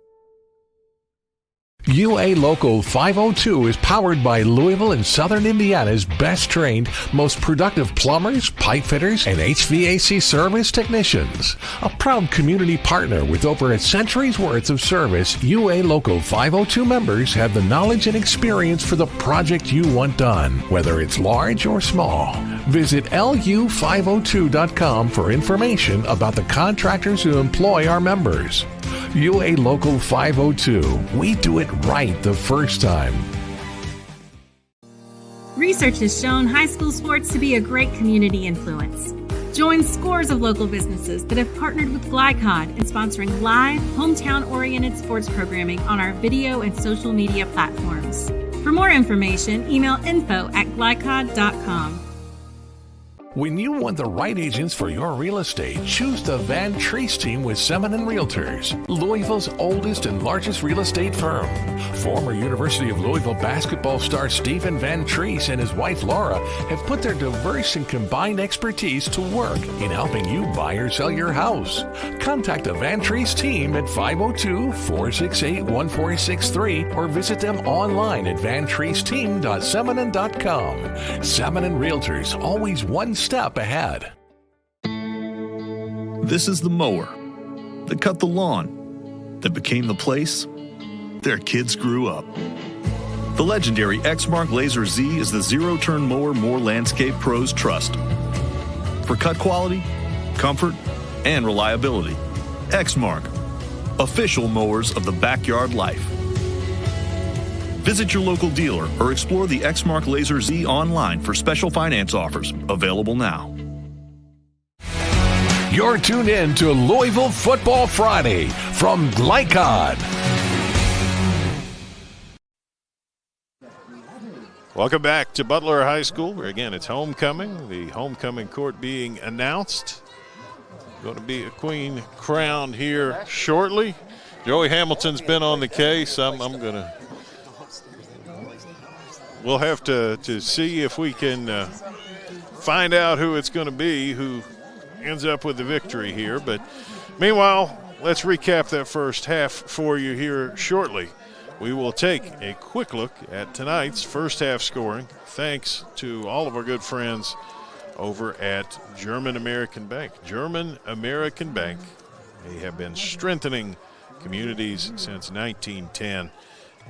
UA Local 502 is powered by Louisville and Southern Indiana's best trained, most productive plumbers, pipe fitters, and HVAC service technicians. A proud community partner with over a century's worth of service, UA Local 502 members have the knowledge and experience for the project you want done, whether it's large or small. Visit lu502.com for information about the contractors who employ our members. UA Local 502. We do it right the first time. Research has shown high school sports to be a great community influence. Join scores of local businesses that have partnered with Glycod in sponsoring live, hometown-oriented sports programming on our video and social media platforms. For more information, email info@glycod.com. When you want the right agents for your real estate, choose the Van Treese team with Semin Realtors, Louisville's oldest and largest real estate firm. Former University of Louisville basketball star Stephen Van Treese and his wife Laura have put their diverse and combined expertise to work in helping you buy or sell your house. Contact the Van Treese team at 502-468-1463 or visit them online at vantreeseteam.seminin.com. Seminin Realtors, always one step ahead. This is the mower that cut the lawn, that became the place their kids grew up. The legendary Exmark Laser Z is the zero-turn mower more landscape pros trust. For cut quality, comfort, and reliability. Exmark, official mowers of the backyard life. Visit your local dealer or explore the Exmark Laser Z online for special finance offers, available now. You're tuned in to Louisville Football Friday from Glycod. Welcome back to Butler High School, where again it's homecoming. The homecoming court being announced. Going to be a queen crowned here shortly. Joey Hamilton's been on the case. We'll have to see if we can find out who it's going to be, who ends up with the victory here. But meanwhile, let's recap that first half for you here shortly. We will take a quick look at tonight's first half scoring, thanks to all of our good friends over at German American Bank. German American Bank, they have been strengthening communities since 1910.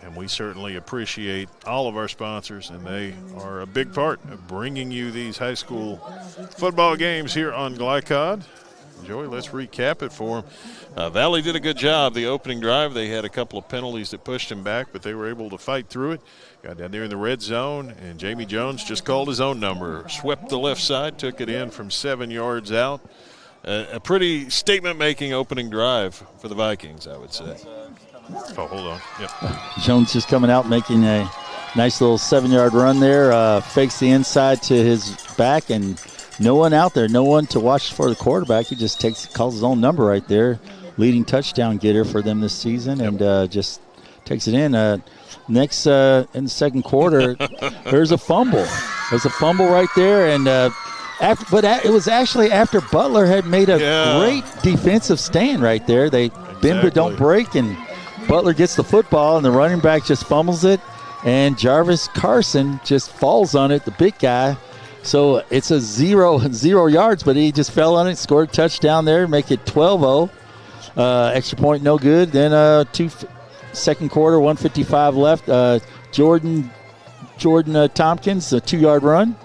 And we certainly appreciate all of our sponsors, and they are a big part of bringing you these high school football games here on Glycod. Joey, let's recap it for them. Valley did a good job the opening drive. They had a couple of penalties that pushed them back, but they were able to fight through it. Got down there in the red zone, and Jamie Jones just called his own number. Swept the left side, took it in from 7 yards out. A pretty statement-making opening drive for the Vikings, I would say. Oh, hold on. Yep. Jones just coming out making a nice little 7-yard run there. Fakes the inside to his back, and no one out there, no one to watch for the quarterback. He just calls his own number right there. Leading touchdown getter for them this season, and just takes it in. Next, in the second quarter, there's a fumble. There's a fumble right there, and it was actually after Butler had made a great defensive stand right there. They bend but don't break, and Butler gets the football, and the running back just fumbles it, and Jarvis Carson just falls on it, the big guy. So it's a 0 yards, but he just fell on it, scored a touchdown there, make it 12-0. Extra point, no good. Then second quarter, 1:55 left. Jordan Tompkins, a 2-yard run.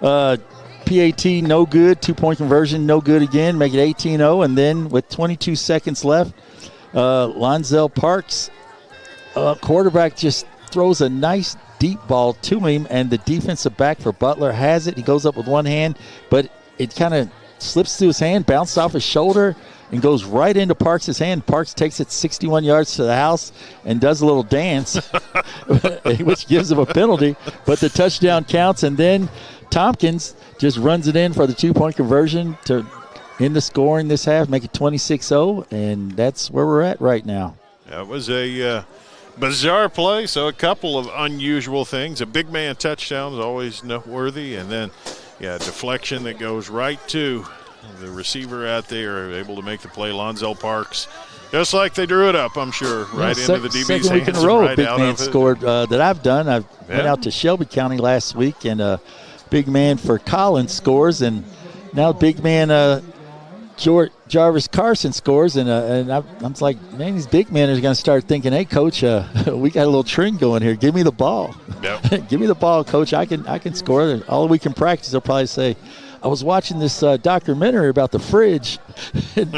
PAT, no good. 2-point conversion, no good again. Make it 18-0. And then with 22 seconds left, Lonzel Parks, quarterback, just throws a nice deep ball to him, and the defensive back for Butler has it. He goes up with one hand, but it kind of slips through his hand, bounced off his shoulder, and goes right into Parks' hand. Parks takes it 61 yards to the house and does a little dance, which gives him a penalty, but the touchdown counts. And then Tompkins just runs it in for the 2-point conversion to end the scoring this half, make it 26-0, and that's where we're at right now. That was a bizarre play, so a couple of unusual things. A big man touchdown is always noteworthy, and then, deflection that goes right to the receiver out there, able to make the play. Lonzel Parks Just like they drew it up, I'm sure, right into the DB's hands. Second week in a row, right big out man of it. scored that I've done. I went out to Shelby County last week, and big man for Collins scores, and now big man Jarvis Carson scores, and I'm like, man, these big men are going to start thinking, hey, Coach, we got a little trend going here. Give me the ball. Yep. Give me the ball, Coach. I can score. All we can practice, they'll probably say, I was watching this documentary about the fridge, and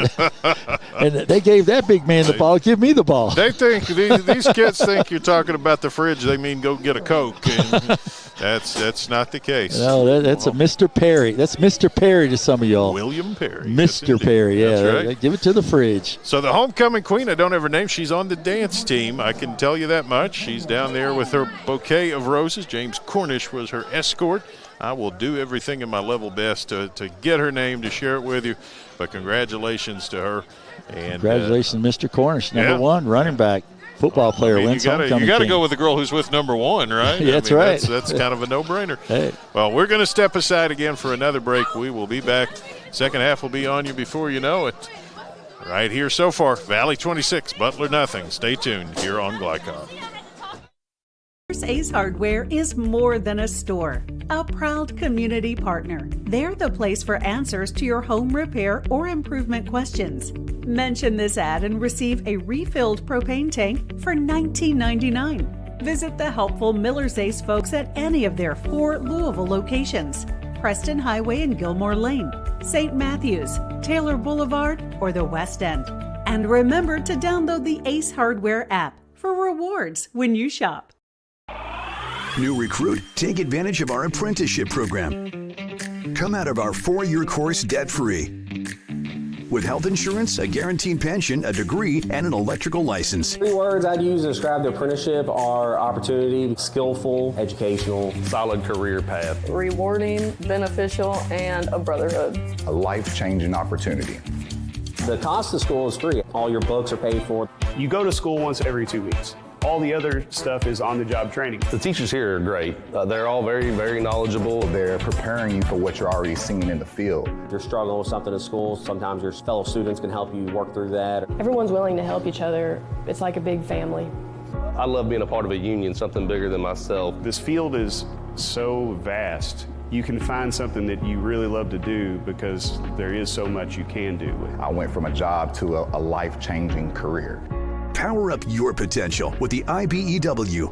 they gave that big man the ball. Give me the ball. They think these kids think you're talking about the fridge. They mean go get a Coke, and that's not the case. No, that's a Mr. Perry. That's Mr. Perry to some of y'all. William Perry. Mr. Yes, Perry, yeah. That's right. Give it to the fridge. So the homecoming queen, I don't have her name. She's on the dance team. I can tell you that much. She's down there with her bouquet of roses. James Cornish was her escort. I will do everything in my level best to get her name, to share it with you. But congratulations to her. And congratulations, Mr. Cornish, number one running back, football player, wins homecoming. You got to go with the girl who's with number one, right? Yeah, that's right. That's kind of a no-brainer. Hey. Well, we're going to step aside again for another break. We will be back. Second half will be on you before you know it. Right here so far, Valley 26, Butler nothing. Stay tuned here on Glycod. Ace Hardware is more than a store, a proud community partner. They're the place for answers to your home repair or improvement questions. Mention this ad and receive a refilled propane tank for $19.99. Visit the helpful Miller's Ace folks at any of their 4 Louisville locations: Preston Highway and Gilmore Lane, St. Matthews, Taylor Boulevard, or the West End. And remember to download the Ace Hardware app for rewards when you shop. New recruit, take advantage of our apprenticeship program. Come out of our 4-year course debt-free. With health insurance, a guaranteed pension, a degree, and an electrical license. 3 words I'd use to describe the apprenticeship are opportunity, skillful, educational, solid career path, rewarding, beneficial, and a brotherhood. A life-changing opportunity. The cost of school is free. All your books are paid for. You go to school once every 2 weeks. All the other stuff is on-the-job training. The teachers here are great. They're all very, very knowledgeable. They're preparing you for what you're already seeing in the field. If you're struggling with something at school, sometimes your fellow students can help you work through that. Everyone's willing to help each other. It's like a big family. I love being a part of a union, something bigger than myself. This field is so vast. You can find something that you really love to do because there is so much you can do. I went from a job to a life-changing career. Power up your potential with the IBEW.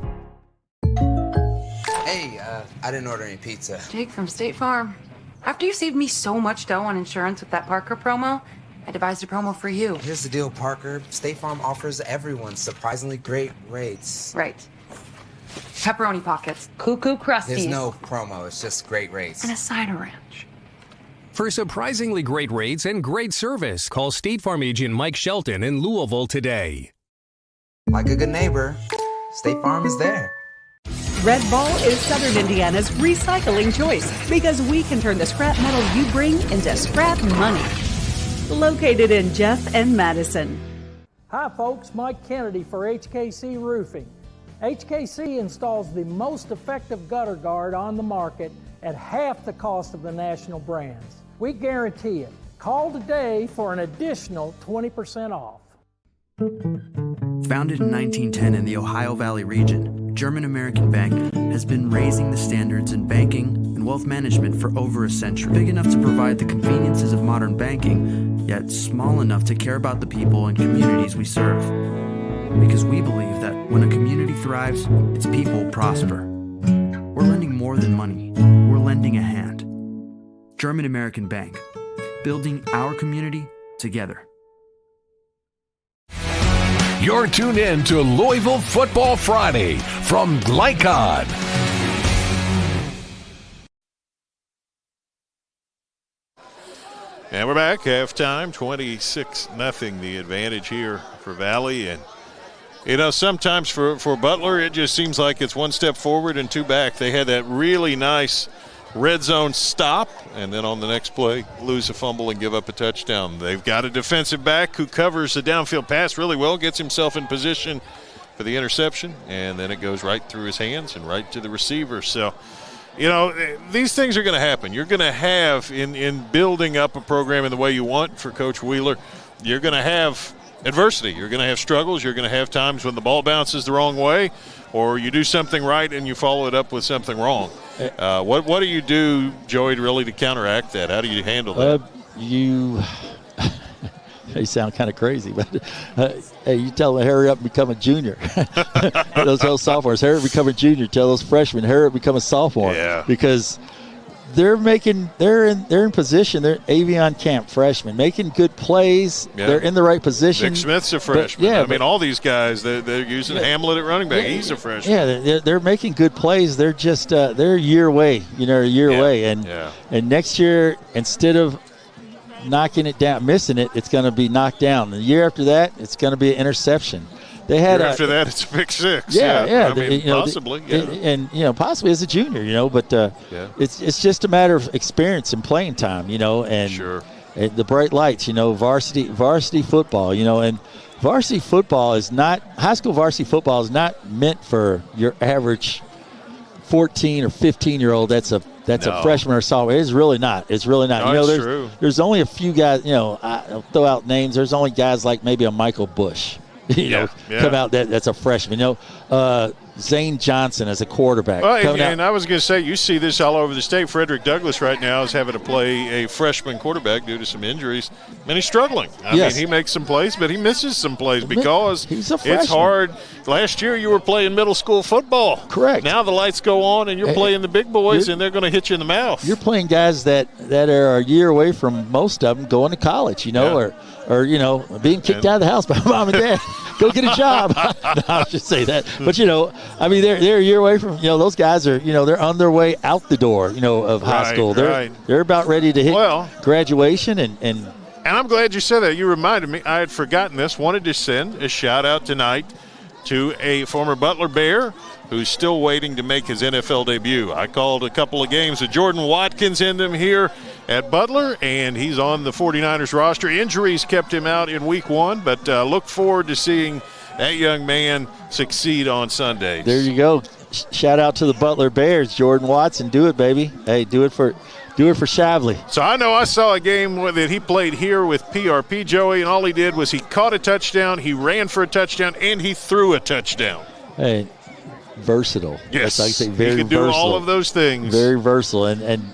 Hey, I didn't order any pizza. Jake from State Farm. After you saved me so much dough on insurance with that Parker promo, I devised a promo for you. Here's the deal, Parker. State Farm offers everyone surprisingly great rates. Right. Pepperoni pockets. Cuckoo Crusties. There's no promo, it's just great rates. And a side of ranch. For surprisingly great rates and great service, call State Farm agent Mike Shelton in Louisville today. Like a good neighbor, State Farm is there. Red Ball is Southern Indiana's recycling choice because we can turn the scrap metal you bring into scrap money. Located in Jeff and Madison. Hi folks, Mike Kennedy for HKC Roofing. HKC installs the most effective gutter guard on the market at half the cost of the national brands. We guarantee it. Call today for an additional 20% off. Founded in 1910 in the Ohio Valley region, German American Bank has been raising the standards in banking and wealth management for over a century. Big enough to provide the conveniences of modern banking, yet small enough to care about the people and communities we serve. Because we believe that when a community thrives, its people prosper. We're lending more than money. We're lending a hand. German American Bank, building our community together. You're tuned in to Louisville Football Friday from Glycod. And we're back, halftime, 26-0, the advantage here for Valley. And, you know, sometimes for Butler, it just seems like it's one step forward and 2 back. They had that really nice red zone stop, and then on the next play, lose a fumble and give up a touchdown. They've got a defensive back who covers the downfield pass really well, gets himself in position for the interception, and then it goes right through his hands and right to the receiver. So, you know, these things are going to happen. You're going to have, in building up a program in the way you want for Coach Wheeler, you're going to have adversity. You're going to have struggles. You're going to have times when the ball bounces the wrong way, or you do something right and you follow it up with something wrong. What do you do, Joey, really to counteract that? How do you handle that? They sound kind of crazy, but hey, you tell them hurry up and become a junior. Those sophomores, hurry up and become a junior. Tell those freshmen, hurry up and become a sophomore. Yeah. Because they're in position. They're Avion Camp freshmen making good plays. Yeah. They're in the right position. Vic Smith's a freshman. I mean, all these guys, they're using Hamlet at running back. He's a freshman. Yeah, they're making good plays. They're just they're a year away. A year away. And next year, instead of knocking it down, missing it, it's going to be knocked down. The year after that, it's going to be an interception. They had after that, it's a pick six. Yeah. I mean, possibly. And possibly as a junior, but it's just a matter of experience and playing time, and the bright lights, varsity football, and varsity football is not – high school varsity football is not meant for your average 14 or 15-year-old that's a freshman or sophomore. It's really not. No, true. There's only a few guys, I'll throw out names. There's only guys like maybe a Michael Bush, come out that's a freshman. Zane Johnson as a quarterback. Well, and I was going to say, you see this all over the state. Frederick Douglass right now is having to play a freshman quarterback due to some injuries, and he's struggling. I mean, he makes some plays, but he misses some plays because it's hard. Last year you were playing middle school football. Correct. Now the lights go on, and you're playing the big boys, and they're going to hit you in the mouth. You're playing guys that are a year away from most of them going to college, or being kicked out of the house by mom and dad. Go get a job. No, I should say that. But, they're a year away from, those guys are, they're on their way out the door, of high school. They're about ready to hit graduation. And I'm glad you said that. You reminded me. I had forgotten this. Wanted to send a shout-out tonight to a former Butler Bear who's still waiting to make his NFL debut. I called a couple of games with Jordan Watkins in them here at Butler, and he's on the 49ers roster. Injuries kept him out in week 1, but look forward to seeing that young man succeed on Sundays. There you go. Shout out to the Butler Bears. Jordan Watson, do it, baby. Hey, do it for Shavley. So I know I saw a game that he played here with PRP, Joey, and all he did was he caught a touchdown, he ran for a touchdown, and he threw a touchdown. Hey, versatile. Yes, like I say, very he can do versatile. all of those things. Very versatile, and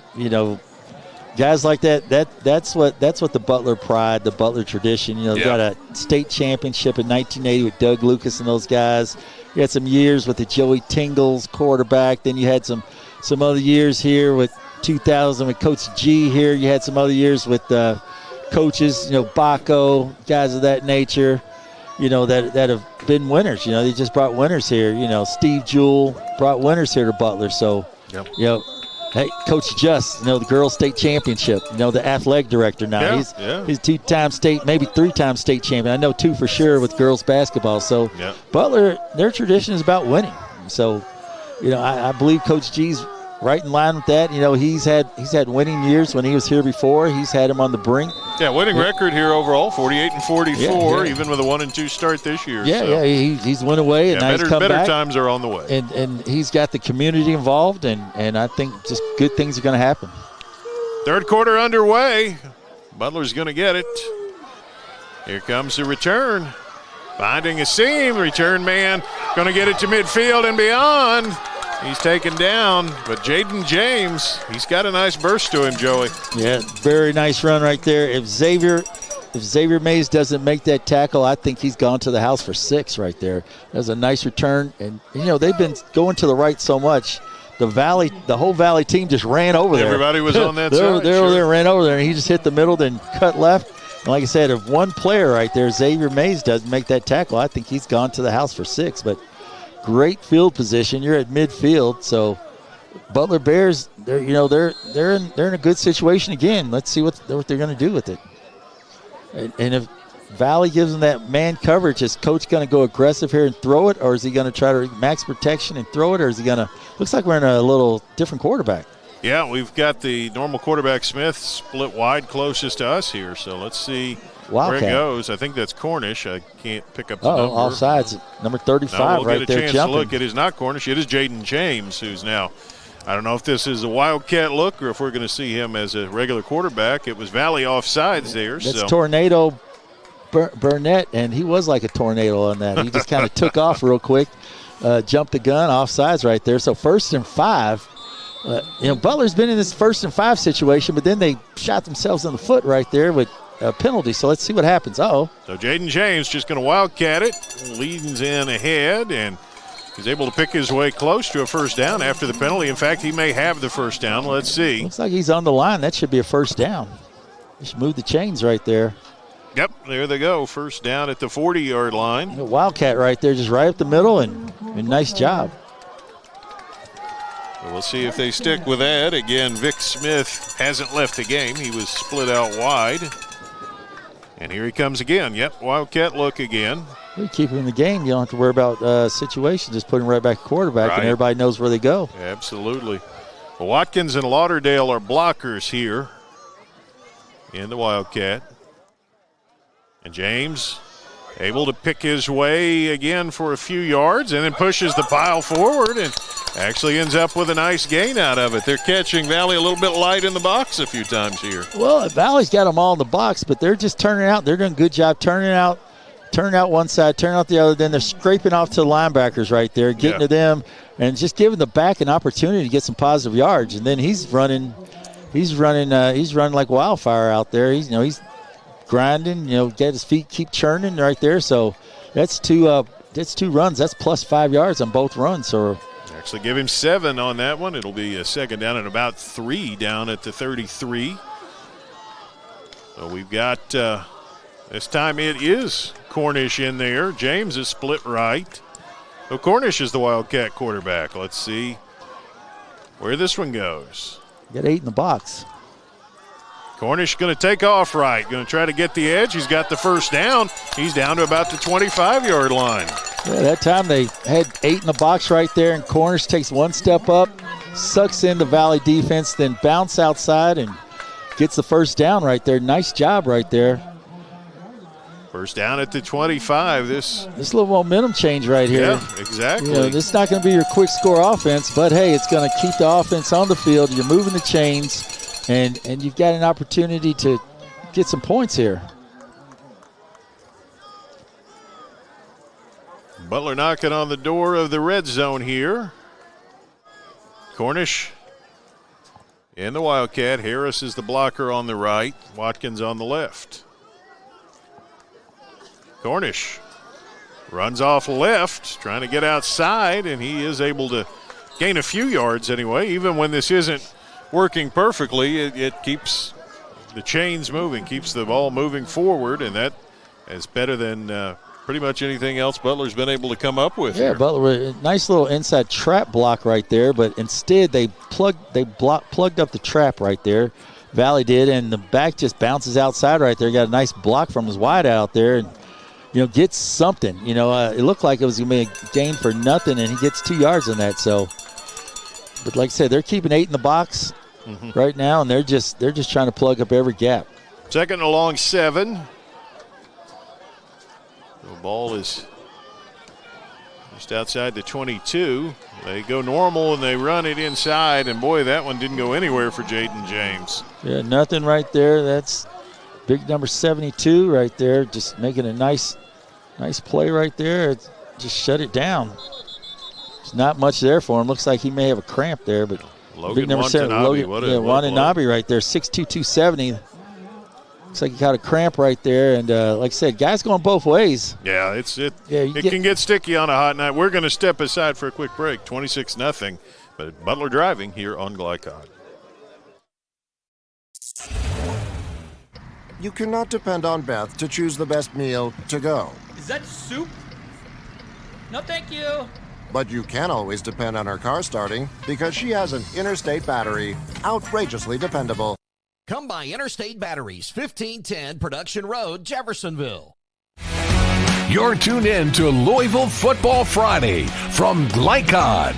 guys like that's what the Butler pride, the Butler tradition. They got a state championship in 1980 with Doug Lucas and those guys. You had some years with the Joey Tingles quarterback. Then you had some other years here with 2000 with Coach G here. You had some other years with coaches, Baco, guys of that nature, that have been winners. They just brought winners here. Steve Jewell brought winners here to Butler. So, hey, Coach Just, the girls' state championship, the athletic director now. He's 2-time state, maybe 3-time state champion. I know 2 for sure with girls basketball. So Butler, their tradition is about winning. So, I believe Coach G's right in line with that. He's had winning years when he was here before. He's had him on the brink. Yeah, winning record here overall, 48-44, even with a 1-2 start this year. He's went away, and now he's come better back. Times are on the way. And he's got the community involved, and I think just good things are going to happen. Third quarter underway. Butler's going to get it. Here comes the return. Finding a seam. Return man going to get it to midfield and beyond. He's taken down, but Jaden James, he's got a nice burst to him, Joey. Yeah, very nice run right there. If Xavier Mays doesn't make that tackle, I think he's gone to the house for 6 right there. That was a nice return. And, they've been going to the right so much. The whole Valley team just ran over there. Everybody was on that side. They ran over there, and he just hit the middle, then cut left. And like I said, if one player right there, Xavier Mays, doesn't make that tackle, I think he's gone to the house for 6. But great field position. You're at midfield, so Butler Bears, they're in a good situation again. Let's see what they're going to do with it. And if Valley gives them that man coverage, is Coach going to go aggressive here and throw it, or is he going to try to max protection and throw it, or is he going to? Looks like we're in a little different quarterback. Yeah, we've got the normal quarterback Smith split wide closest to us here, so let's see. Wildcat. Where it goes. I think that's Cornish. I can't pick up the number. Offsides. Number 35 right there jumping. We'll get a chance to look. It is not Cornish. It is Jaden James, who's now, I don't know if this is a Wildcat look or if we're going to see him as a regular quarterback. It was Valley offsides there. That's Tornado Burnett, and he was like a tornado on that. He just kind of took off real quick, jumped the gun, offsides right there. So 1st and 5. Butler's been in this 1st and 5 situation, but then they shot themselves in the foot right there with a penalty. So let's see what happens. So Jaden James just going to wildcat it, leans in ahead, and he's able to pick his way close to a first down after the penalty. In fact, he may have the first down. Let's see. Looks like he's on the line. That should be a first down. He should move the chains right there. Yep, there they go. First down at the 40-yard line. A wildcat right there, just right up the middle, and nice job. We'll see if they stick with that. Again, Vic Smith hasn't left the game. He was split out wide. And here he comes again. Yep, wildcat look again. You keep him in the game. You don't have to worry about situations. Just put him right back at quarterback, and everybody knows where they go. Absolutely. Well, Watkins and Lauderdale are blockers here in the wildcat. And James able to pick his way again for a few yards and then pushes the pile forward and actually ends up with a nice gain out of it. They're catching Valley a little bit light in the box a few times here. Well, Valley's got them all in the box, but they're just turning out. They're doing a good job turning out one side, turning out the other. Then they're scraping off to the linebackers right there, getting to them, and just giving the back an opportunity to get some positive yards. And then he's running like wildfire out there. He's grinding, get his feet keep churning right there. So that's two runs. That's plus 5 yards on both runs. So actually give him 7 on that one. It'll be a second down and about 3 down at the 33. So we've got this time it is Cornish in there. James is split right. So Cornish is the Wildcat quarterback. Let's see where this one goes. Got 8 in the box. Cornish going to take off right. Going to try to get the edge. He's got the first down. He's down to about the 25-yard line. Yeah, that time they had 8 in the box right there, and Cornish takes one step up, sucks in the Valley defense, then bounce outside and gets the first down right there. Nice job right there. First down at the 25. This little momentum change right here. Yeah, exactly. This is not going to be your quick score offense, but, hey, it's going to keep the offense on the field. You're moving the chains. And you've got an opportunity to get some points here. Butler knocking on the door of the red zone here. Cornish in the Wildcat. Harris is the blocker on the right. Watkins on the left. Cornish runs off left, trying to get outside, and he is able to gain a few yards anyway, even when this isn't working perfectly. It keeps the chains moving, keeps the ball moving forward, and that is better than pretty much anything else Butler's been able to come up with. Yeah, here. Butler, nice little inside trap block right there, but instead they plugged up the trap right there. Valley did, and the back just bounces outside right there. Got a nice block from his wide out there, and gets something. It looked like it was going to be a gain for nothing, and he gets 2 yards on that. So, but like I said, they're keeping 8 in the box right now, and they're just trying to plug up every gap. Second and long 7. The ball is just outside the 22. They go normal and they run it inside, and boy, that one didn't go anywhere for Jaden James. Yeah, nothing right there. That's big number 72 right there, just making a nice play right there. Just shut it down. There's not much there for him. Looks like he may have a cramp there, but Logan big number 7, Watanabe right there, 6'2", 270. Looks like he got a cramp right there, and like I said, guys going both ways. Yeah, it can get sticky on a hot night. We're going to step aside for a quick break. 26-0, but Butler driving here on Glycod. You cannot depend on Beth to choose the best meal to go. Is that soup? No, thank you. But you can always depend on her car starting because she has an Interstate battery, outrageously dependable. Come by Interstate Batteries, 1510 Production Road, Jeffersonville. You're tuned in to Louisville Football Friday from Glycod.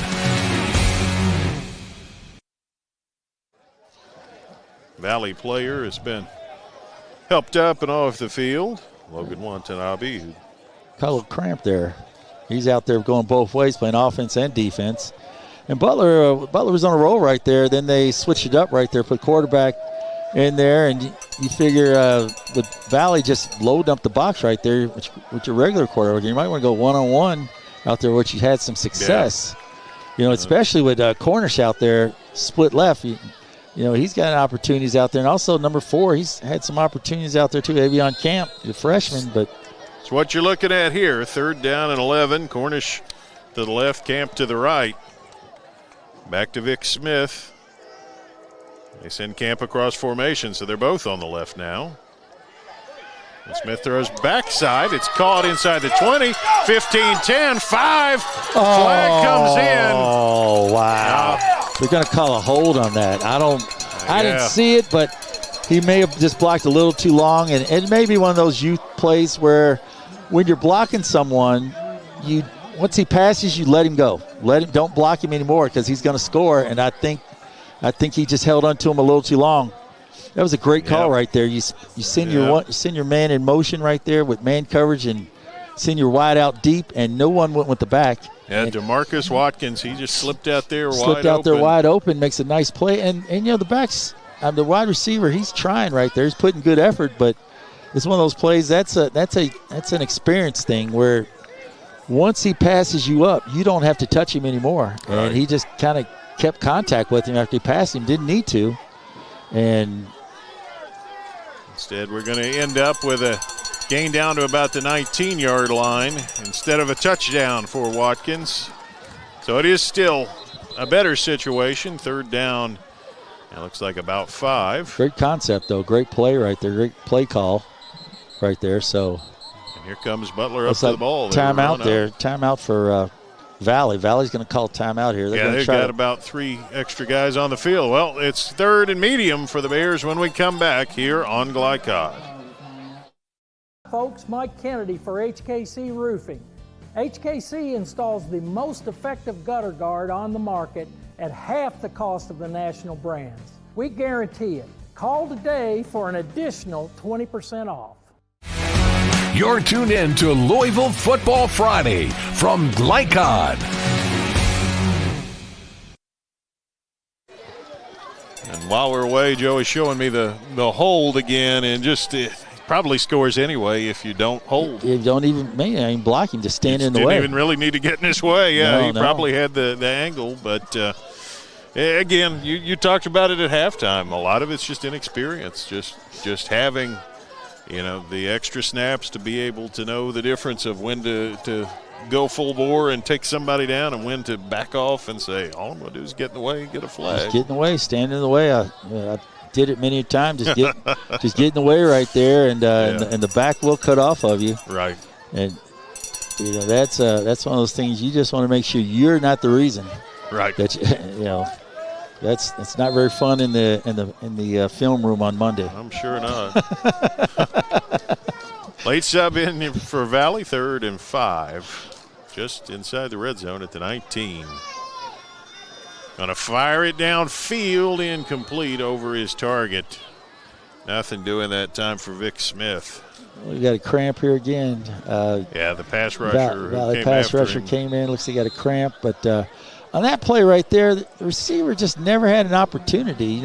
Valley player has been helped up and off the field. Logan Watanabe. Got a little cramp there. He's out there going both ways, playing offense and defense. And Butler was on a roll right there. Then they switched it up right there, put quarterback in there, and you figure with Valley just loading up the box right there, with your regular quarterback, you might want to go one-on-one out there, which you had some success. You know, especially with Cornish out there, split left. You know, he's got opportunities out there. And also, number 4, he's had some opportunities out there, too. Avion Camp, the freshman. But it's what you're looking at here. 3rd down and 11. Cornish to the left, Camp to the right. Back to Vic Smith. They send Camp across formation, so they're both on the left now. And Smith throws backside. It's caught inside the 20, 15, 10, 5. Flag comes in. Oh, wow. They're going to call a hold on that. I didn't see it, but he may have just blocked a little too long. And it may be one of those youth plays where when you're blocking someone, once he passes, you let him go. Don't block him anymore because he's going to score. And I think he just held on to him a little too long. That was a great call right there. You send your man in motion right there with man coverage and send your wide out deep, and no one went with the back. Yeah, DeMarcus Watkins, he just slipped out there wide open, makes a nice play. And you know, the backs, the wide receiver, he's trying right there. He's putting good effort, but it's one of those plays, that's an experience thing where once he passes you up, you don't have to touch him anymore. Right. And he just kind of kept contact with him after he passed him, didn't need to. And instead, we're going to end up with a gain down to about the 19-yard line instead of a touchdown for Watkins. So it is still a better situation. 3rd down, it looks like about 5. Great concept, though. Great play right there. Great play call right there. So, and here comes Butler up to the ball. Timeout there. Timeout for Valley. Valley's going to call timeout here. They've got about 3 extra guys on the field. Well, it's 3rd and medium for the Bears when we come back here on Glycod. Folks, Mike Kennedy for HKC Roofing. HKC installs the most effective gutter guard on the market at half the cost of the national brands. We guarantee it. Call today for an additional 20% off. You're tuned in to Louisville Football Friday from Glycod. And while we're away, Joe is showing me the hold again, and just probably scores anyway if you don't hold. You don't even block him, just stand in the way. Didn't even really need to get in his way. Yeah, he probably had the angle, but again, you talked about it at halftime. A lot of it's just inexperience, just having the extra snaps to be able to know the difference of when to go full bore and take somebody down and when to back off and say, all I'm going to do is get in the way and get a flag. Just get in the way, stand in the way. I did it many times. Just get in the way right there, and the back will cut off of you. Right. And that's one of those things you just want to make sure you're not the reason. Right. That that's not very fun in the film room on Monday. I'm sure not. Late sub in for Valley, 3rd and 5, just inside the red zone at the 19. Going to fire it downfield, incomplete over his target. Nothing doing that time for Vic Smith. We got a cramp here again. The pass rusher. Valley pass rusher came in. Looks like he got a cramp, but on that play right there, the receiver just never had an opportunity. He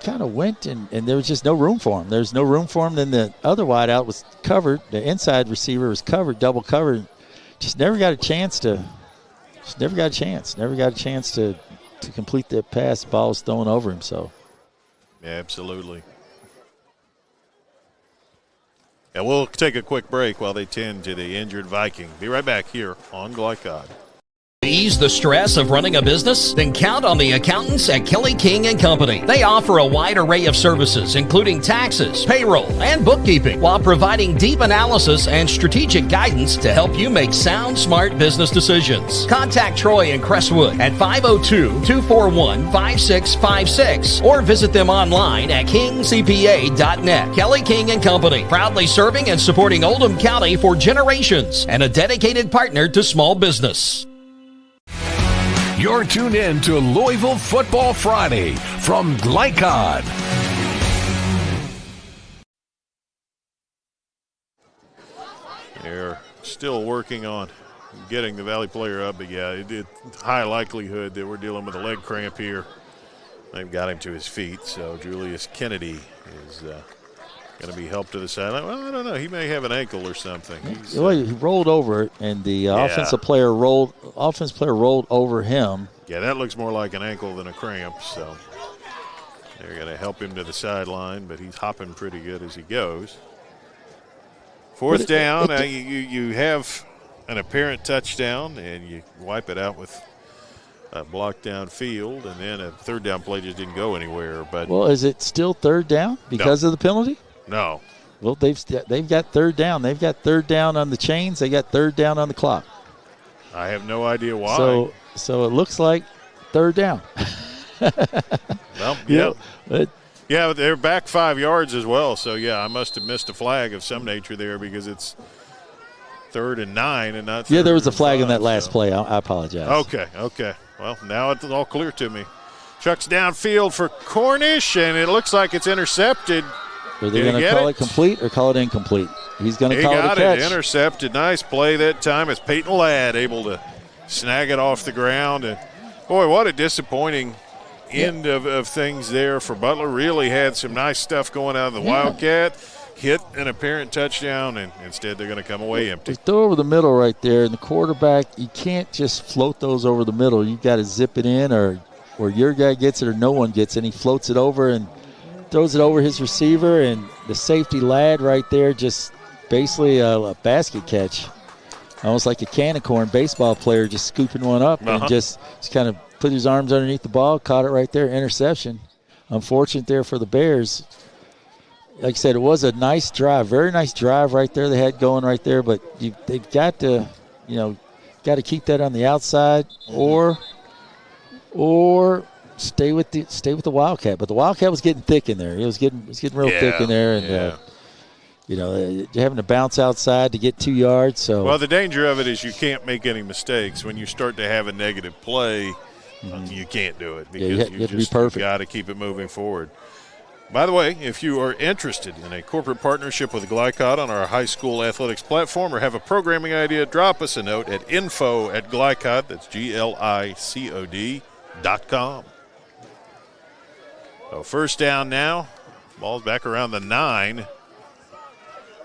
kind of went, and there was just no room for him. There's no room for him. Then the other wideout was covered. The inside receiver was covered, double covered. Just never got a chance to. Never got a chance to complete the pass. The ball was thrown over him. So. Yeah, absolutely. And we'll take a quick break while they tend to the injured Viking. Be right back here on Glycod. Ease the stress of running a business? Then count on the accountants at Kelly King & Company. They offer a wide array of services, including taxes, payroll, and bookkeeping, while providing deep analysis and strategic guidance to help you make sound, smart business decisions. Contact Troy in Crestwood at 502-241-5656 or visit them online at kingcpa.net. Kelly King & Company, proudly serving and supporting Oldham County for generations and a dedicated partner to small business. You're tuned in to Louisville Football Friday from Glycod. They're still working on getting the Valley player up, but it's high likelihood that we're dealing with a leg cramp here They've got him to his feet, so Julius Kennedy is going to be helped to the sideline. Well, I don't know. He may have an ankle or something. He rolled over it, and the offensive player rolled over him. Yeah, that looks more like an ankle than a cramp, so they're going to help him to the sideline, but he's hopping pretty good as he goes. Fourth down, you have an apparent touchdown, and you wipe it out with a block down field, and then a third down play just didn't go anywhere. But well, is it still third down because of the penalty? No. Well, they've got third down. They've got third down on the chains. They got third down on the clock. I have no idea why. So it looks like third down. Well, yeah. But they're back 5 yards as well. So, yeah, I must have missed a flag of some nature there because it's 3rd and 9 and not 3rd. Yeah, there was a flag in that last play. I apologize. Okay. Well, now it's all clear to me. Chucks downfield for Cornish, and it looks like it's intercepted. Are they going to call it complete or call it incomplete? He's going to call it a catch. He got it intercepted. Nice play that time. It's Peyton Ladd able to snag it off the ground. And, boy, what a disappointing end of things there for Butler. Really had some nice stuff going out of the Wildcat. Hit an apparent touchdown, and instead they're going to come away empty. Throw over the middle right there, and the quarterback, you can't just float those over the middle. You've got to zip it in or your guy gets it or no one gets it. And he floats it over and throws it over his receiver, and the safety Ladd right there just basically a basket catch. Almost like a can of corn baseball player just scooping one up and just kind of put his arms underneath the ball, caught it right there, interception. Unfortunate there for the Bears. Like I said, it was a nice drive, very nice drive right there they had going right there, but they've got to, keep that on the outside or stay with the Wildcat. But the Wildcat was getting thick in there. It was getting real thick in there, and having to bounce outside to get 2 yards. So well, the danger of it is you can't make any mistakes when you start to have a negative play. You can't do it because you have to be perfect. Got to keep it moving forward. By the way, if you are interested in a corporate partnership with Glycod on our high school athletics platform or have a programming idea, drop us a note at info@glycod, that's GLICOD.com. So first down now. Ball's back around the 9.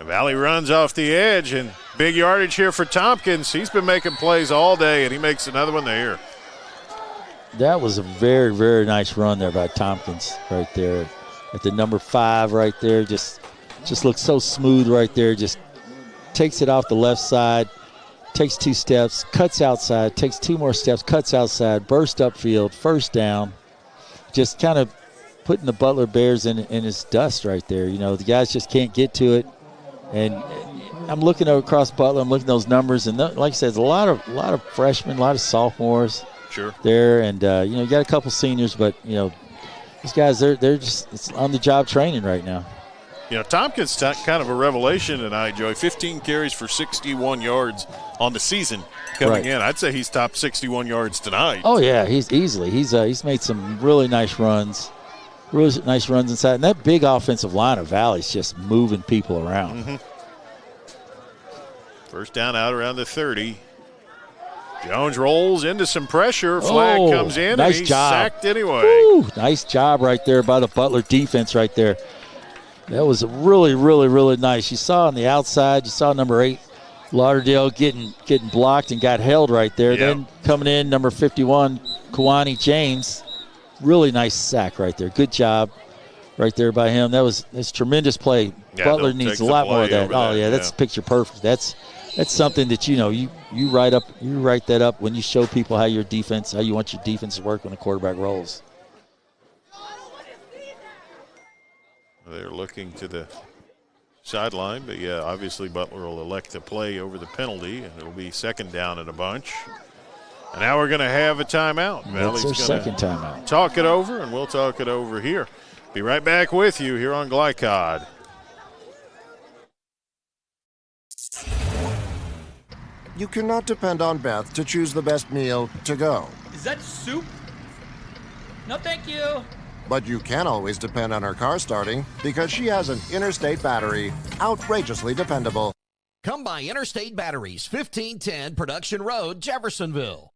Valley runs off the edge, and big yardage here for Tompkins. He's been making plays all day, and he makes another one there. That was a very, very nice run there by Tompkins right there. At the number 5 right there, just looks so smooth right there. Just takes it off the left side, takes 2 steps, cuts outside, takes 2 more steps, cuts outside, burst upfield, first down. Just kind of putting the Butler Bears in his dust right there. The guys just can't get to it. And I'm looking across Butler, I'm looking at those numbers, and like I said, there's a lot of freshmen, a lot of sophomores there, and you got a couple seniors, but these guys, they're just it's on the job training right now. Tompkins kind of a revelation tonight, Joey. 15 carries for 61 yards on the season coming in. I'd say he's top 61 yards tonight. Oh yeah, he's made some really nice runs. Really nice runs inside. And that big offensive line of Valley's just moving people around. First down out around the 30. Jones rolls into some pressure. Flag comes in, nice and he's job. sacked anyway. Woo, nice job right there by the Butler defense right there. That was really, really, really nice. You saw on the outside, you saw number 8, Lauderdale getting blocked and got held right there. Then coming in, number 51, Kawani James. Really nice sack right there. Good job right there by him. That's tremendous play. Butler needs a lot more of that. That's picture perfect. That's something that you write that up when you show people how you want your defense to work when the quarterback rolls. They're looking to the sideline, but obviously Butler will elect to play over the penalty, and it'll be second down and a bunch. And now we're going to have a timeout. That's their second timeout. Talk it over, and we'll talk it over here. Be right back with you here on Glycod. You cannot depend on Beth to choose the best meal to go. Is that soup? No, thank you. But you can always depend on her car starting because she has an Interstate battery, outrageously dependable. Come by Interstate Batteries, 1510 Production Road, Jeffersonville.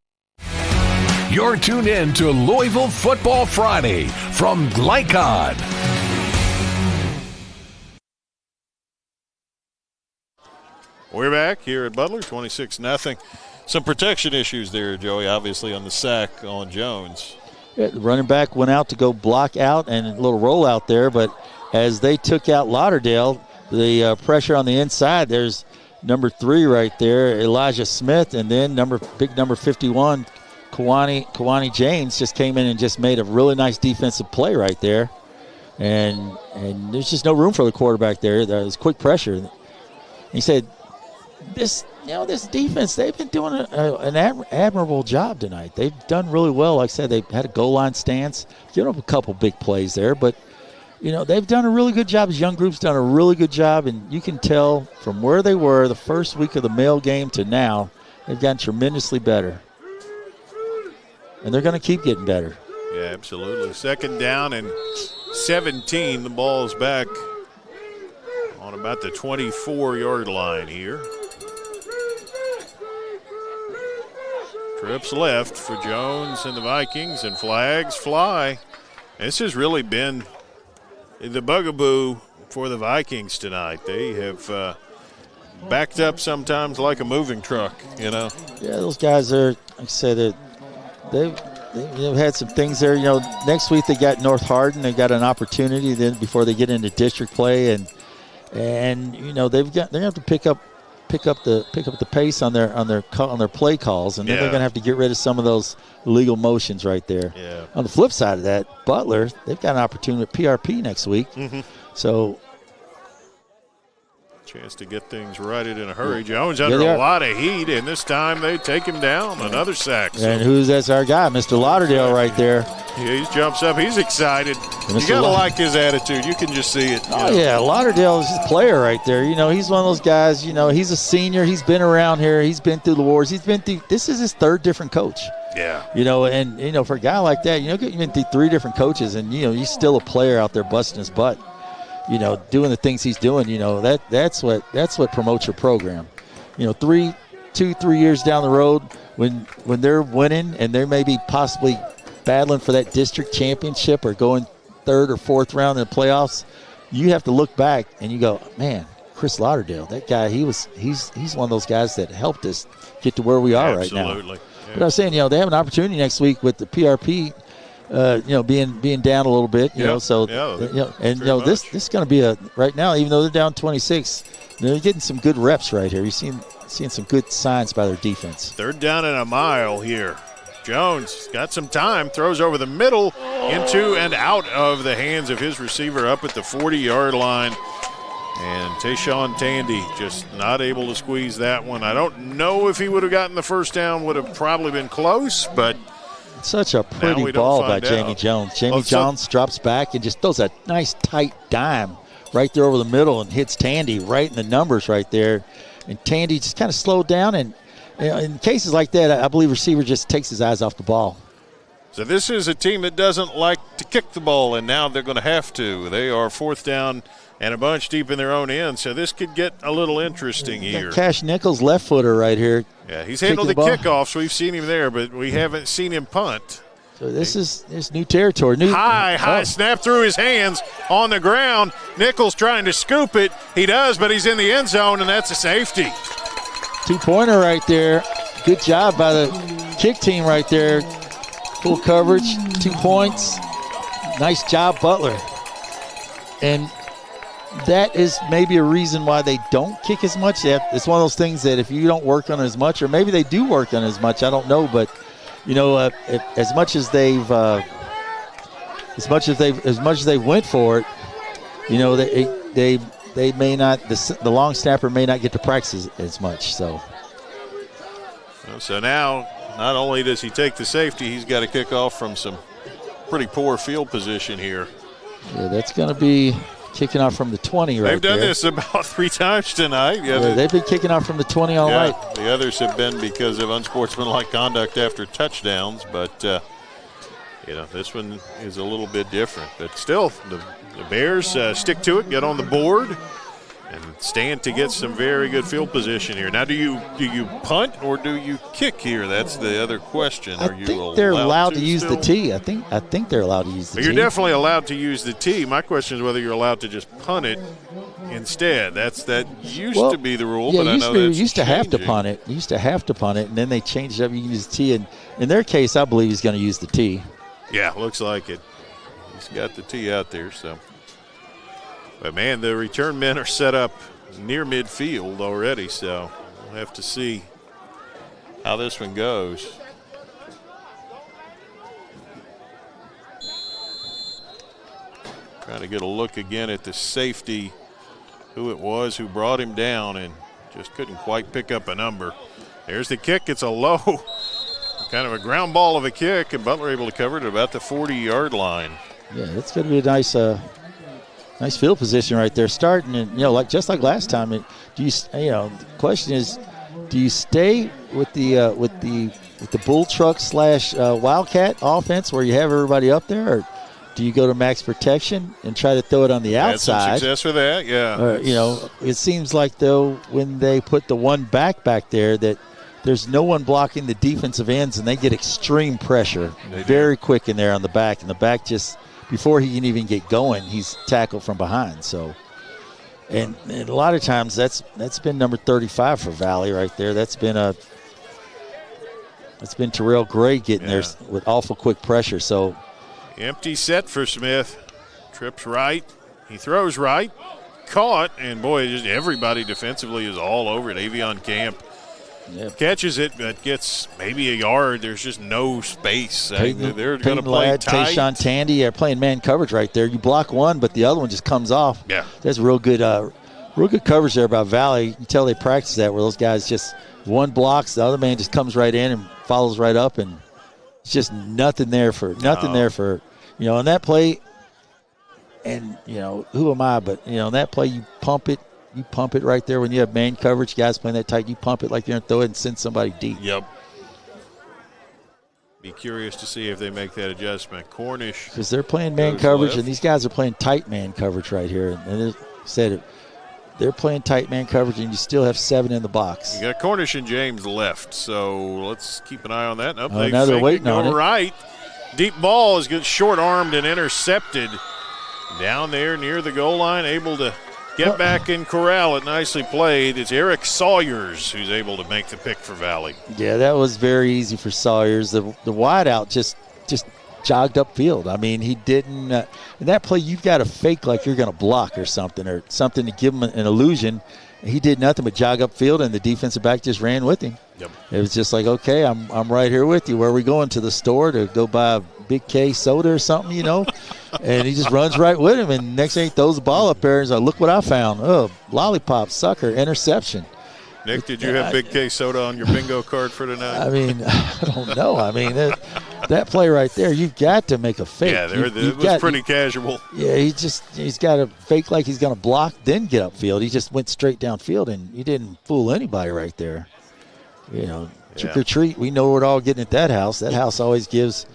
You're tuned in to Louisville Football Friday from Glycod. We're back here at Butler, 26-0. Some protection issues there, Joey, obviously on the sack on Jones. Yeah, the running back went out to go block out and a little roll out there, but as they took out Lauderdale, the pressure on the inside, there's number 3 right there, Elijah Smith, and then big number 51, Kawani James just came in and just made a really nice defensive play right there. And there's just no room for the quarterback there. There was quick pressure. He said, this defense, they've been doing an admirable job tonight. They've done really well. Like I said, they had a goal line stance, given up a couple big plays there, but they've done a really good job. This young group's done a really good job, and you can tell from where they were the first week of the male game to now, they've gotten tremendously better. And they're going to keep getting better. Yeah, absolutely. 2nd down and 17. The ball's back on about the 24-yard line here. Trips left for Jones and the Vikings, and flags fly. This has really been the bugaboo for the Vikings tonight. They have backed up sometimes like a moving truck, Yeah, those guys are, like I said, they've had some things there. Next week they got North Hardin. They got an opportunity then before they get into district play, and they're going to have to pick up the pace on their play calls, and then they're going to have to get rid of some of those illegal motions right there. Yeah. On the flip side of that, Butler, they've got an opportunity at PRP next week. Mm-hmm. So chance to get things righted in a hurry. Jones under a lot of heat, and this time they take him down. Another sack. And that's our guy, Mr. Lauderdale right there. Yeah, he jumps up. He's excited. You got to like his attitude. You can just see it. Oh, yeah. Lauderdale is a player right there. He's one of those guys, he's a senior. He's been around here. He's been through the wars. This is his 3rd different coach. Yeah. And for a guy like that, you've been through 3 different coaches, and, he's still a player out there busting his butt. Doing the things he's doing, that's what promotes your program. 3 years down the road when they're winning and they may be possibly battling for that district championship or going 3rd or 4th round in the playoffs, you have to look back and you go, man, Chris Lauderdale, that guy, he's one of those guys that helped us get to where we are right now. Absolutely. Yeah. But I was saying, they have an opportunity next week with the PRP. Being down a little bit, this is going to be right now, even though they're down 26, they're getting some good reps right here. You're seeing some good signs by their defense. 3rd down and a mile here. Jones got some time, throws over the middle into and out of the hands of his receiver up at the 40-yard line. And Tayshawn Tandy just not able to squeeze that one. I don't know if he would have gotten the 1st down, would have probably been close, but such a pretty ball by Jamie Jones. Jamie Jones drops back and just throws a nice tight dime right there over the middle and hits Tandy right in the numbers right there. And Tandy just kind of slowed down, and in cases like that, I believe receiver just takes his eyes off the ball. So this is a team that doesn't like to kick the ball, and now they're going to have to. They are 4th down and a bunch deep in their own end, so this could get a little interesting here. Cash Nichols, left footer right here. Yeah, he's handled the kickoffs. We've seen him there, but we haven't seen him punt. So this is new territory. High snap through his hands on the ground. Nichols trying to scoop it. He does, but he's in the end zone, and that's a safety. 2-pointer right there. Good job by the kick team right there. Full coverage, 2 points. Nice job, Butler. And that is maybe a reason why they don't kick as much. It's one of those things that if you don't work on it as much, or maybe they do work on it as much, I don't know. But as much as they went for it, they may not. The long snapper may not get to practice as much. So now, not only does he take the safety, he's got to kick off from some pretty poor field position here. Yeah, that's going to be kicking off from the 20 right there. They've done this about 3 times tonight. Yeah, they've been kicking off from the 20 all night. The others have been because of unsportsmanlike conduct after touchdowns, but this one is a little bit different. But still, the Bears stick to it, get on the board, and stand to get some very good field position here. Now, do you punt or do you kick here? That's the other question. I think they're allowed to use the tee. I think they're allowed to use the tee. You're definitely allowed to use the tee. My question is whether you're allowed to just punt it instead. That used to be the rule, but I know that's used to have to punt it. You used to have to punt it, and then they changed it up. You can use the tee, and in their case, I believe he's going to use the tee. Yeah, looks like it. He's got the tee out there, so. But, man, the return men are set up near midfield already, so we'll have to see how this one goes. Trying to get a look again at the safety, who it was who brought him down and just couldn't quite pick up a number. There's the kick. It's a low, kind of a ground ball of a kick, and Butler able to cover it at about the 40-yard line. Yeah, that's going to be a nice field position right there. Starting, and just like last time. The question is, do you stay with the bull truck / wildcat offense where you have everybody up there, or do you go to max protection and try to throw it on the outside? Had some success with that, yeah. It seems like though when they put the one back there that there's no one blocking the defensive ends, and they get extreme pressure very quick in there on the back, and the back just, before he can even get going, he's tackled from behind. So, and a lot of times that's been number 35 for Valley right there. That's been Terrell Gray getting there with awful quick pressure. So, empty set for Smith. Trips right. He throws right. Caught, and boy, just everybody defensively is all over it. Avion Camp catches it, but gets maybe a yard. There's just no space. They're going to play tight. Tayshawn Tandy are playing man coverage right there. You block one, but the other one just comes off. Yeah. That's real good coverage there by Valley. You can tell they practice that, where those guys just, one blocks, the other man just comes right in and follows right up, and it's just nothing there for on that play. And who am I? But on that play, you pump it right there when you have man coverage. Guys playing that tight, you pump it like you're going to throw it and send somebody deep. Yep. Be curious to see if they make that adjustment. Cornish, because they're playing man coverage, and these guys are playing tight man coverage right here. And they're playing tight man coverage, and you still have 7 in the box. You got Cornish and James left, so let's keep an eye on that. Now they're waiting on it. Right. Deep ball is good, short-armed and intercepted down there near the goal line, able to get back and corral it. Nicely played. It's Eric Sawyers who's able to make the pick for Valley. Yeah, that was very easy for Sawyers. The wideout just jogged upfield. I mean, he didn't in that play, you've got to fake like you're going to block or something to give him an illusion. He did nothing but jog upfield, and the defensive back just ran with him. Yep. It was just like, okay, I'm right here with you. Where are we going? To the store to go buy a Big K soda or something, And he just runs right with him, and next thing he throws the ball up there and he's like, look what I found. Oh, lollipop, sucker, interception. Nick, did you have Big K soda on your bingo card for tonight? I mean, I don't know. I mean, that play right there, you've got to make a fake. Yeah, it was pretty casual. Yeah, he's got to fake like he's going to block, then get upfield. He just went straight downfield, and he didn't fool anybody right there. Trick or treat, we know we're all getting at that house. That house always gives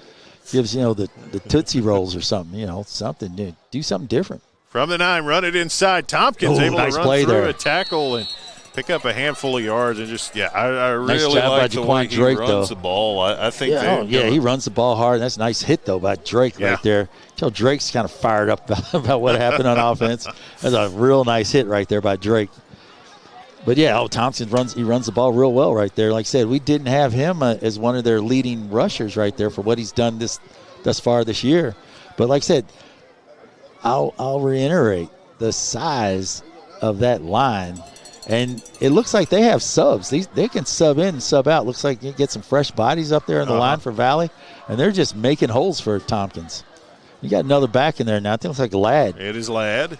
the Tootsie Rolls or something, something new. Do something different. From the 9, run it inside. Tompkins able to run through a tackle and pick up a handful of yards, and just, I really like the way he runs the ball. I think he runs the ball hard. That's a nice hit, though, by Drake right there. Tell Drake's kind of fired up about what happened on offense. That's a real nice hit right there by Drake. But, Thompson runs the ball real well right there. Like I said, we didn't have him as one of their leading rushers right there for what he's done thus far this year. But like I said, I'll reiterate the size of that line. And it looks like they have subs. They can sub in and sub out. Looks like you get some fresh bodies up there in the line for Valley, and they're just making holes for Tompkins. You got another back in there now. I think it looks like Ladd. It is Ladd.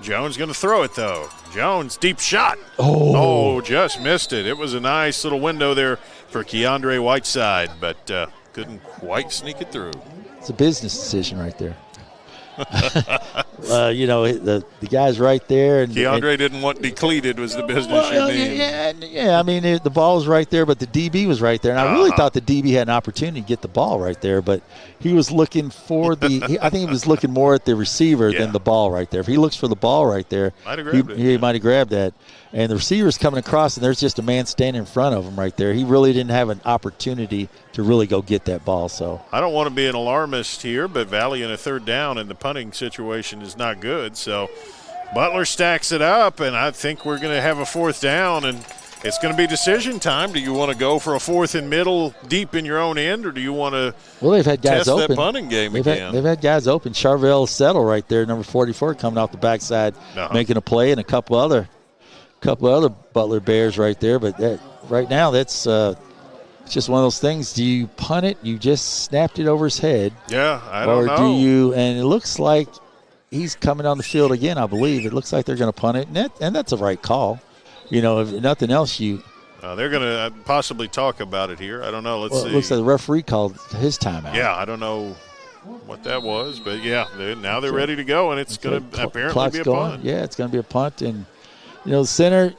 Jones going to throw it, though. Jones, deep shot. Oh, just missed it. It was a nice little window there for Keandre Whiteside, but couldn't quite sneak it through. It's a business decision right there. The guy's right there. And Keandre didn't want depleted was the business you mean. Yeah. I mean, the ball was right there, but the DB was right there. And I really thought the DB had an opportunity to get the ball right there, but he was looking for I think he was looking more at the receiver than the ball right there. If he looks for the ball right there, he might have grabbed that. And the receiver's coming across, and there's just a man standing in front of him right there. He really didn't have an opportunity to really go get that ball. So I don't want to be an alarmist here, but Valley in a third down and the punting situation is not good. So Butler stacks it up, and I think we're going to have a fourth down, and it's going to be decision time. Do you want to go for a fourth and middle deep in your own end, or do you want to they've had guys test open. that punting game again? They've had guys open. Charvel Settle right there, number 44, coming off the backside, making a play, and a couple other Butler Bears right there. But right now, that's it's just one of those things. Do you punt it? You just snapped it over his head. Yeah, I don't know. Or do you? And it looks like he's coming on the field again, I believe. It looks like they're going to punt it, and that's a right call. If nothing else, they're going to possibly talk about it here. I don't know. Let's see. It looks like the referee called his timeout. Yeah, I don't know what that was, but now they're ready to go, and it's going to apparently be a punt. Yeah, it's going to be a punt, and the center,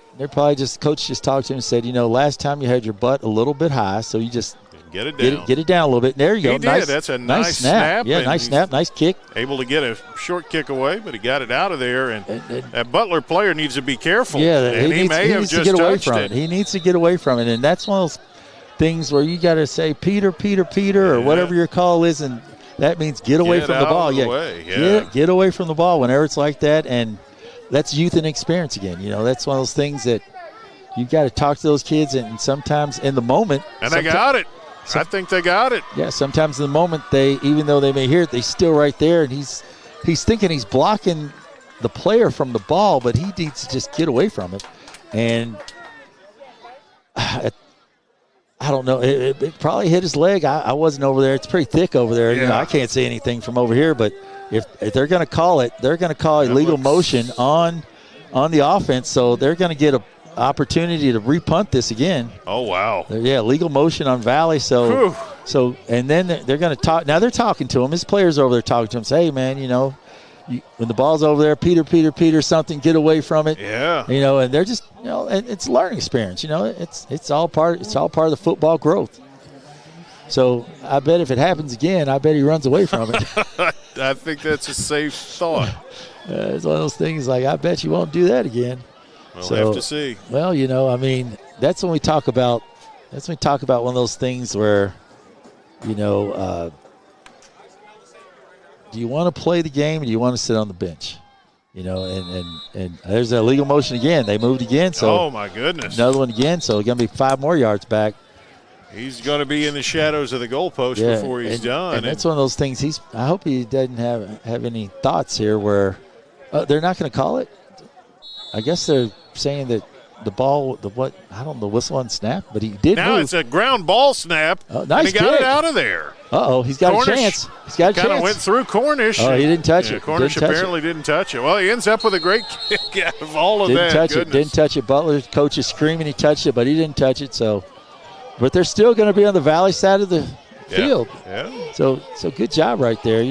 coach just talked to him and said, last time you had your butt a little bit high, so you just get it down. Get it down a little bit. There you go. He did. That's a nice snap. Yeah, nice snap, nice kick. Able to get a short kick away, but he got it out of there. And that Butler player needs to be careful. Yeah, and he may have just to get away touched from it. He needs to get away from it, and that's one of those things where you got to say Peter, or whatever your call is, and that means get away from the ball. Get away from the ball whenever it's like that, and that's youth and experience again. That's one of those things that you've got to talk to those kids, and sometimes in the moment. And they got it. I think they got it. Yeah, sometimes in the moment, even though they may hear it, they still right there, and he's thinking he's blocking the player from the ball, but he needs to just get away from it. And I don't know. It probably hit his leg. I wasn't over there. It's pretty thick over there. Yeah. I can't see anything from over here, but if they're going to call it, they're going to call illegal motion on the offense, so they're going to get an opportunity to repunt this again. Oh, wow. Yeah, legal motion on Valley. So and then they're going to talk. Now they're talking to him. His players are over there talking to him. Say, hey, man, when the ball's over there, Peter, something, get away from it. Yeah. And they're just, and it's a learning experience. It's all part of the football growth. So I bet if it happens again, I bet he runs away from it. I think that's a safe thought. It's one of those things like, I bet you won't do that again. We'll have to see. Well, that's when we talk about one of those things where, do you want to play the game or do you want to sit on the bench? And there's that legal motion again. They moved again. So oh, my goodness. Another one again. So it's going to be 5 more yards back. He's going to be in the shadows of the goalpost before he's done. And that's one of those things. I hope he doesn't have any thoughts here where they're not going to call it. I guess they're saying that the whistle on snap, but he did now move. It's a ground ball snap. Nice and he got kick. it out of there. He's got a chance. He's got a chance. Kind of went through Cornish. Oh, he didn't touch it. Cornish apparently didn't touch it. Well, he ends up with a great kick out of all of that. Didn't touch it. Butler's coach is screaming he touched it, but he didn't touch it. So, but they're still going to be on the Valley side of the field. Yeah. So good job right there.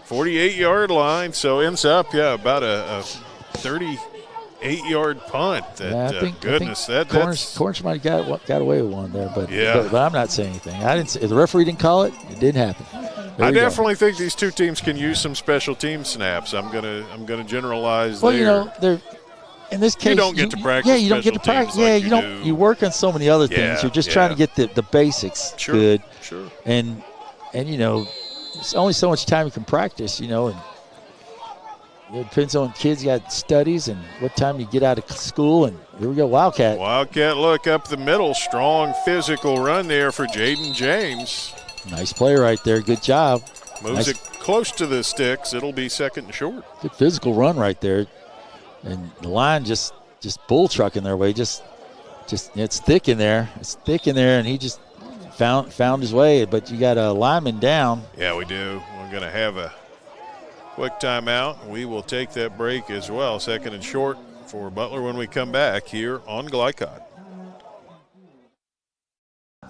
48-yard line. So ends up about a 38-yard punt. Cornish might have got away with one there, but I'm not saying anything. If the referee didn't call it, it didn't happen. I definitely think these two teams can use some special team snaps. I'm gonna generalize. Well, they're in this case you don't get to practice. Yeah, you don't get to practice. Yeah, you don't. You work on so many other things. You're just trying to get the basics good. Sure. And it's only so much time you can practice. And it depends on kids got studies and what time you get out of school. And here we go, Wildcat. Wildcat look up the middle. Strong physical run there for Jaden James. Nice play right there. Good job. Moves it close to the sticks. It'll be second and short. Good physical run right there. And the line just bull trucking their way. Just it's thick in there. And he just found his way. But you got a lineman down. Yeah, we do. We're going to have a quick timeout. We will take that break as well. Second and short for Butler when we come back here on Glycod.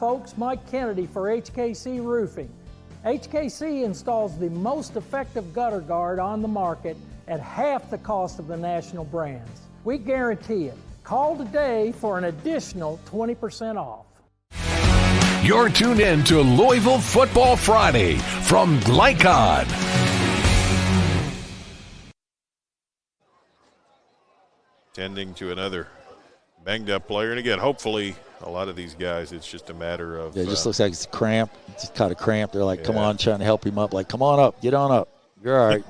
Folks, Mike Kennedy for HKC Roofing. HKC installs the most effective gutter guard on the market at half the cost of the national brands. We guarantee it. Call today for an additional 20% off. You're tuned in to Louisville Football Friday from Glycod. Tending to another banged-up player. And again, hopefully, a lot of these guys, it's just a matter of... Yeah, it just looks like it's a cramp. It's just caught a cramp. They're like, come on, trying to help him up. Like, come on up. Get on up. You're all right.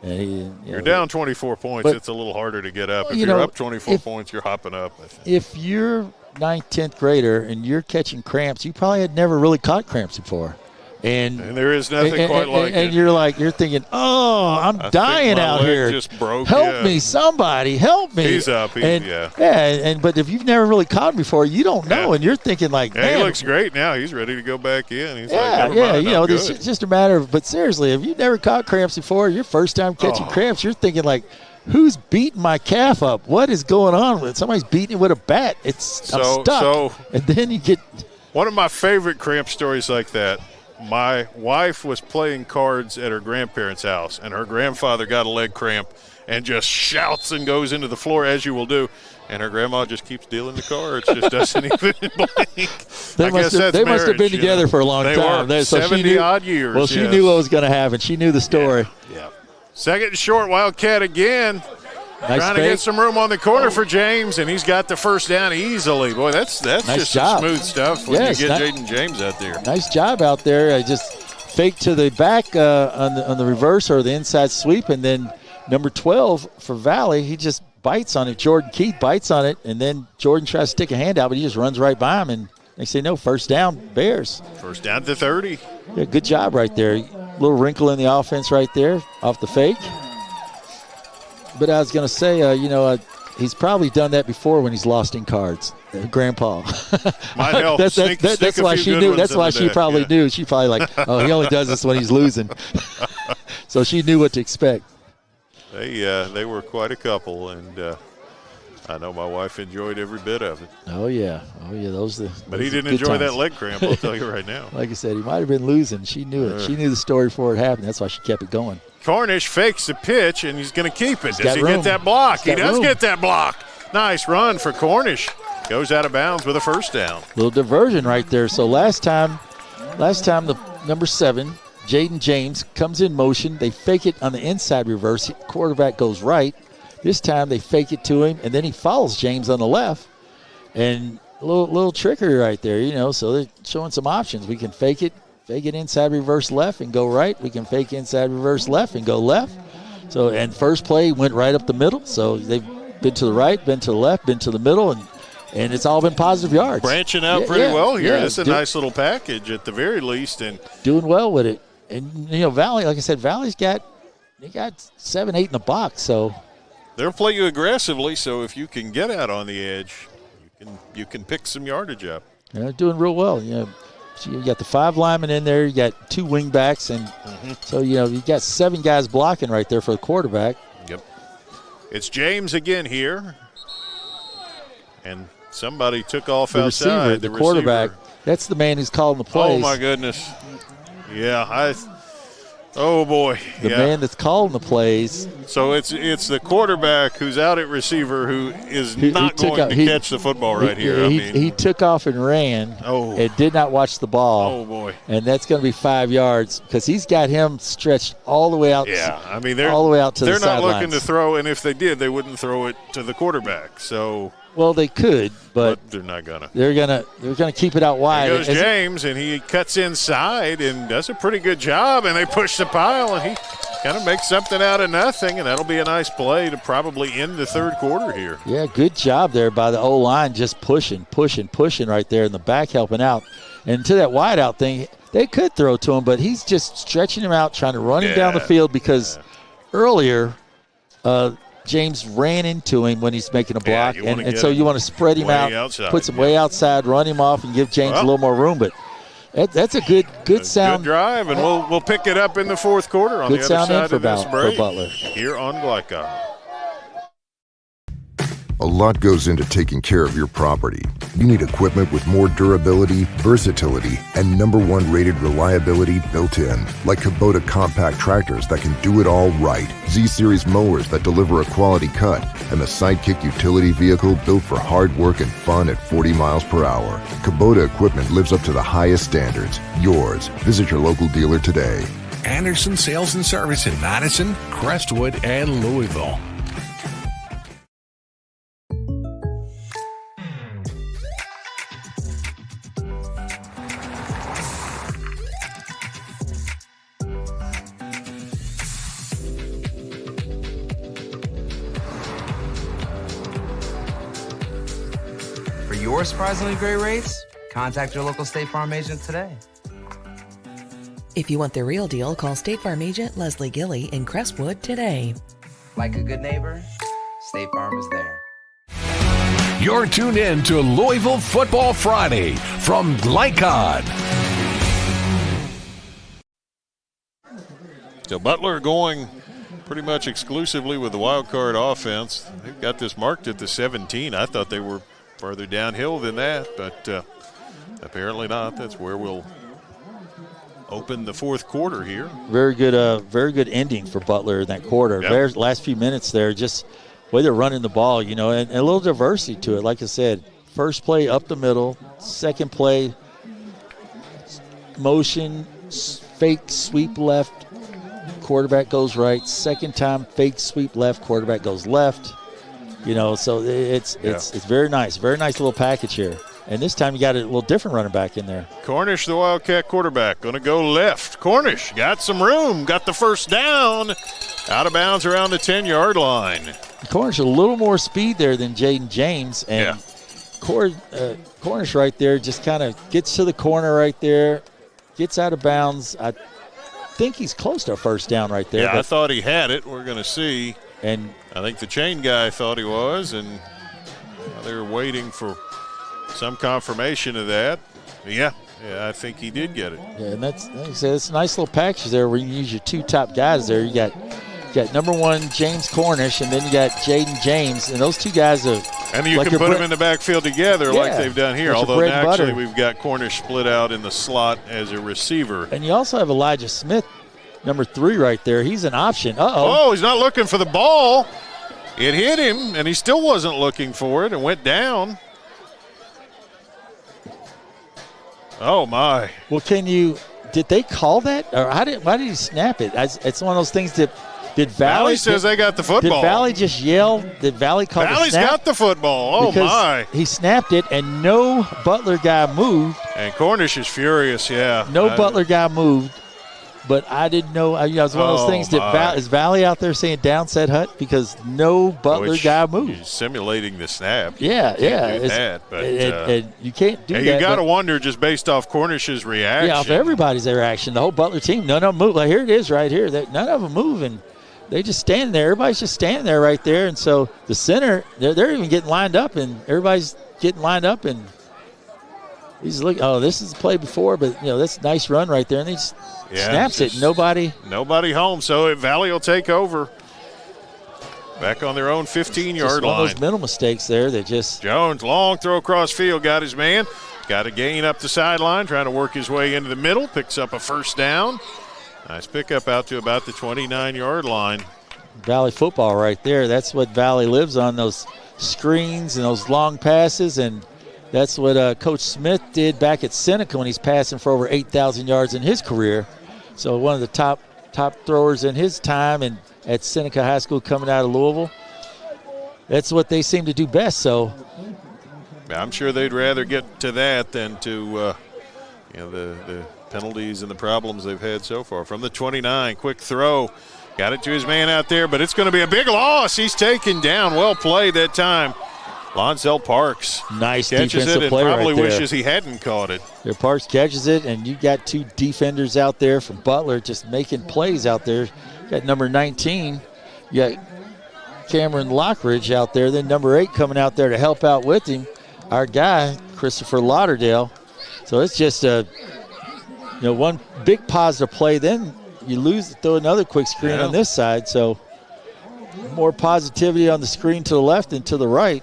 And you're down 24 points. It's a little harder to get up. If you're up 24 points, you're hopping up. If you're 9th, 10th grader and you're catching cramps, you probably had never really caught cramps before. And there is nothing quite like it. And you're thinking, oh, I'm dying out here. Just broke. Help me, somebody, help me. He's up. But if you've never really caught him before, you don't know, and you're thinking like, man, he looks great now. He's ready to go back in. He's it's just a matter of. But seriously, if you've never caught cramps before, your first time catching cramps, you're thinking like, who's beating my calf up? What is going on with it? Somebody's beating it with a bat. I'm stuck. And then you get one of my favorite cramp stories like that. My wife was playing cards at her grandparents' house, and her grandfather got a leg cramp and just shouts and goes into the floor, as you will do. And her grandma just keeps dealing the cards, just doesn't even blink. They must have been together for a long time. They were 70-odd years. Well, she knew what was going to happen. She knew the story. Yeah. Second and short, Wildcat again. Nice trying to get some room on the corner for James, and he's got the first down easily. Boy, that's nice just job. Smooth stuff when you get Jaden James out there. Nice job out there. Just fake to the back on the reverse or the inside sweep, and then number 12 for Valley, he just bites on it. Jordan Keith bites on it, and then Jordan tries to stick a hand out, but he just runs right by him, and they say no, first down, Bears. First down to 30. Yeah, good job right there. Little wrinkle in the offense right there off the fake. But I was going to say, he's probably done that before when he's lost in cards. Grandpa. Might help. That's why she knew. That's why she probably knew. She probably like, oh, he only does this when he's losing. So she knew what to expect. They were quite a couple, and I know my wife enjoyed every bit of it. Oh yeah. But he didn't enjoy that leg cramp, I'll tell you right now. Like I said, he might have been losing. She knew it. She knew the story before it happened. That's why she kept it going. Cornish fakes the pitch, and he's going to keep it. Does he get that block? He does get that block. Nice run for Cornish. Goes out of bounds with a first down. Little diversion right there. So last time the number 7, Jaden James, comes in motion. They fake it on the inside reverse. Quarterback goes right. This time they fake it to him, and then he follows James on the left. And a little trickery right there, so they're showing some options. We can fake it inside reverse left and go right. We can fake inside reverse left and go left. So, and first play went right up the middle. So they've been to the right, been to the left, been to the middle, and it's all been positive yards. Branching out pretty well here. This is a nice little package at the very least. And doing well with it. And, Valley, like I said, Valley's got 7, 8 in the box. So they'll play you aggressively. So if you can get out on the edge, you can pick some yardage up. They're doing real well. So you got the 5 linemen in there. You got 2 wing backs. And so, you got 7 guys blocking right there for the quarterback. Yep. It's James again here. And somebody took off outside. The quarterback. That's the man who's calling the plays. Oh, my goodness. Yeah, oh, boy. The man that's calling the plays. So it's the quarterback who's out at receiver who is not going to catch the football right here. He took off and ran and did not watch the ball. Oh, boy. And that's going to be 5 yards because he's got him stretched all the way out. Yeah, all the way out to the sidelines. They're not looking to throw, and if they did, they wouldn't throw it to the quarterback. So. Well, they could, but they're not gonna. They're gonna keep it out wide. There goes James, and he cuts inside and does a pretty good job. And they push the pile, and he kind of makes something out of nothing, and that'll be a nice play to probably end the third quarter here. Yeah, good job there by the O-line, just pushing right there in the back, helping out. And to that wide out thing, they could throw to him, but he's just stretching him out, trying to run him down the field because earlier. James ran into him when he's making a block, and so you want to spread him out, put him way outside, run him off, and give James a little more room. But that's a good sound. Good drive, and we'll pick it up in the fourth quarter on the other side of this break for Butler. Here on Glycod. A lot goes into taking care of your property. You need equipment with more durability, versatility, and #1 rated reliability built in, like Kubota compact tractors that can do it all right, Z-Series mowers that deliver a quality cut, and the Sidekick utility vehicle built for hard work and fun at 40 miles per hour. Kubota equipment lives up to the highest standards. Yours. Visit your local dealer today. Anderson Sales and Service in Madison, Crestwood, and Louisville. For your surprisingly great rates, contact your local State Farm agent today. If you want the real deal, call State Farm agent Leslie Gilly in Crestwood today. Like a good neighbor, State Farm is there. You're tuned in to Louisville Football Friday from Glycod. So Butler going pretty much exclusively with the wild card offense. They've got this marked at the 17. I thought they were further downhill than that, but apparently not. That's where we'll open the fourth quarter here. Very good ending for Butler in that quarter. Yep. Last few minutes there, just the way they're running the ball, and a little diversity to it. Like I said, first play up the middle, second play motion, fake sweep left, quarterback goes right. Second time fake sweep left, quarterback goes left. So it's very nice. Very nice little package here. And this time you got a little different running back in there. Cornish, the Wildcat quarterback, going to go left. Cornish got some room, got the first down. Out of bounds around the 10-yard line. Cornish a little more speed there than Jaden James. And Cornish right there just kind of gets to the corner right there, gets out of bounds. I think he's close to a first down right there. Yeah, I thought he had it. We're going to see. And I think the chain guy thought he was, and they were waiting for some confirmation of that. Yeah, I think he did get it. Yeah, and that's a nice little package there where you use your two top guys there. You got #1 James Cornish, and then you got Jaden James, and those two guys are. And you can put them in the backfield together like they've done here. Although actually we've got Cornish split out in the slot as a receiver. And you also have Elijah Smith, #3 right there. He's an option. Oh, he's not looking for the ball. It hit him, and he still wasn't looking for it and went down. Oh, my. Well, did they call that? Or why did he snap it? It's one of those things that, did Valley says they got the football. Did Valley just yell? Did Valley call Valley's the snap? got the football. Oh, because my. He snapped it, and no Butler guy moved. And Cornish is furious, yeah. No Butler guy moved. But I didn't know. It was one of those things. Is Valley out there saying down said hut? Because no Butler guy moved. He's simulating the snap. Yeah. You can't do that. You got to wonder just based off Cornish's reaction. Yeah, off everybody's reaction. The whole Butler team, none of them move. Like, here it is right here. None of them move, and they just stand there. Everybody's just standing there right there. And so the center, they're even getting lined up, and everybody's getting lined up, and he's looking, this is the play before, but, that's a nice run right there. And he just snaps it. Nobody home. So Valley will take over. Back on their own 15-yard line. One of those mental mistakes there that just. Jones, long throw across field, got his man. Got a gain up the sideline, trying to work his way into the middle. Picks up a first down. Nice pickup out to about the 29-yard line. Valley football right there. That's what Valley lives on, those screens and those long passes, and that's what Coach Smith did back at Seneca when he's passing for over 8,000 yards in his career. So one of the top throwers in his time, and at Seneca High School coming out of Louisville. That's what they seem to do best. So I'm sure they'd rather get to that than to the penalties and the problems they've had so far. From the 29, quick throw. Got it to his man out there, but it's going to be a big loss. He's taken down. Well played that time. Lonsell Parks nice catches defensive it and play probably right there. Wishes he hadn't caught it. There, Parks catches it, and you got two defenders out there from Butler just making plays out there. You got number 19. You got Cameron Lockridge out there. Then number 8 coming out there to help out with him. Our guy, Christopher Lauderdale. So it's just one big positive play. Then you lose, throw another quick screen on this side. So more positivity on the screen to the left than to the right.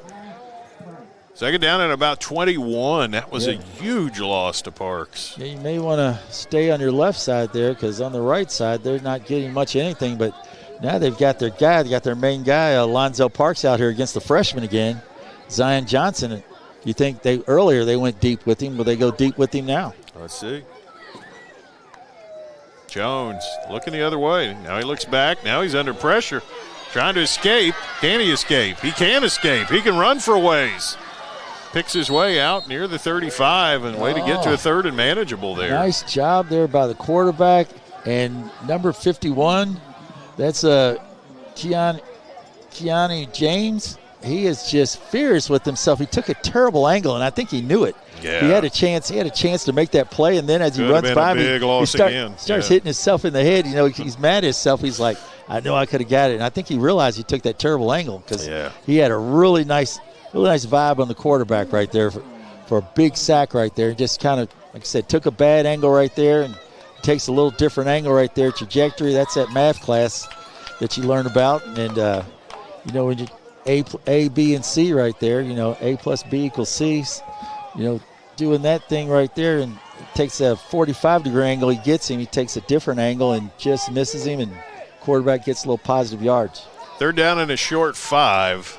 Second down at about 21. That was a huge loss to Parks. Yeah, you may want to stay on your left side there because on the right side they're not getting much of anything. But now they've got their guy. They got their main guy, Lonzo Parks, out here against the freshman again, Zion Johnson. You think earlier they went deep with him? Will they go deep with him now? Let's see. Jones looking the other way. Now he looks back. Now he's under pressure. Trying to escape. Can he escape? He can escape. He can run for a ways. Picks his way out near the 35 and way to get to a third and manageable there. Nice job there by the quarterback. And number 51, that's Keanu James. He is just fierce with himself. He took a terrible angle, and I think he knew it. Yeah. He had a chance to make that play, and then as he runs by me, he starts hitting himself in the head. You know, he's mad at himself. He's like, I know I could have got it. And I think he realized he took that terrible angle because he had a really nice vibe on the quarterback right there for a big sack right there. And just kind of, like I said, took a bad angle right there and takes a little different angle right there. Trajectory, that's that math class that you learn about. And, you know, when you A, B, and C right there, you know, A plus B equals C, you know, doing that thing right there, and it takes a 45-degree angle. He gets him. He takes a different angle and just misses him, and quarterback gets a little positive yards. Third down and a short 5.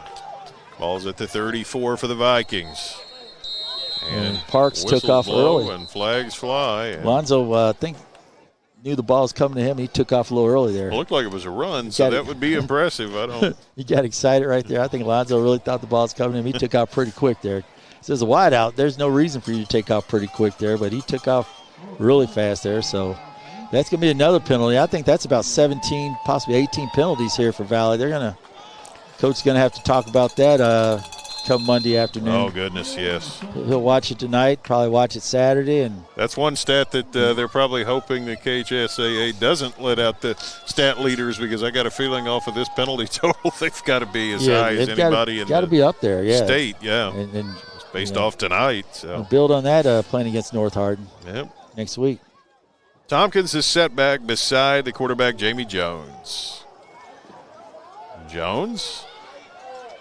Ball's at the 34 for the Vikings. And Parks took off early. And flags fly. Lonzo, I think, knew the ball was coming to him. He took off a little early there. It looked like it was a run, so that would be impressive. I don't. He got excited right there. I think Lonzo really thought the ball was coming to him. He took off pretty quick there. So there's a wide out. There's no reason for you to take off pretty quick there, but he took off really fast there. So that's going to be another penalty. I think that's about 17, possibly 18 penalties here for Valley. Coach is going to have to talk about that come Monday afternoon. Oh, goodness, yes. He'll watch it tonight, probably watch it Saturday. And that's one stat that they're probably hoping the KHSAA doesn't let out the stat leaders, because I got a feeling off of this penalty total they've got to be as high as anybody in the be up there, state. Yeah, and based off tonight. So build on that playing against North Hardin next week. Tompkins is set back beside the quarterback, Jamie Jones. Jones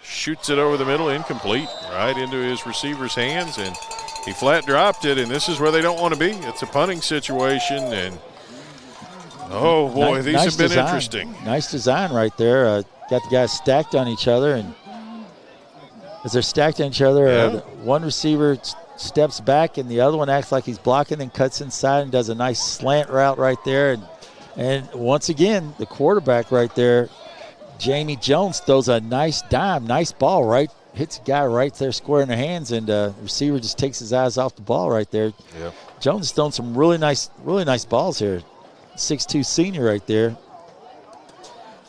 shoots it over the middle, incomplete, right into his receiver's hands, and he flat dropped it, and this is where they don't want to be. It's a punting situation, and oh boy, these have been interesting. Nice design right there. Got the guys stacked on each other, and as they're stacked on each other, one receiver steps back and the other one acts like he's blocking, then cuts inside and does a nice slant route right there. And once again, the quarterback right there, Jamie Jones, throws a nice dime, nice ball, right? Hits a guy right there square in the hands, and the receiver just takes his eyes off the ball right there. Yep. Jones has thrown some really nice balls here. 6'2" senior right there.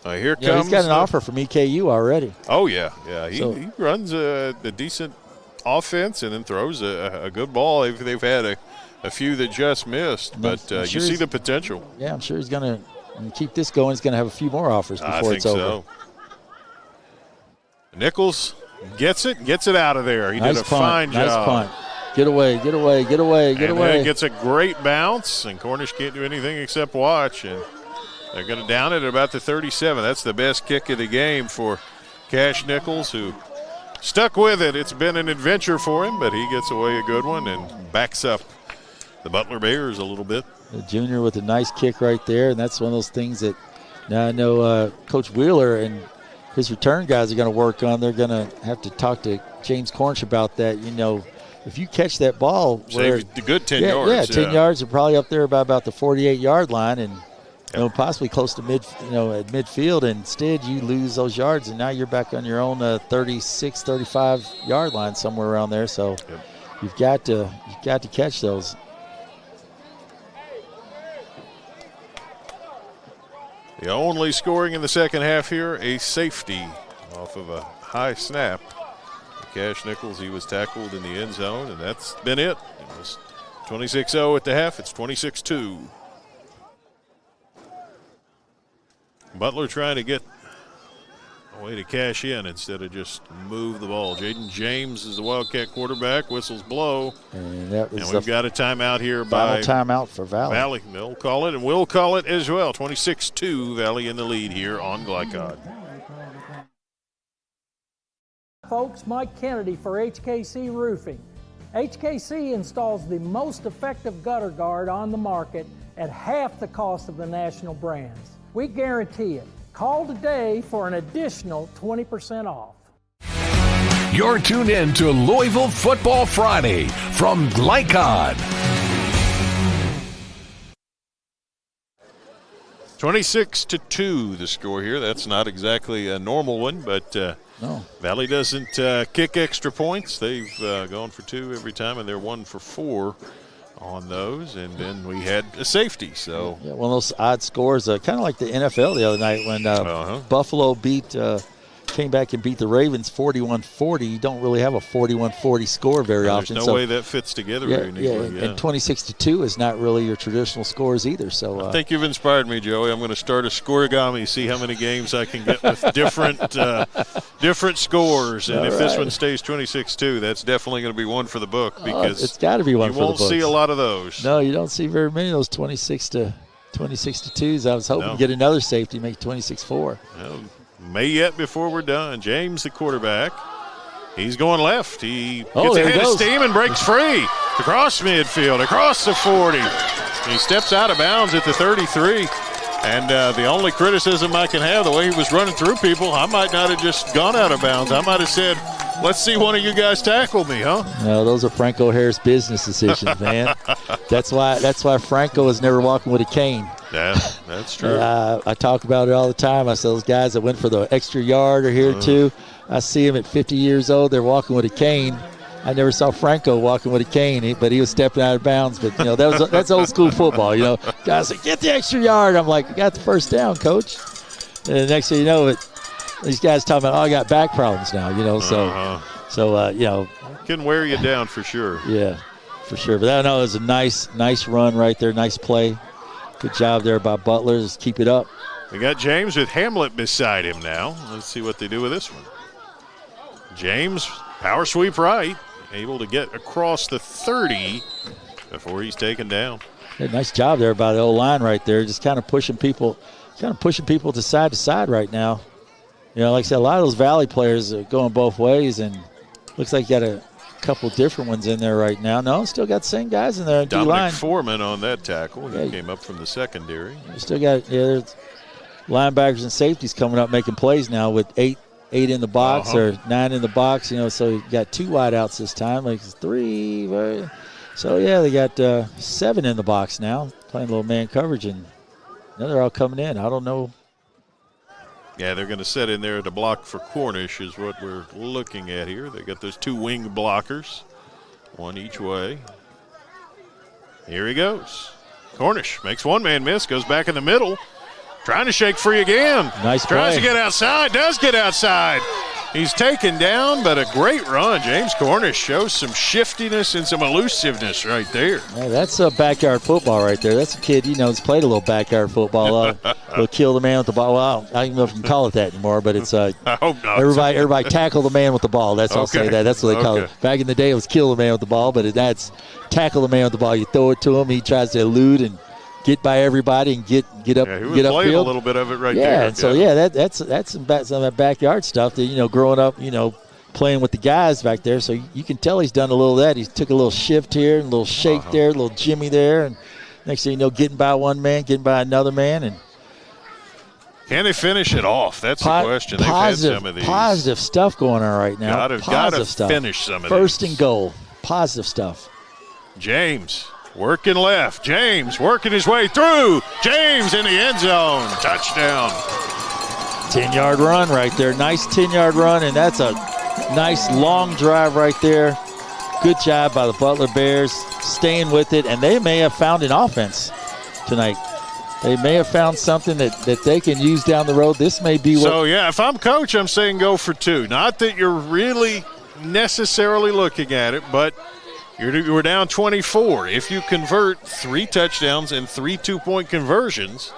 Here comes. He's got an offer from EKU already. Oh, yeah. He runs a decent offense and then throws a good ball. They've had a few that just missed, but you see the potential. Yeah, I'm sure he's going to keep this going. He's going to have a few more offers before it's over. I think so. Nichols gets it out of there. He did a fine job. Nice punt. Get away. Then gets a great bounce, and Cornish can't do anything except watch. And they're going to down it at about the 37. That's the best kick of the game for Cash Nichols, who stuck with it. It's been an adventure for him, but he gets away a good one and backs up the Butler Bears a little bit. The junior with a nice kick right there, and that's one of those things that now I know Coach Wheeler and his return guys are going to work on. They're going to have to talk to James Cornish about that. You know, if you catch that ball, save the good 10 yards. Yeah, 10 yards are probably up there by about the 48-yard line, and possibly close to at midfield. And instead, you lose those yards, and now you're back on your own 36, 35-yard line somewhere around there. So you've got to catch those. The only scoring in the second half here, a safety off of a high snap. Cash Nichols, he was tackled in the end zone, and that's been it. It was 26-0 at the half. It's 26-2. Butler trying to get a way to cash in instead of just move the ball. Jaden James is the Wildcat quarterback. Whistles blow. And we've got a timeout here by timeout for Valley. They'll call it, and we'll call it as well. 26-2, Valley in the lead here on Glycod. Folks, Mike Kennedy for HKC Roofing. HKC installs the most effective gutter guard on the market at half the cost of the national brands. We guarantee it. Call today for an additional 20% off. You're tuned in to Louisville Football Friday from Lycon. 26-2 the score here. That's not exactly a normal one, but no. Valley doesn't kick extra points. They've gone for 2 every time, and they're 1 for 4 on those. And then we had a safety. So yeah, one of those odd scores, kind of like the NFL the other night when Buffalo came back and beat the Ravens 41-40. You don't really have a 41-40 score very often. There's no way that fits together very neatly. And 26-2 is not really your traditional scores either. So I think you've inspired me, Joey. I'm going to start a scoregami, see how many games I can get with different scores. And if this one stays 26-2, that's definitely going to be one for the book because it's got to be one for the books. You won't see a lot of those. No, you don't see very many of those 26-2s. I was hoping to get another safety, make 26-4. Well, may yet before we're done. James, the quarterback, he's going left. He gets ahead of steam and breaks free. Across midfield, across the 40. He steps out of bounds at the 33. And the only criticism I can have, the way he was running through people, I might not have just gone out of bounds. I might have said, let's see one of you guys tackle me, huh? No, those are Franco Harris business decisions, man. That's why Franco is never walking with a cane. Yeah, that's true. I talk about it all the time. I say those guys that went for the extra yard are here too. I see them at 50 years old. They're walking with a cane. I never saw Franco walking with a cane, but he was stepping out of bounds. But, that's old school football. Guys say, get the extra yard. I'm like, I got the first down, coach. And the next thing you know, these guys talking about, I got back problems now, So can wear you down for sure. Yeah, for sure. But that was a nice run right there, nice play. Good job there by Butler. Just keep it up. We got James with Hamlet beside him now. Let's see what they do with this one. James, power sweep right, able to get across the 30 before he's taken down. Yeah, nice job there by the old line right there, just kind of pushing people to side right now. Like I said, a lot of those Valley players are going both ways, and looks like you got a couple different ones in there right now. No, still got the same guys in there. Dominic Foreman on that tackle. He came up from the secondary. Still got there's linebackers and safeties coming up making plays now with eight in the box or 9 in the box. So you got 2 wideouts this time. Like 3. So they got 7 in the box now, playing a little man coverage, and now they're all coming in. I don't know. Yeah, they're going to set in there to block for Cornish is what we're looking at here. They got those 2 wing blockers, 1 each way. Here he goes. Cornish makes one man miss, goes back in the middle, trying to shake free again. Nice play. Tries to get outside, does get outside. He's taken down, but a great run. James Cornish shows some shiftiness and some elusiveness right there. Yeah, that's a backyard football right there. That's a kid, that's played a little backyard football. He'll kill the man with the ball. Well, I don't even know if you can call it that anymore, but it's I hope not. Everybody tackle the man with the ball. I'll say that. That's what they call it. Back in the day, it was kill the man with the ball, but that's tackle the man with the ball. You throw it to him, he tries to elude and get by everybody and get up. Yeah, he was get playing upfield. A little bit of it right there. Yeah, and so that's some of that backyard stuff that growing up, playing with the guys back there. So you can tell he's done a little of that. He took a little shift here, and a little shake there, a little jimmy there, and next thing you know, getting by one man, getting by another man, and can they finish it off? That's the question. They've had some of these positive stuff going on right now. Gotta finish some of First and goal, positive stuff. James. Working left. James working his way through. James in the end zone. Touchdown. 10-yard run right there. Nice 10-yard run, and that's a nice long drive right there. Good job by the Butler Bears staying with it, and they may have found an offense tonight. They may have found something that they can use down the road. This may be what. So, if I'm coach, I'm saying go for 2. Not that you're really necessarily looking at it, but you were down 24. If you convert 3 touchdowns and 3 2-point conversions,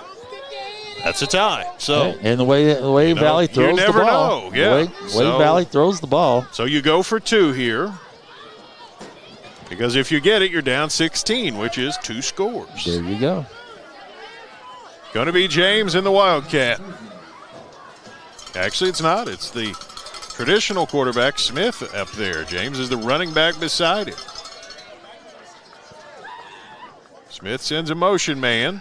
that's a tie. So, and the way Valley throws the ball. You never know. Yeah. The way Valley throws the ball. So you go for 2 here. Because if you get it, you're down 16, which is 2 scores. There you go. Going to be James in the Wildcat. Actually, it's not. It's the traditional quarterback, Smith, up there. James is the running back beside him. Smith sends a motion man,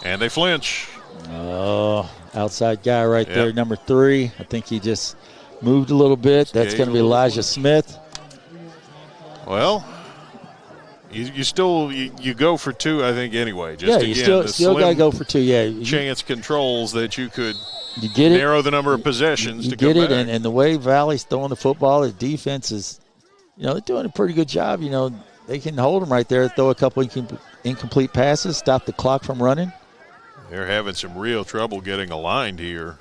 and they flinch. Oh, outside guy right there, number 3. I think he just moved a little bit. That's going to be Elijah Smith. Well, you still go for 2, I think, anyway. Just you again, still got to go for 2. Yeah, chance controls that you could get narrow the number of possessions to get come it, back. and the way Valley's throwing the football, the defense is, they're doing a pretty good job. They can hold them right there, throw a couple incomplete passes, stop the clock from running. They're having some real trouble getting aligned here.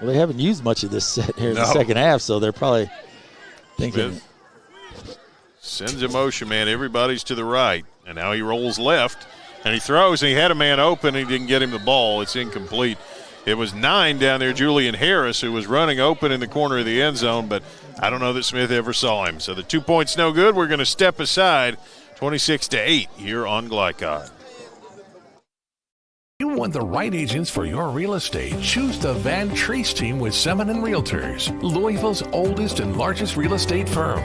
Well, they haven't used much of this set here in the second half, so they're probably thinking. Smith sends a motion man. Everybody's to the right, and now he rolls left, and he throws, and he had a man open, and he didn't get him the ball. It's incomplete. It was 9 down there, Julian Harris, who was running open in the corner of the end zone, but I don't know that Smith ever saw him. So the 2 points no good. We're going to step aside 26-8 here on Glycod. You want the right agents for your real estate? Choose the Van Treese team with Semin & Realtors, Louisville's oldest and largest real estate firm.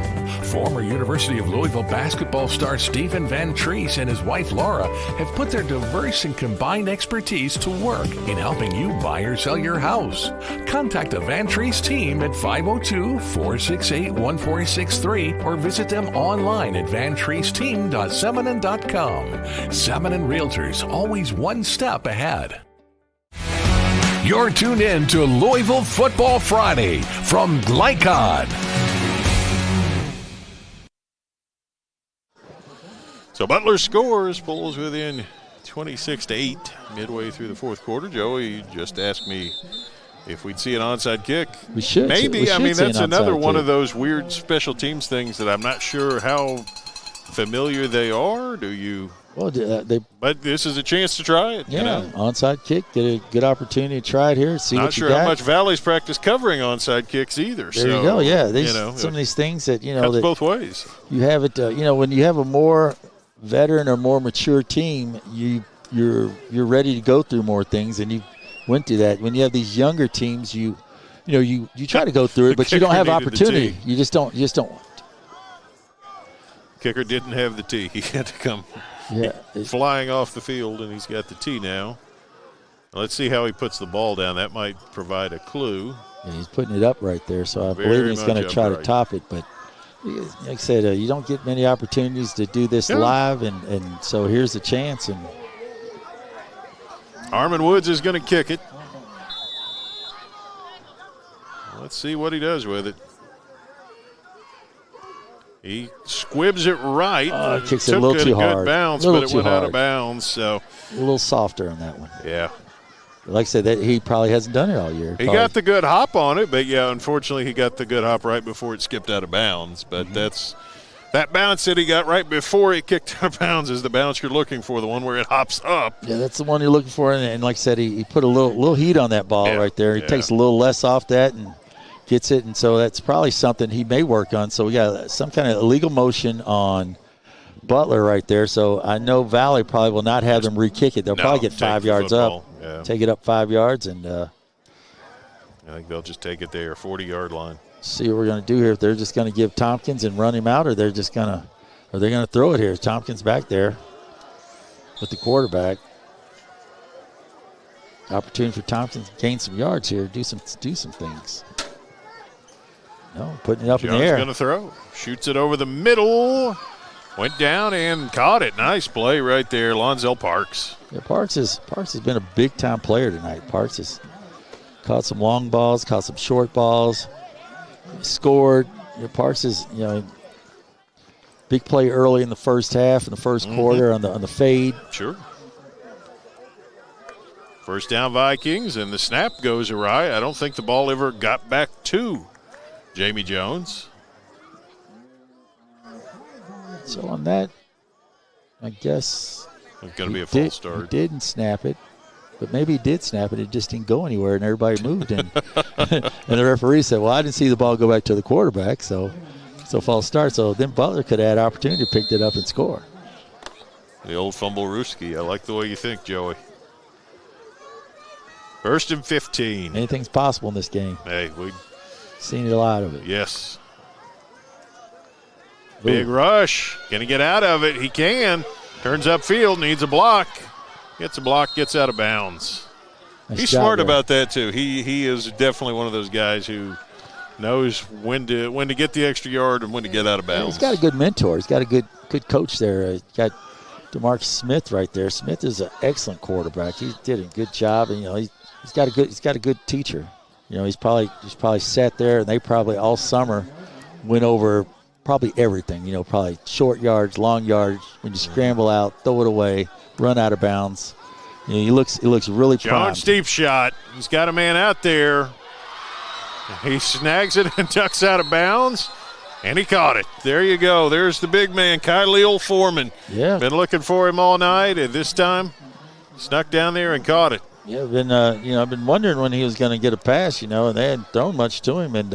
Former University of Louisville basketball star Stephen Van Treese and his wife Laura have put their diverse and combined expertise to work in helping you buy or sell your house. Contact the Van Treese team at 502-468-1463 or visit them online at vantreeseteam.semin.com. Semin & Realtors, always one step ahead. You're tuned in to Louisville Football Friday from Glycod. So Butler scores, pulls within 26-8 midway through the fourth quarter. Joey just asked me if we'd see an onside kick. We should. Maybe. We should that's another one kick. of those weird special teams things that I'm not sure how familiar they are. Do you? Well, but this is a chance to try it. Yeah, onside kick. Get a good opportunity to try it here. See not what you sure got. how much Valley's practice covering onside kicks either. There you go. Yeah, some of these things that cuts that both ways. You have it. When you have a more veteran or more mature team, you're ready to go through more things, and you went through that. When you have these younger teams, you try to go through it, but you don't have opportunity. You just don't. Kicker didn't have the tee. He had to come flying off the field, and he's got the tee now. Let's see how he puts the ball down. That might provide a clue. Yeah, he's putting it up right there, so I believe he's going to try to top it. But like I said, you don't get many opportunities to do this live, and so here's the chance. And Armin Woods is going to kick it. Let's see what he does with it. He squibs it right. Kicks it a little too hard. Good bounce, but it went out of bounds. So a little softer on that one. Yeah. Like I said, that he probably hasn't done it all year. He got the good hop on it, but unfortunately he got the good hop right before it skipped out of bounds. But that bounce that he got right before it kicked out of bounds is the bounce you're looking for, the one where it hops up. Yeah, that's the one you're looking for. And like I said, he put a little heat on that ball right there. He takes a little less off that and gets it, and so that's probably something he may work on. So we got some kind of illegal motion on Butler right there. So I know Valley probably will not have them re-kick it. They'll probably get 5 yards up, take it up 5 yards, and I think they'll just take it there, 40-yard line. See what we're going to do here. If they're just going to give Tompkins and run him out, or they're just going to, or they're going to throw it here. Tompkins back there with the quarterback. Opportunity for Tompkins to gain some yards here, do some things. No, putting it up in the air. Going to throw. Shoots it over the middle. Went down and caught it. Nice play right there, Lonzel Parks. Yeah, Parks has been a big-time player tonight. Parks has caught some long balls, caught some short balls, scored. Parks is, big play early in the first half, in the first quarter on the fade. Sure. First down Vikings, and the snap goes awry. I don't think the ball ever got back to Jamie Jones. So on that, I guess it's going to be a false start. He didn't snap it, but maybe he did snap it. It just didn't go anywhere, and everybody moved. And and the referee said, well, I didn't see the ball go back to the quarterback, so false start. So then Butler could have had opportunity to pick it up and score. The old fumble Ruski. I like the way you think, Joey. First and 15. Anything's possible in this game. Hey, we've seen a lot of it. Yes. Ooh. Big rush. Can he get out of it? He can. Turns upfield, needs a block. Gets a block, gets out of bounds. Nice He's job smart there. about that, too. He is definitely one of those guys who knows when to get the extra yard and when to get out of bounds. He's got a good mentor. He's got a good coach there. He's got Demarcus Smith right there. Smith is an excellent quarterback. He did a good job, and he's got a good teacher. He's probably sat there, and they probably all summer went over probably everything. Probably short yards, long yards. When you scramble out, throw it away, run out of bounds. It looks really primed. Jones deep shot. He's got a man out there. He snags it and ducks out of bounds, and he caught it. There you go. There's the big man, Khalil Foreman. Yeah. Been looking for him all night, and this time snuck down there and caught it. Yeah, I've been wondering when he was going to get a pass, and they hadn't thrown much to him, and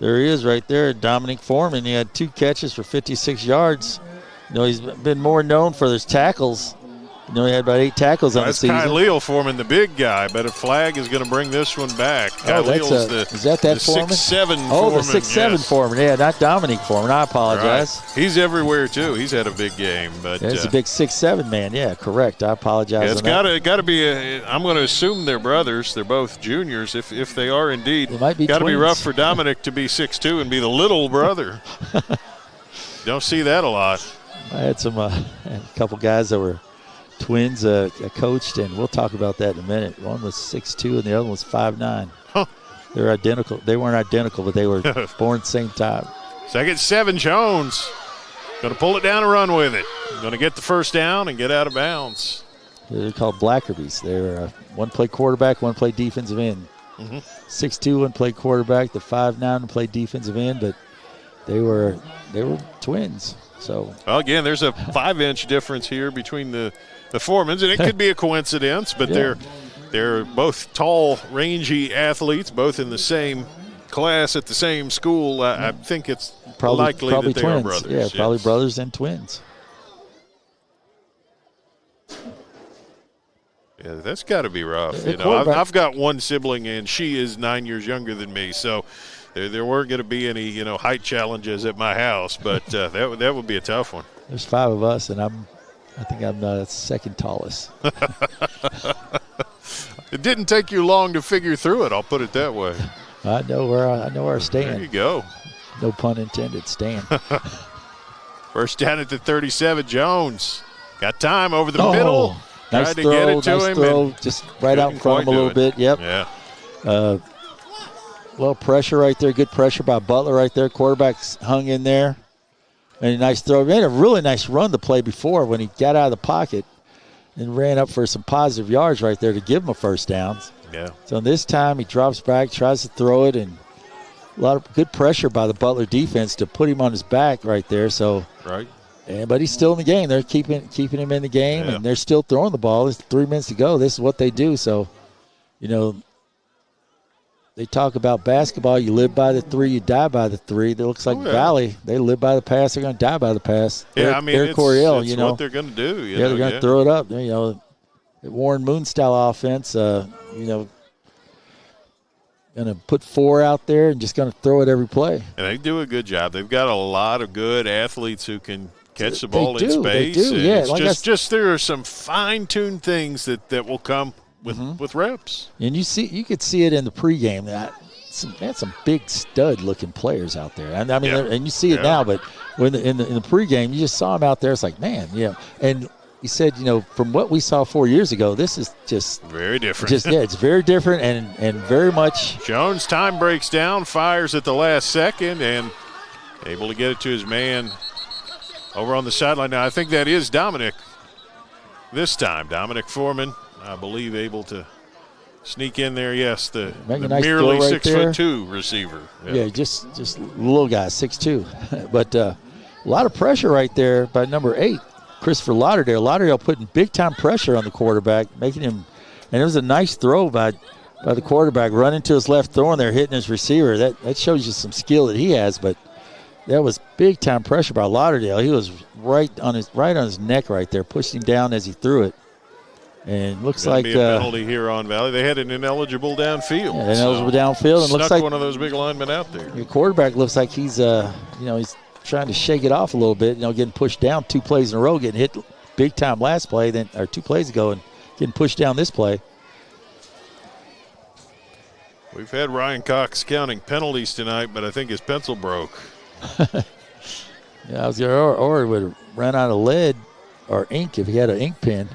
there he is right there, Dominic Foreman. He had 2 catches for 56 yards. He's been more known for his tackles. He had about 8 tackles on the season. That's Khalil Foreman, the big guy, but a flag is going to bring this one back. Khalil's is that Foreman? 6'7" Foreman. Oh, the 6'7" yes. Foreman. Yeah, not Dominic Foreman. I apologize. Right. He's everywhere, too. He's had a big game. But he's a big 6'7" man. Yeah, correct. I apologize. Yeah, it's got to be I'm going to assume they're brothers. They're both juniors, if they are indeed. It might be got to be twins. rough for Dominic to be 6'2" and be the little brother. Don't see that a lot. I had a couple guys that were twins I coached, and we'll talk about that in a minute. One was 6'2", and the other one was 5'9". Huh. They're identical. They weren't identical, but they were born at the same time. 2nd 7, Jones. Going to pull it down and run with it. Going to get the first down and get out of bounds. They're called Blackerbies. They're one play quarterback, one play defensive end. 6'2", one play quarterback. The 5'9", one play defensive end, but they were twins. So well, again, there's a 5-inch difference here between the Foremans, and it could be a coincidence, but Yeah. they're both tall, rangy athletes, both in the same class at the same school. I think it's likely probably that they twins. are brothers. Yeah, yes. probably brothers and twins. Yeah, that's got to be rough. Yeah, I've got one sibling, and she is 9 years younger than me, so there weren't going to be any height challenges at my house, but that would be a tough one. There's 5 of us, and I think I'm the second tallest. It didn't take you long to figure through it. I'll put it that way. I know where I stand. There you go. No pun intended. Stand. First down at the 37. Jones got time over the middle. Nice Tried to throw. get it to Nice him. throw. Just right out in front of him a little bit. Yep. Yeah. Well, pressure right there. Good pressure by Butler right there. Quarterback's hung in there. And a nice throw. He made a really nice run the play before when he got out of the pocket and ran up for some positive yards right there to give him a first down. Yeah. So this time he drops back, tries to throw it, and a lot of good pressure by the Butler defense to put him on his back right there. So right. But he's still in the game. They're keeping him in the game, and they're still throwing the ball. There's 3 minutes to go. This is what they do. So, they talk about basketball. You live by the 3, you die by the 3. It looks like Valley. They live by the pass. They're going to die by the pass. Yeah, they're Coryell, it's what they're going to do. They're going to throw it up. The Warren Moon style offense. Going to put 4 out there and just going to throw it every play. And they do a good job. They've got a lot of good athletes who can catch the ball in They space. do, yeah. It's just there are some fine-tuned things that will come with reps. And you could see it in the pregame. They had some big stud-looking players out there. And and you see it now, but when in the pregame, you just saw them out there. It's like, man, And he said, from what we saw 4 years ago, this is just very different. It's very different and very much. Jones' time breaks down, fires at the last second, and able to get it to his man over on the sideline. Now, I think that is Dominic this time. Dominic Foreman, I believe, able to sneak in there. Yes, the merely 6'2" receiver. Yeah, just little guy, 6'2". But a lot of pressure right there by number 8, Christopher Lauderdale. Lauderdale putting big-time pressure on the quarterback, making him – and it was a nice throw by the quarterback, running to his left, throwing there, hitting his receiver. That shows you some skill that he has, but that was big-time pressure by Lauderdale. He was right on his neck right there, pushed him down as he threw it. And looks Gonna like be a penalty here on Valley. They had an ineligible downfield. Yeah, ineligible downfield, and snuck looks like one of those big linemen out there. Your quarterback looks like he's he's trying to shake it off a little bit. Getting pushed down 2 plays in a row, getting hit big time last play, or 2 plays ago, and getting pushed down this play. We've had Ryan Cox counting penalties tonight, but I think his pencil broke. Yeah, or he would have run out of lead or ink if he had an ink pen.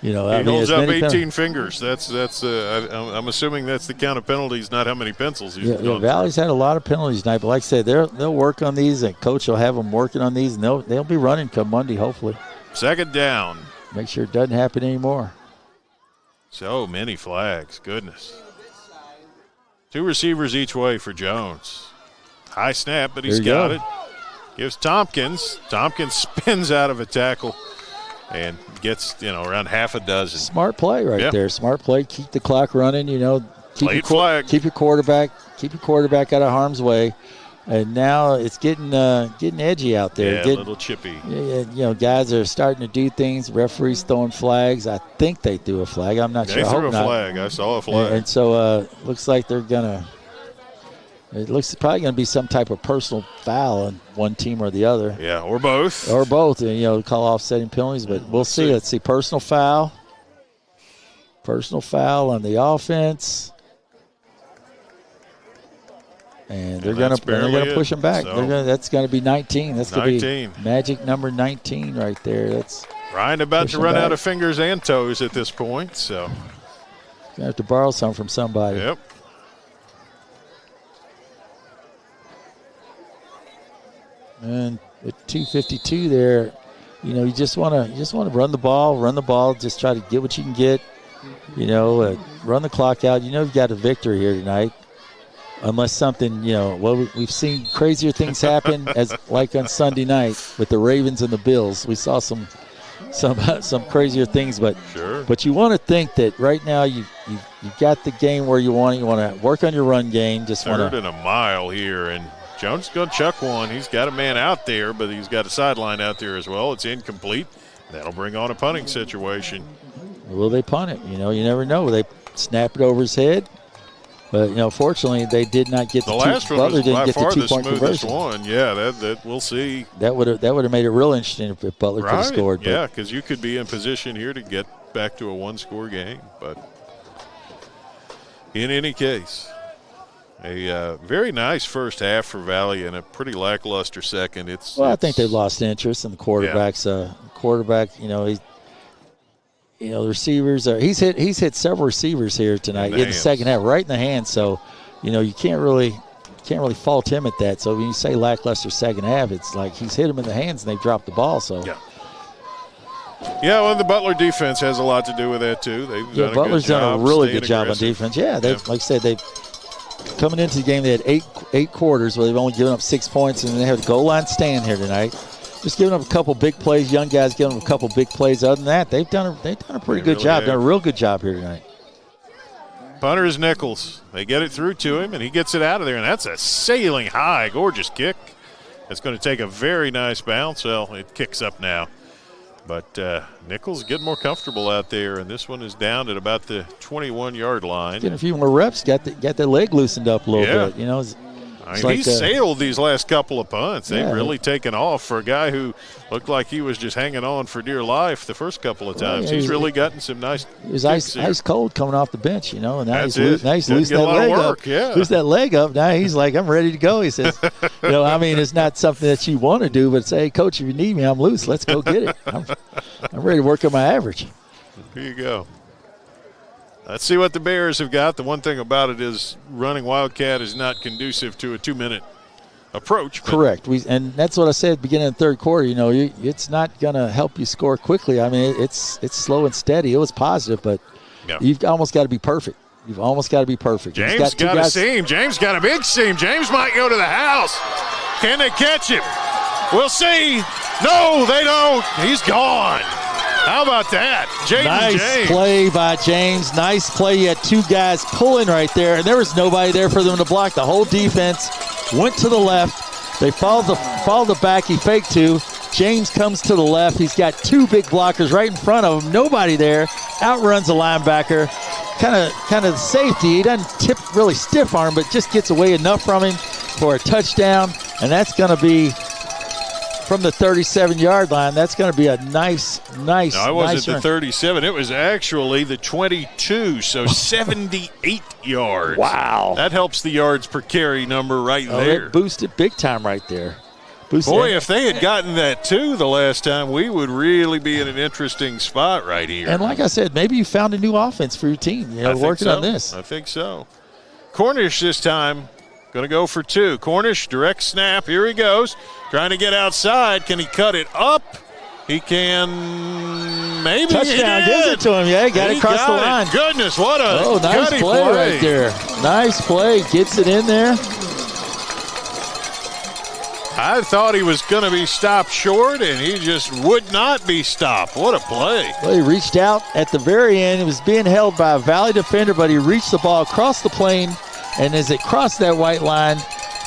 He holds up 18 fingers. That's. I'm assuming that's the count of penalties, not how many pencils he's done. Valley's had a lot of penalties tonight, but like I said, they'll work on these, and coach will have them working on these, and they'll be running come Monday, hopefully. Second down. Make sure it doesn't happen anymore. So many flags, goodness. 2 receivers each way for Jones. High snap, but he's got it. Gives Tompkins. Tompkins spins out of a tackle and gets, around half a dozen. Smart play right there. Smart play. Keep the clock running, Late flag. Keep your quarterback out of harm's way. And now it's getting edgy out there. Yeah, a little chippy. Yeah, guys are starting to do things. Referees throwing flags. I think they threw a flag. I'm not sure. They threw a flag. I saw a flag. And so looks like they're gonna. It looks probably going to be some type of personal foul on one team or the other. Yeah, or both. Or both, and call offsetting penalties. But we'll see. Let's see. Personal foul. Personal foul on the offense. And they're going to push them back. So that's going to be 19. That's going to be magic number 19 right there. That's Ryan about to run out of fingers and toes at this point. So going to have to borrow some from somebody. Yep. And at 2:52 there, you just want to run the ball, just try to get what you can get, run the clock out. You've got a victory here tonight, unless something, we've seen crazier things happen as like on Sunday night with the Ravens and the Bills. We saw some crazier things, but you want to think that right now you've got the game where you want to work on your run game. Just want third and a mile here, and Jones is going to chuck one. He's got a man out there, but he's got a sideline out there as well. It's incomplete. That'll bring on a punting situation. Will they punt it? You never know. They snap it over his head. But, fortunately, they did not get the last one. Butler didn't get the 2-point conversion. One. Yeah, that we'll see. That would have made it real interesting if Butler could have scored. Yeah, because you could be in position here to get back to a one-score game. But in any case, a very nice first half for Valley and a pretty lackluster second. I think they've lost interest in the quarterbacks. The receivers he's hit several receivers here tonight in the second half, right in the hands. So, you can't really fault him at that. So when you say lackluster second half, it's like he's hit them in the hands and they've dropped the ball. So well, the Butler defense has a lot to do with that too. Butler's done a really good job on defense. Yeah, like I said, they've coming into the game, they had eight quarters where they've only given up 6 points, and they have a goal line stand here tonight. Just giving up a couple big plays. Young guys giving them a couple big plays. Other than that, they've done a pretty good job. Done a real good job here tonight. Punter is Nichols. They get it through to him, and he gets it out of there, and that's a sailing high, gorgeous kick. It's going to take a very nice bounce. Well, it kicks up now. But Nichols getting more comfortable out there, and this one is down at about the 21-yard line. Getting a few more reps, got their leg loosened up a little bit. He sailed these last couple of punts. They've really taken off for a guy who looked like he was just hanging on for dear life the first couple of times. He's really gotten some nice. He was ice cold coming off the bench, and now he's loosened that leg up. Loose that leg up. Now he's like, I'm ready to go. He says, it's not something that you want to do, but say, hey, coach, if you need me, I'm loose. Let's go get it. I'm ready to work on my average. Here you go. Let's see what the Bears have got. The one thing about it is running Wildcat is not conducive to a 2-minute approach. Correct. And that's what I said at the beginning of the third quarter. It's not going to help you score quickly. I mean, it's slow and steady. It was positive, but you've almost got to be perfect. You've almost got to be perfect. James got a seam. James got a big seam. James might go to the house. Can they catch him? We'll see. No, they don't. He's gone. How about that? Nice play by James. Nice play. You had two guys pulling right there, and there was nobody there for them to block. The whole defense went to the left. They followed the back he faked to, James comes to the left. He's got two big blockers right in front of him. Nobody there. Outruns the linebacker. Kind of safety. He doesn't really stiff arm, but just gets away enough from him for a touchdown. And that's going to be from the 37-yard line. That's going to be a nice. No, it wasn't run. the 37. It was actually the 22, so 78 yards. Wow. That helps the yards per carry number right there. It boosted big time right there. Boy, if they had gotten that too the last time, we would really be in an interesting spot right here. And like I said, maybe you found a new offense for your team. Working on this. I think so. Cornish this time going to go for two. Cornish, direct snap. Here he goes. Trying to get outside. Can he cut it up? He can. Maybe. Touchdown. Gives it to him. Yeah, got it across the line. Goodness, what a nice play right there. Nice play. Gets it in there. I thought he was going to be stopped short, and he just would not be stopped. What a play. Well, he reached out at the very end. It was being held by a Valley defender, but he reached the ball across the plane, and as it crossed that white line,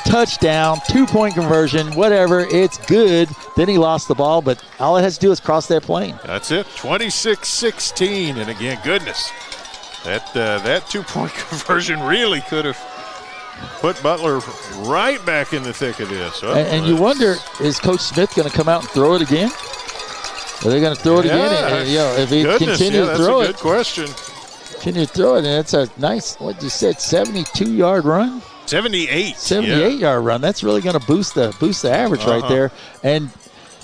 touchdown, 2-point conversion, whatever, it's good. Then he lost the ball, but all it has to do is cross that plane. That's it, 26-16, and again, goodness, that 2-point conversion really could have put Butler right back in the thick of this. And you wonder, is Coach Smith going to come out and throw it again? Are they going to throw it again? If he continues to throw it. That's a good question. Continue to throw it, and it's a nice, what you said, 72-yard run? 78. 78-yard run. That's really going to boost the average right there. And,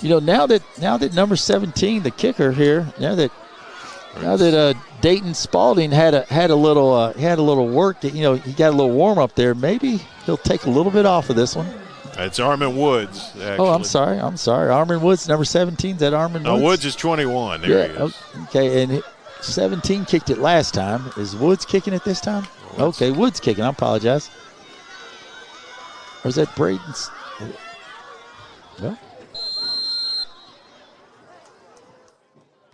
now that number 17, the kicker here, now that Dayton Spalding had a little work. He got a little warm up there. Maybe he'll take a little bit off of this one. It's Armin Woods. Actually. Oh, I'm sorry. Armin Woods, number 17. Is that Armin Woods? No, Woods is 21. There he is. Okay, and 17 kicked it last time. Is Woods kicking it this time? Woods. Okay, Woods kicking. I apologize. Or is that Braden's? No.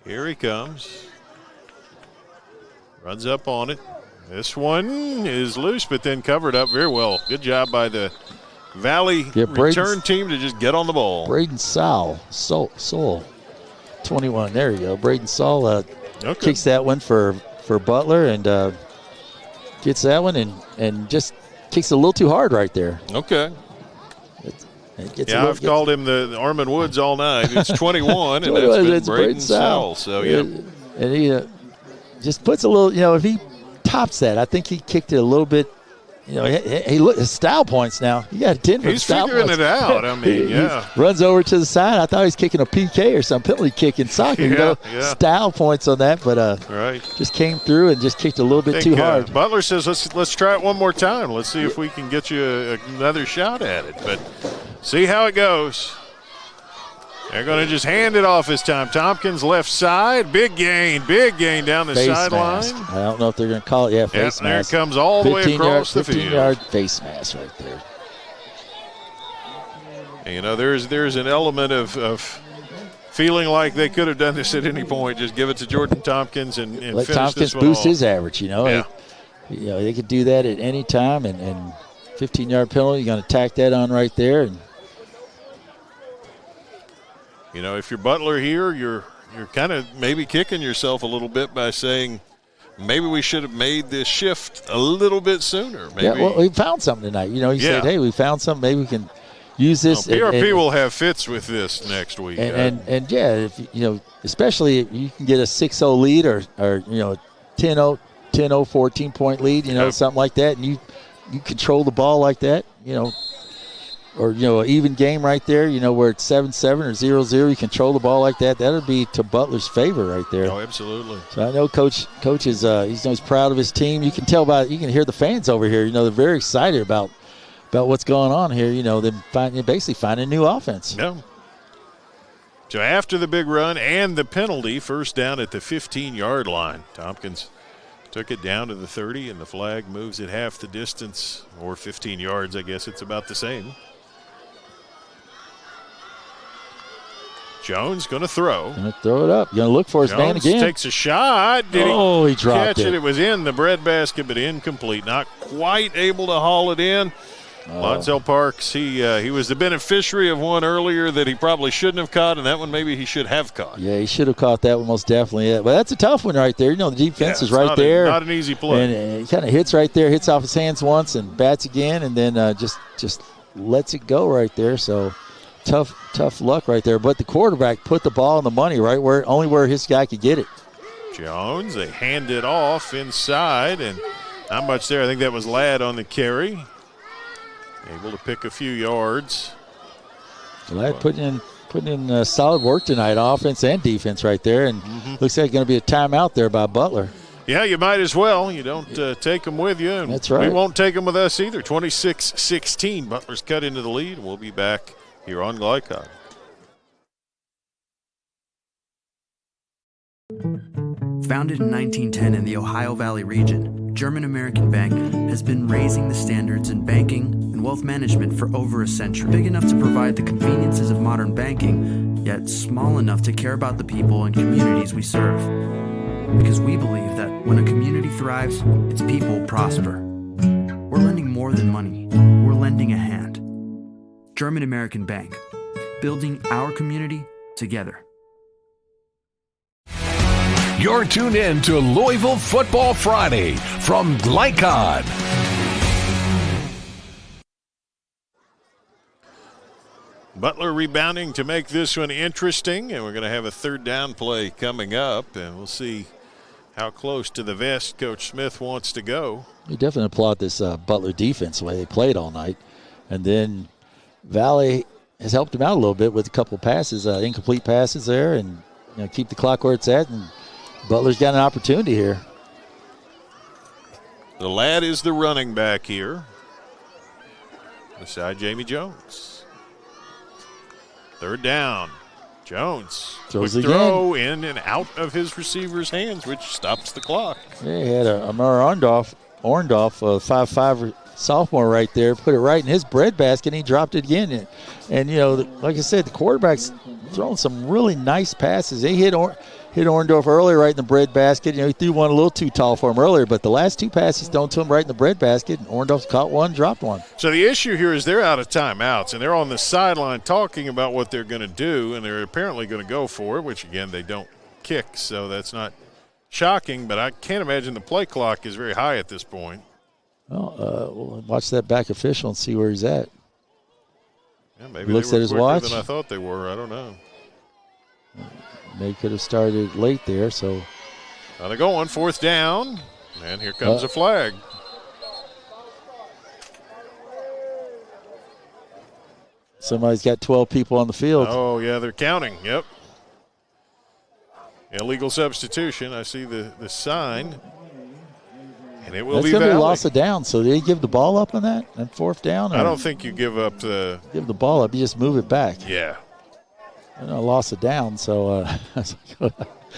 Here he comes. Runs up on it. This one is loose, but then covered up very well. Good job by the Valley return team to just get on the ball. Braden Soul, 21. There you go. Braden Soul kicks that one for Butler and gets that one and just kicks it a little too hard right there. Okay. I've called him the Armin Woods all night. It's 21, and that's been Braden Soul. So, yeah. And he just puts a little, if he tops that, I think he kicked it a little bit. He look his style points now. He got 10 for style points. He's figuring it out. I mean, yeah. He runs over to the side. I thought he was kicking a PK or some penalty kick in soccer. Style points on that, but just came through and just kicked a little bit too hard. Butler says, let's try it one more time. Let's see if we can get you another shot at it. But see how it goes. They're going to just hand it off this time. Tompkins left side. Big gain down the sideline. I don't know if they're going to call it. Yeah, face mask. There it comes all the way across the field. 15-yard face mask right there. And, there's an element of feeling like they could have done this at any point. Just give it to Jordan Tompkins and let finish Tompkins this one boost off. his average, Yeah. They could do that at any time, and 15-yard penalty, you're going to tack that on right there. And if you're Butler here, you're kind of maybe kicking yourself a little bit by saying maybe we should have made this shift a little bit sooner. Maybe. Yeah, well, we found something tonight. He said, hey, we found something. Maybe we can use this. PRP will have fits with this next week. And if especially if you can get a 6-0 lead or 10-0, 14-point lead, something like that, and you control the ball like that, or an even game right there, where it's 7-7 or 0-0, you control the ball like that. That'll be to Butler's favor right there. Oh, absolutely. So I know Coach is he's proud of his team. You can tell you can hear the fans over here. They're very excited about what's going on here. Them basically finding a new offense. Yeah. So after the big run and the penalty, first down at the 15-yard line. Tompkins took it down to the 30, and the flag moves it half the distance, or 15 yards. I guess it's about the same. Jones going to throw. Going to throw it up. Going to look for his man again. Jones takes a shot. Did he dropped catch it? It was in the breadbasket, but incomplete. Not quite able to haul it in. Lonzel Parks, he was the beneficiary of one earlier that he probably shouldn't have caught, and that one maybe he should have caught. Yeah, he should have caught that one most definitely. Yeah, but that's a tough one right there. The defense is right there. Not an easy play. And he kind of hits right there, hits off his hands once and bats again, and then just lets it go right there. So tough luck right there. But the quarterback put the ball on the money right where his guy could get it. Jones, they hand it off inside, and not much there. I think that was Ladd on the carry. Able to pick a few yards. Ladd putting in solid work tonight, offense and defense right there, and looks like going to be a timeout there by Butler. Yeah, you might as well. You don't take them with you. And that's right. We won't take them with us either. 26-16. Butler's cut into the lead. We'll be back here on Glycod. Founded in 1910 in the Ohio Valley region, German American Bank has been raising the standards in banking and wealth management for over a century. Big enough to provide the conveniences of modern banking, yet small enough to care about the people and communities we serve. Because we believe that when a community thrives, its people prosper. We're lending more than money. We're lending a hand. German American Bank, building our community together. You're tuned in to Louisville Football Friday from Glycod. Butler rebounding to make this one interesting, and we're going to have a third down play coming up, and we'll see how close to the vest Coach Smith wants to go. You definitely applaud this Butler defense the way they played all night. And then Valley has helped him out a little bit with a couple of passes, incomplete passes there, and keep the clock where it's at, and Butler's got an opportunity here. The Lad is the running back here beside Jamie Jones. Third down. Jones throws quick throw in and out of his receiver's hands, which stops the clock. Yeah, he had Amar Orndorff, a 5'5" sophomore right there, put it right in his breadbasket, and he dropped it again. And like I said, the quarterback's throwing some really nice passes. They hit Orndorff earlier right in the breadbasket. He threw one a little too tall for him earlier, but the last two passes thrown to him right in the breadbasket, and Orndorff caught one, dropped one. So the issue here is they're out of timeouts, and they're on the sideline talking about what they're going to do, and they're apparently going to go for it, which, again, they don't kick, so that's not shocking, but I can't imagine the play clock is very high at this point. Well, we'll watch that back official and see where he's at. Yeah, maybe he looks they were at his quicker watch than I thought they were. I don't know. They could have started late there, so. Now they're going, fourth down, and here comes a flag. Somebody's got 12 people on the field. Oh, yeah, they're counting, yep. Illegal substitution. I see the sign, and it will That's be going to be valid. loss of down, so did he give the ball up on that on fourth down? I don't think you give up the. Give the ball up, you just move it back. Yeah. Loss of down, so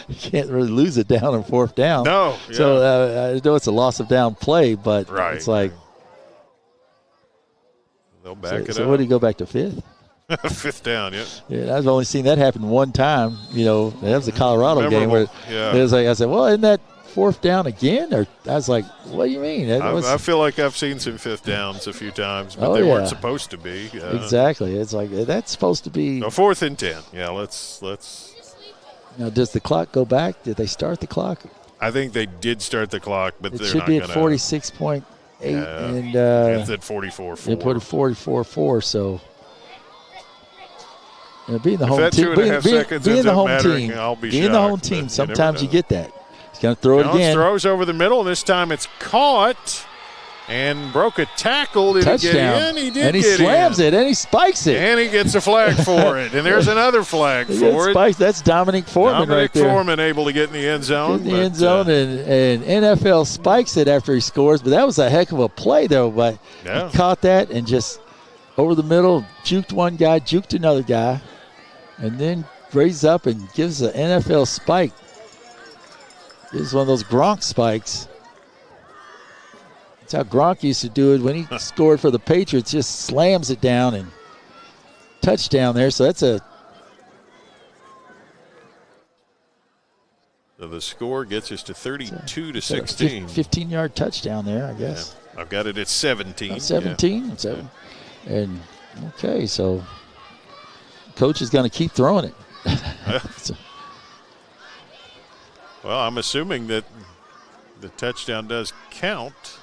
you can't really lose it down on fourth down. No. Yeah. So I know it's a loss of down play, but it's like. They'll back it up. So what do you go back to fifth? Fifth down, yeah. Yeah, I've only seen that happen one time. That was the Colorado game where yeah. it was like, I said, well, isn't that fourth down again? Or I was like, what do you mean? I feel like I've seen some fifth downs a few times, but they weren't supposed to be. Exactly. It's like that's supposed to be. No, 4th and 10. Yeah, let's. Now, does the clock go back? Did they start the clock? I think they did start the clock, but it should be at 46.8, and it's at 44.4. They put it 44.4, so. Being the home team, being the home team, I'll be being shocked, the home team, sometimes you get that. He's going to throw it again. Throws over the middle, and this time it's caught and broke a tackle. Did Touchdown. He get in? He did and he get slams in. it, and he spikes it. And he gets a flag for it. And there's another flag for it. That's Dominic Foreman right there. Dominic Foreman able to get in the end zone. And NFL spikes it after he scores. But that was a heck of a play, though. But he caught that and just over the middle, juked one guy, juked another guy, and then raises up and gives an NFL spike. Gives one of those Gronk spikes. That's how Gronk used to do it when he scored for the Patriots. Just slams it down and touchdown there. So that's a. So the score gets us to 32-16. 15-yard touchdown there, I guess. Yeah. I've got it at 17. 17? Yeah. 7. And, okay, so coach is going to keep throwing it. So. Well, I'm assuming that the touchdown does count.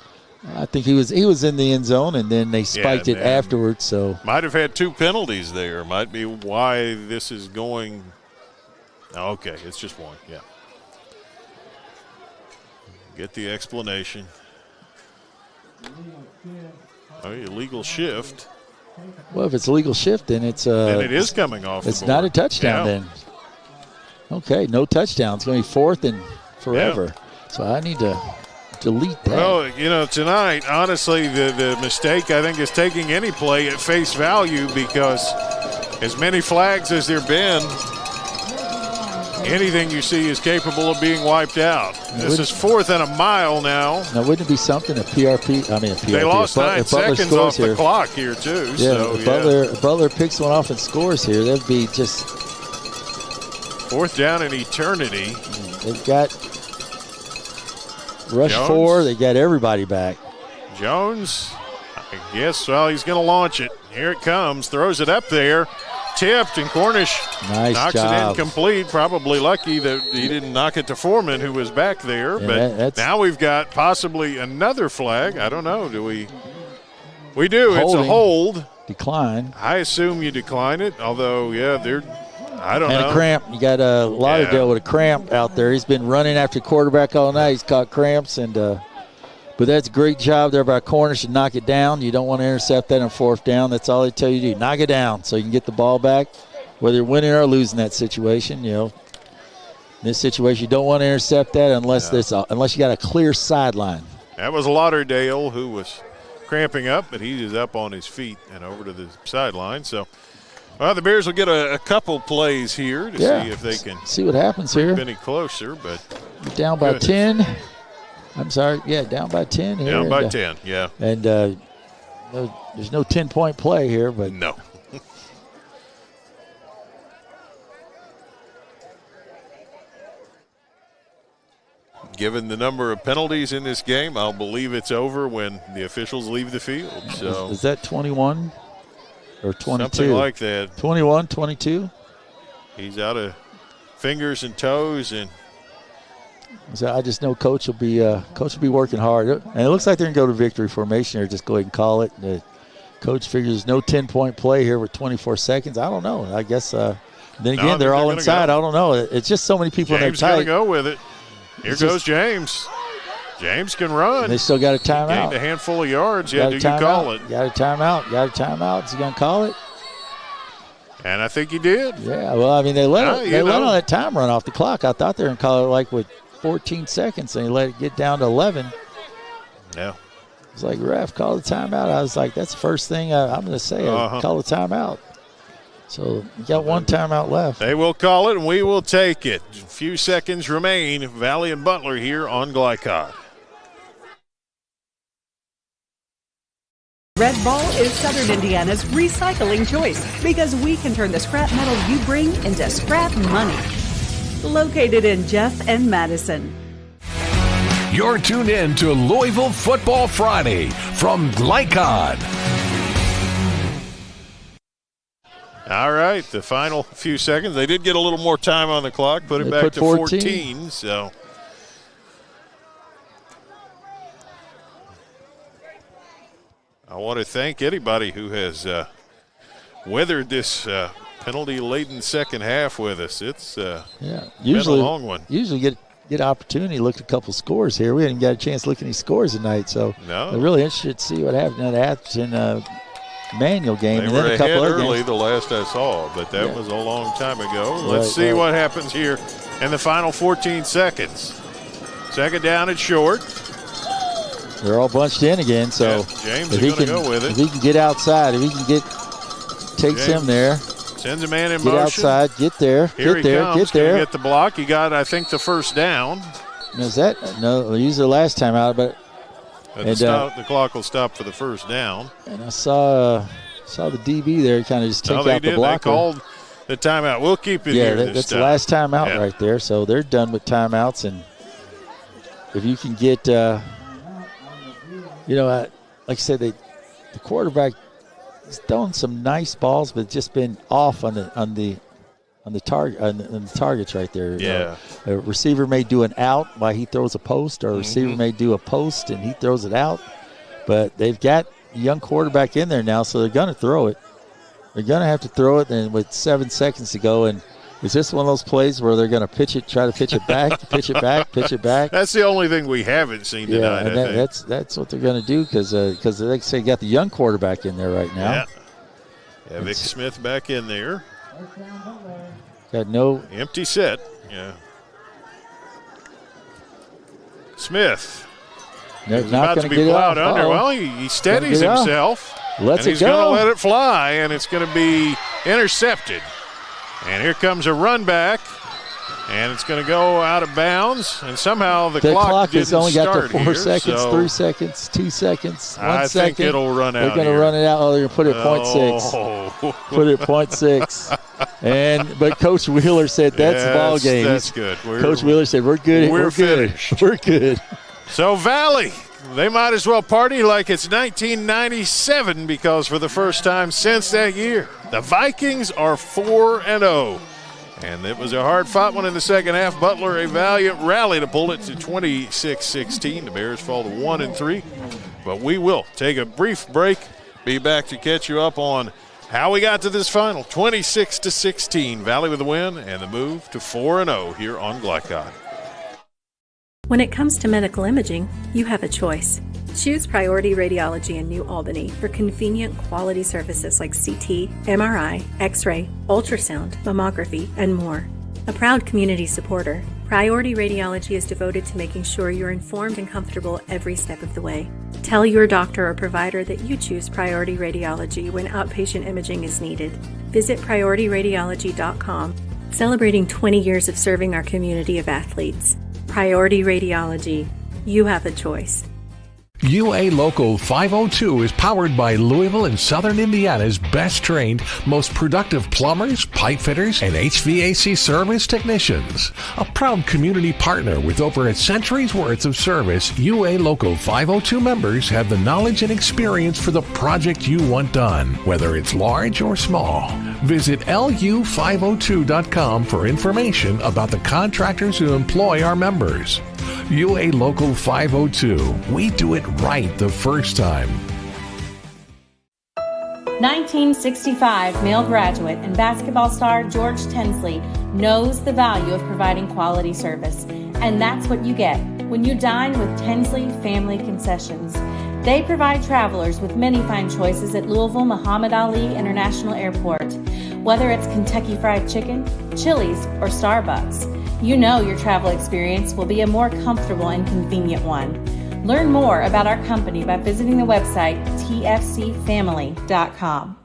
I think he was in the end zone, and then they spiked it afterwards. So might have had 2 penalties there. Might be why this is going. Okay, it's just 1. Yeah. Get the explanation. Oh, illegal shift. Well, if it's a legal shift, then it's then it is coming off. It's not a touchdown then. Okay, no touchdown. It's going to be 4th and forever. Yeah. So I need to delete that. Well, tonight, honestly, the mistake I think is taking any play at face value, because as many flags as there been, anything you see is capable of being wiped out. This is 4th and a mile now. Now, wouldn't it be something if PRP? They lost 9 seconds off the clock here too. Yeah, if Butler picks one off and scores here, that'd be just 4th down in eternity. They've got rush Jones. 4. They got everybody back. Jones, I guess. Well, he's going to launch it. Here it comes. Throws it up there. Tipped, and Cornish knocks it incomplete. Probably lucky that he didn't knock it to Foreman, who was back there. Yeah, but now we've got possibly another flag. I don't know. Do we? We do. Holding. It's a hold. Decline. I assume you decline it. Although, I don't know. And a cramp. You got a lot of deal with a cramp out there. He's been running after quarterback all night. He's caught cramps, but that's a great job there by Cornish to knock it down. You don't want to intercept that on 4th down. That's all they tell you to do. Knock it down so you can get the ball back, whether you're winning or losing that situation. In this situation, you don't want to intercept that unless you got a clear sideline. That was Lauderdale who was cramping up, but he is up on his feet and over to the sideline. So, well, the Bears will get a couple plays here to see if they can see what happens here. Any closer, but down by 10. I'm sorry, down by 10 here. Down by 10, yeah. And there's no 10-point play here, but no. Given the number of penalties in this game, I'll believe it's over when the officials leave the field. So is that 21 or 22? Something like that. 21, 22. He's out of fingers and toes, and so I just know Coach will be working hard. And it looks like they're going to go to victory formation here. Just go ahead and call it. The coach figures no 10-point play here with 24 seconds. I don't know. I guess then again, they're all inside. I don't know. It's just so many people in there tight. James going to go with it. Here goes James. James can run. And they still got a timeout. Gained a handful of yards. Yeah, do you call it? Got a timeout. Is he going to call it? And I think he did. Yeah, well, I mean, they let on that time run off the clock. I thought they were going to call it like with 14 seconds, and he let it get down to 11. Yeah. It's like, ref, call the timeout. I was like, that's the first thing I'm going to say. Call the timeout. So you got one timeout left. They will call it, and we will take it. A few seconds remain. Valley and Butler here on Glycod. Red Ball is Southern Indiana's recycling choice because we can turn the scrap metal you bring into scrap money. Located in Jeff and Madison. You're tuned in to Louisville Football Friday from Glycod. All right, the final few seconds. They did get a little more time on the clock, put it back to 14. So I want to thank anybody who has weathered this penalty-laden second half with us. It's usually been a long one. Usually get opportunity to look at a couple scores here. We didn't get a chance to look at any scores tonight, so I'm really interested to see what happened in the Manual game. They and were then a couple ahead other early games. the last I saw, but that was a long time ago. Let's see what happens here in the final 14 seconds. Second down and short. They're all bunched in again, so James is going to go with it. If he can get outside, if he can takes him there. Sends a man in motion. Get outside, get there, here get there, comes. get there. Get the block. He got, I think, the first down. No, they used it last time out, but the clock will stop for the first down. And I saw the DB there kind of just take out the blocker. They called the timeout. We'll keep it here this that's time. the last timeout right there. So they're done with timeouts. And if you can get like I said, the quarterback is throwing some nice balls, but just been off on the targets right there. Yeah. A receiver may do an out while he throws a post, or a receiver may do a post and he throws it out. But they've got a young quarterback in there now, so they're going to throw it. They're going to have to throw it, and with 7 seconds to go, and is this one of those plays where they're going to try to pitch it back, pitch it back, pitch it back? That's the only thing we haven't seen tonight, and I think. That's what they're going to do because they say got the young quarterback in there right now. Yeah, Vic Smith back in there. Got no empty set. Yeah. Smith. He's about to be plowed under. Well, he steadies himself. He's going to let it fly, and it's going to be intercepted. And here comes a run back, and it's going to go out of bounds. And somehow the clock has only got to 4 here, seconds, so 3 seconds, 2 seconds, 1 I second. think it'll run out. They're going to run it out. Oh, they're going to put it at 0.6. Put it at 0.6. But Coach Wheeler said that's the ball game. That's good. Coach Wheeler said we're good. We're finished. We're good. So Valley, they might as well party like it's 1997 because for the first time since that year, the Vikings are 4-0. And it was a hard-fought one in the second half. Butler, a valiant rally to pull it to 26-16. The Bears fall to 1-3. But we will take a brief break. Be back to catch you up on how we got to this final. 26-16. Valley with the win and the move to 4-0 here on Glycod. When it comes to medical imaging, you have a choice. Choose Priority Radiology in New Albany for convenient quality services like CT, MRI, X-ray, ultrasound, mammography, and more. A proud community supporter, Priority Radiology is devoted to making sure you're informed and comfortable every step of the way. Tell your doctor or provider that you choose Priority Radiology when outpatient imaging is needed. Visit PriorityRadiology.com, celebrating 20 years of serving our community of athletes. Priority Radiology. You have a choice. UA Local 502 is powered by Louisville and Southern Indiana's best trained, most productive plumbers, pipe fitters, and HVAC service technicians. A proud community partner with over a century's worth of service, UA Local 502 members have the knowledge and experience for the project you want done, whether it's large or small. Visit lu502.com for information about the contractors who employ our members. UA Local 502. We do it right the first time. 1965 male graduate and basketball star George Tensley knows the value of providing quality service. And that's what you get when you dine with Tensley Family Concessions. They provide travelers with many fine choices at Louisville Muhammad Ali International Airport. Whether it's Kentucky Fried Chicken, Chili's, or Starbucks, you know your travel experience will be a more comfortable and convenient one. Learn more about our company by visiting the website tfcfamily.com.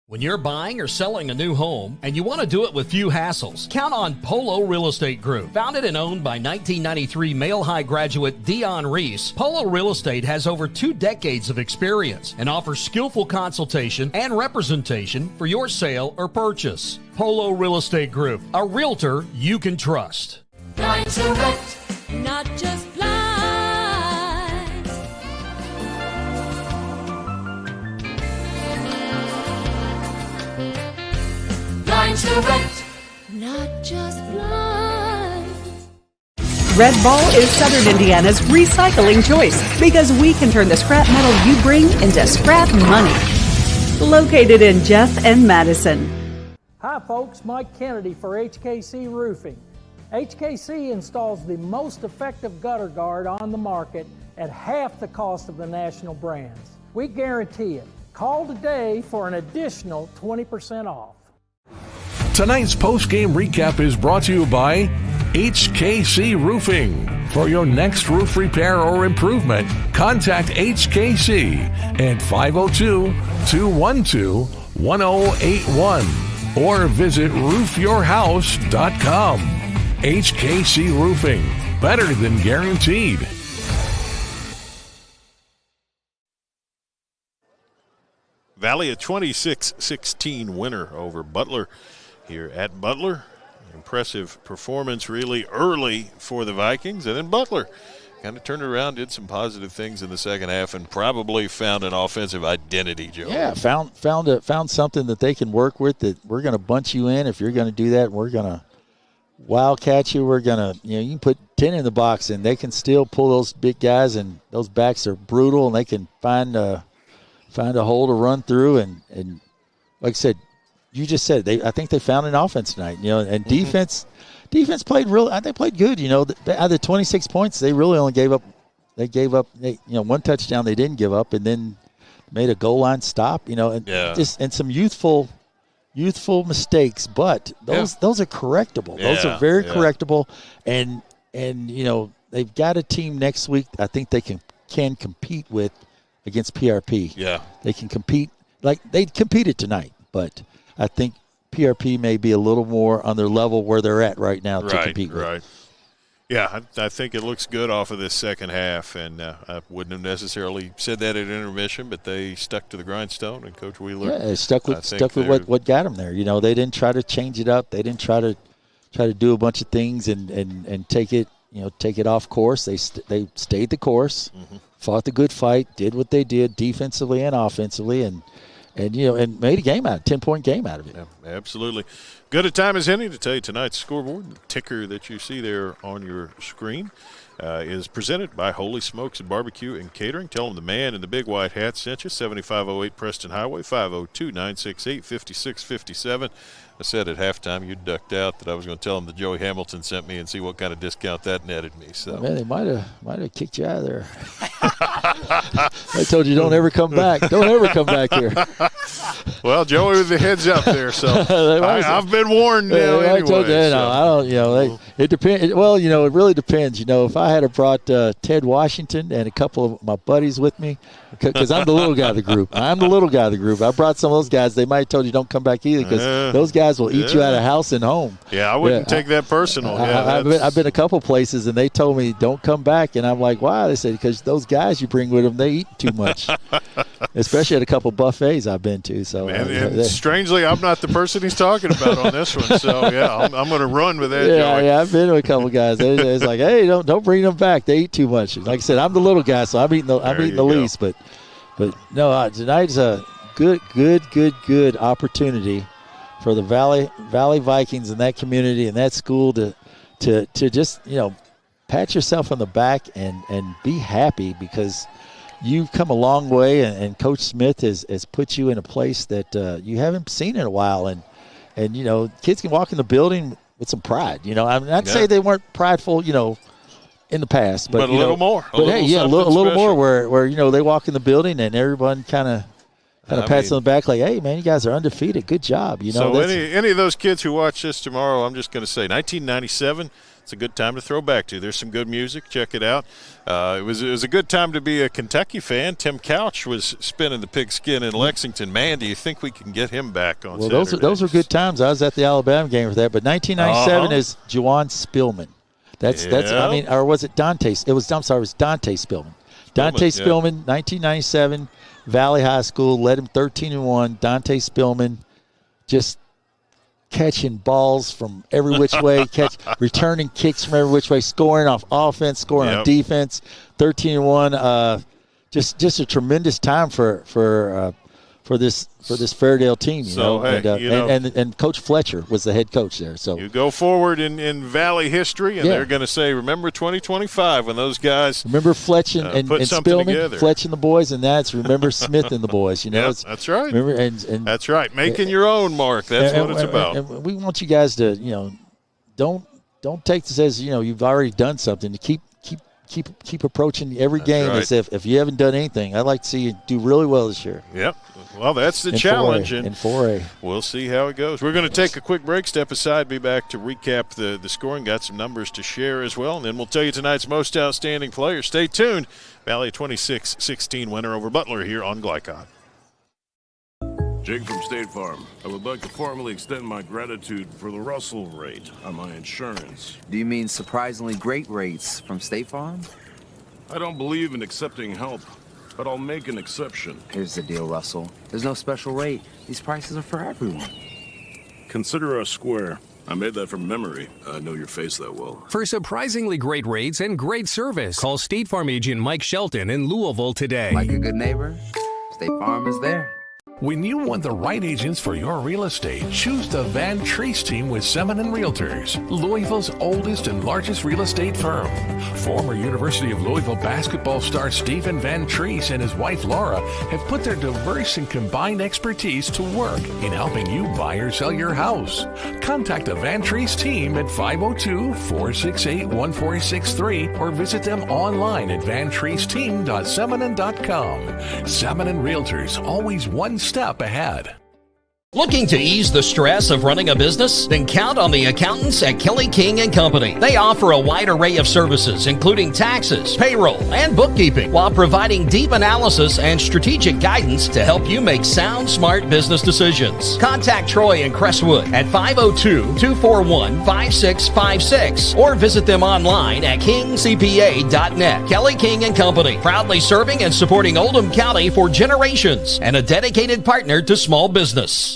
When you're buying or selling a new home and you want to do it with few hassles, count on Polo Real Estate Group. Founded and owned by 1993 Male High graduate Dion Reese, Polo Real Estate has over 2 decades of experience and offers skillful consultation and representation for your sale or purchase. Polo Real Estate Group, a realtor you can trust. Blind Direct, not just blinds. Blind Direct, not just blinds. Red Ball is Southern Indiana's recycling choice because we can turn the scrap metal you bring into scrap money. Located in Jeff and Madison. Hi folks, Mike Kennedy for HKC Roofing. HKC installs the most effective gutter guard on the market at half the cost of the national brands. We guarantee it. Call today for an additional 20% off. Tonight's post-game recap is brought to you by HKC Roofing. For your next roof repair or improvement, contact HKC at 502-212-1081 or visit roofyourhouse.com. HKC Roofing, better than guaranteed. Valley a 26-16 winner over Butler here at Butler. Impressive performance really early for the Vikings. And then Butler kind of turned around, did some positive things in the second half, and probably found an offensive identity, Joe. Yeah, found something that they can work with, that we're going to bunch you in if you're going to do that. We're going to wildcat you. We're going to, you can put 10 in the box, and they can still pull those big guys, and those backs are brutal, and they can find a hole to run through. And like I said, you just said, I think they found an offense tonight, and defense played they played good. Out of the 26 points, they really only gave up one touchdown they didn't give up, and then made a goal line stop, and some youthful mistakes, but those are correctable. Those are very correctable, and they've got a team next week I think they can compete with against PRP. Yeah. They can compete like they competed tonight, but I think PRP may be a little more on their level where they're at right now to compete with. Right. Yeah, I think it looks good off of this second half, and I wouldn't have necessarily said that at intermission, but they stuck to the grindstone, and Coach Wheeler stuck with what got them there. They didn't try to change it up. They didn't try to do a bunch of things and take it off course. They stayed the course, fought the good fight, did what they did defensively and offensively, and made a game out of it, 10-point game out of it. Yeah, absolutely. Good a time as any to tell you tonight's scoreboard. The ticker that you see there on your screen is presented by Holy Smokes and Barbecue and Catering. Tell them the man in the big white hat sent you. 7508 Preston Highway, 502-968-5657. I said at halftime you ducked out that I was going to tell them that Joey Hamilton sent me and see what kind of discount that netted me. So man, they might have kicked you out of there. I told you don't ever come back. Don't ever come back here. Well, Joey with the heads up there, so I've been warned now. Anyway, I told you, I don't. It depends. Well, it really depends. If I had brought Ted Washington and a couple of my buddies with me, because I'm the little guy of the group. I brought some of those guys. They might have told you don't come back either, because those guys will eat you out of house and home. Yeah, I wouldn't take that personal. I've been a couple places, and they told me don't come back, and I'm like, why? They said because those guys you bring with them, they eat too much. Especially at a couple buffets I've been to. So and strangely, I'm not the person he's talking about on this one. So yeah, I'm going to run with that. Yeah, Joey. I've been to a couple guys. It's like, hey, don't bring them back. They eat too much. Like I said, I'm the little guy, so I'm eating the least. But no, tonight's a good opportunity for the Valley Vikings and that community and that school to just pat yourself on the back and be happy, because you've come a long way, and Coach Smith has put you in a place that you haven't seen in a while, and kids can walk in the building with some pride. I'm not to say they weren't prideful, in the past, but a little more. A little more where they walk in the building and everyone kind of pats on the back like, hey, man, you guys are undefeated. Good job. So any of those kids who watch this tomorrow, I'm just going to say 1997, it's a good time to throw back to. There's some good music. Check it out. It was a good time to be a Kentucky fan. Tim Couch was spinning the pigskin in Lexington. Man, do you think we can get him back on Saturday? Those are good times. I was at the Alabama game for that. But 1997 is Juwan Spillman. That's or was it Dante? It was Dante Spillman. Dante Spillman, 1997, Valley High School, led him 13-1. Dante Spillman just catching balls from every which way, returning kicks from every which way, scoring off offense, scoring on defense, 13-1. Just a tremendous time for this Fairdale team, and Coach Fletcher was the head coach there. So you go forward in Valley history, and they're going to say, "Remember 2025 when those guys remember Fletch and Spillman, together. Fletch and the boys, and that's remember Smith and the boys." That's right. Remember, and that's right. Making your own mark. That's what it's about. And we want you guys to don't take this as you've already done something. To keep approaching every game as if you haven't done anything. I'd like to see you do really well this year. Yep. Well, that's the challenge. In 4A. We'll see how it goes. We're going to take a quick break, step aside, be back to recap the scoring. Got some numbers to share as well, and then we'll tell you tonight's most outstanding player. Stay tuned. Valley 26-16 winner over Butler here on Glycon. Jake from State Farm. I would like to formally extend my gratitude for the Russell rate on my insurance. Do you mean surprisingly great rates from State Farm? I don't believe in accepting help, but I'll make an exception. Here's the deal, Russell. There's no special rate. These prices are for everyone. Consider us square. I made that from memory. I know your face that well. For surprisingly great rates and great service, call State Farm agent Mike Shelton in Louisville today. Like a good neighbor, State Farm is there. When you want the right agents for your real estate, choose the Van Treese team with Semin Realtors, Louisville's oldest and largest real estate firm. Former University of Louisville basketball star Stephen Van Treese and his wife Laura have put their diverse and combined expertise to work in helping you buy or sell your house. Contact the Van Treese team at 502-468-1463 or visit them online at vantreeseteam.seminin.com. Seminin Realtors, always one step ahead. Looking to ease the stress of running a business? Then count on the accountants at Kelly King & Company. They offer a wide array of services, including taxes, payroll, and bookkeeping, while providing deep analysis and strategic guidance to help you make sound, smart business decisions. Contact Troy and Crestwood at 502-241-5656 or visit them online at kingcpa.net. Kelly King & Company, proudly serving and supporting Oldham County for generations and a dedicated partner to small business.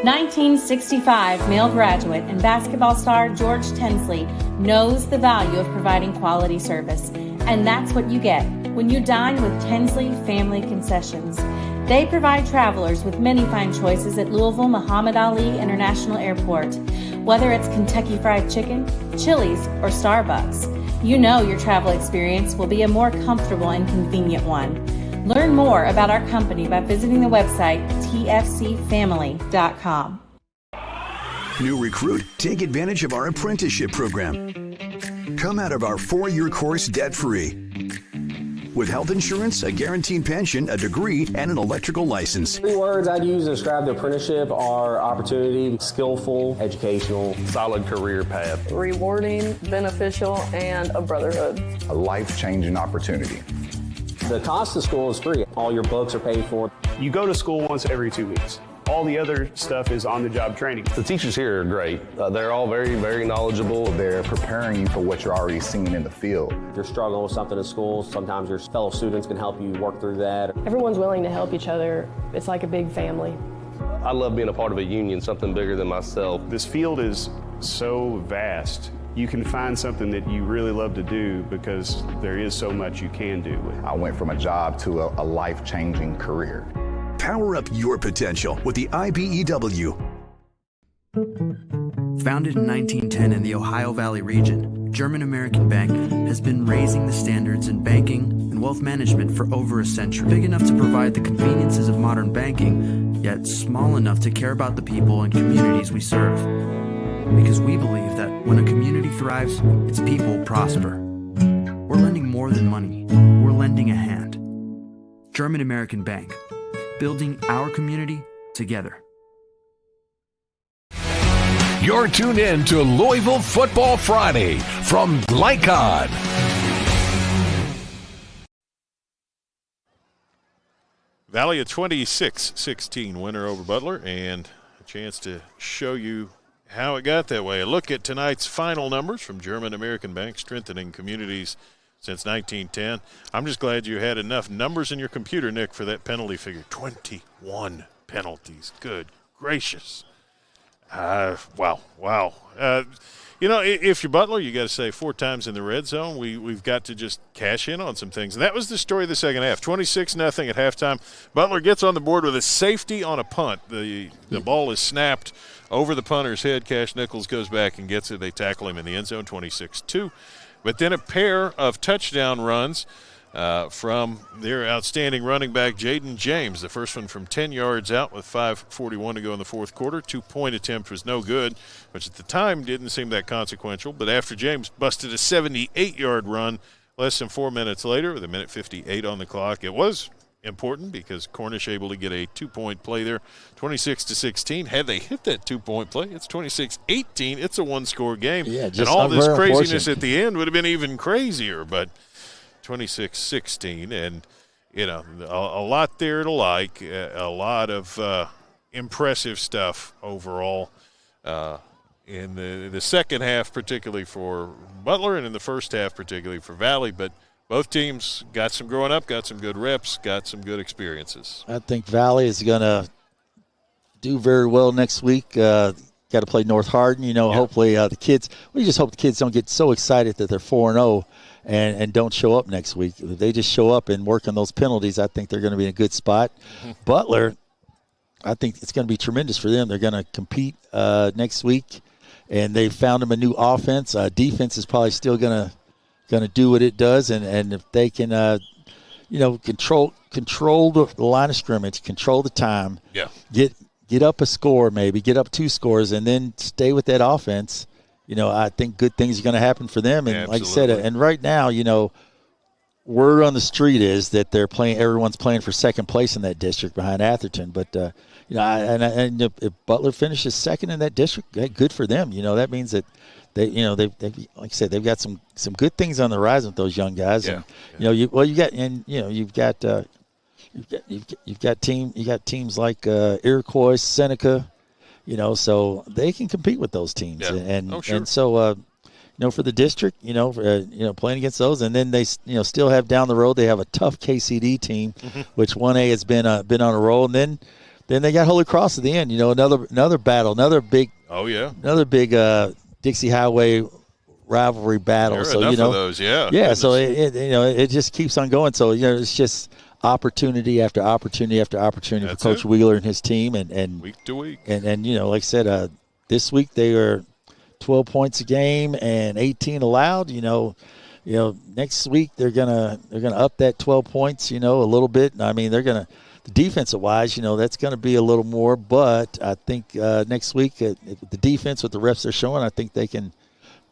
1965 male graduate and basketball star George Tensley knows the value of providing quality service, and that's what you get when you dine with Tensley Family Concessions. They provide travelers with many fine choices at Louisville Muhammad Ali International Airport. Whether it's Kentucky Fried Chicken, Chili's, or Starbucks, you know your travel experience will be a more comfortable and convenient one. Learn more about our company by visiting the website tfcfamily.com. New recruit, take advantage of our apprenticeship program. Come out of our 4-year course debt-free. With health insurance, a guaranteed pension, a degree, and an electrical license. 3 words I'd use to describe the apprenticeship are opportunity, skillful, educational, solid career path, rewarding, beneficial, and a brotherhood. A life-changing opportunity. The cost of school is free. All your books are paid for. You go to school once every 2 weeks. All the other stuff is on-the-job training. The teachers here are great. They're all very, very knowledgeable. They're preparing you for what you're already seeing in the field. If you're struggling with something in school, sometimes your fellow students can help you work through that. Everyone's willing to help each other. It's like a big family. I love being a part of a union, something bigger than myself. This field is so vast. You can find something that you really love to do because there is so much you can do. I went from a job to a life-changing career. Power up your potential with the IBEW. Founded in 1910 in the Ohio Valley region, German American Bank has been raising the standards in banking and wealth management for over a century. Big enough to provide the conveniences of modern banking, yet small enough to care about the people and communities we serve. Because we believe that when a community thrives, its people prosper. We're lending more than money. We're lending a hand. German American Bank, building our community together. You're tuned in to Louisville Football Friday from Glycon. Valley a 26-16 winner over Butler, and a chance to show you how it got that way. A look at tonight's final numbers from German American Bank, strengthening communities since 1910. I'm just glad you had enough numbers in your computer, Nick, for that penalty figure. 21 penalties. Good gracious. Wow. If you're Butler, you got to say 4 times in the red zone. We've got to just cash in on some things. And that was the story of the second half. 26-0 at halftime. Butler gets on the board with a safety on a punt. The ball is snapped over the punter's head. Cash Nichols goes back and gets it. They tackle him in the end zone, 26-2. But then a pair of touchdown runs from their outstanding running back, Jaden James. The first one from 10 yards out with 5:41 to go in the fourth quarter. 2-point attempt was no good, which at the time didn't seem that consequential. But after James busted a 78-yard run less than 4 minutes later with 1:58 on the clock, it was important because Cornish able to get a 2-point play there, 26-16. Had they hit that 2-point play, it's 26-18. It's a one-score game. Yeah, and all this craziness at the end would have been even crazier, but 26-16, and a lot there to like, a lot of impressive stuff overall in the second half, particularly for Butler, and in the first half, particularly for Valley. But both teams got some growing up, got some good reps, got some good experiences. I think Valley is going to do very well next week. got to play North Hardin. Hopefully the kids. We just hope the kids don't get so excited that they're 4-0 and don't show up next week. If they just show up and work on those penalties, I think they're going to be in a good spot. Butler, I think it's going to be tremendous for them. They're going to compete next week, and they found them a new offense. Defense is probably still going to do what it does, and if they can, control the line of scrimmage, control the time, get up a score, maybe get up 2 scores, and then stay with that offense. I think good things are going to happen for them. And like I said, and right now, word on the street is that they're playing. Everyone's playing for second place in that district behind Atherton. But and if Butler finishes second in that district, good for them. That means that they like I said, they've got some good things on the horizon with those young guys. Yeah. And you've got teams like Iroquois, Seneca. So they can compete with those teams. And so for the district, playing against those, and then they, still have down the road, they have a tough KCD team, which 1A has been on a roll, and then they got Holy Cross at the end. Another battle, another big Dixie Highway rivalry battle. There are so enough of those, yeah. Goodness. So it just keeps on going. So it's just opportunity after opportunity after opportunity for Coach Wheeler and his team, and week to week, and like I said, this week they are 12 points a game and 18 allowed. Next week they're gonna up that 12 points, a little bit. I mean, they're gonna, defensive wise, that's gonna be a little more. But I think next week the defense with the reps they're showing, I think they can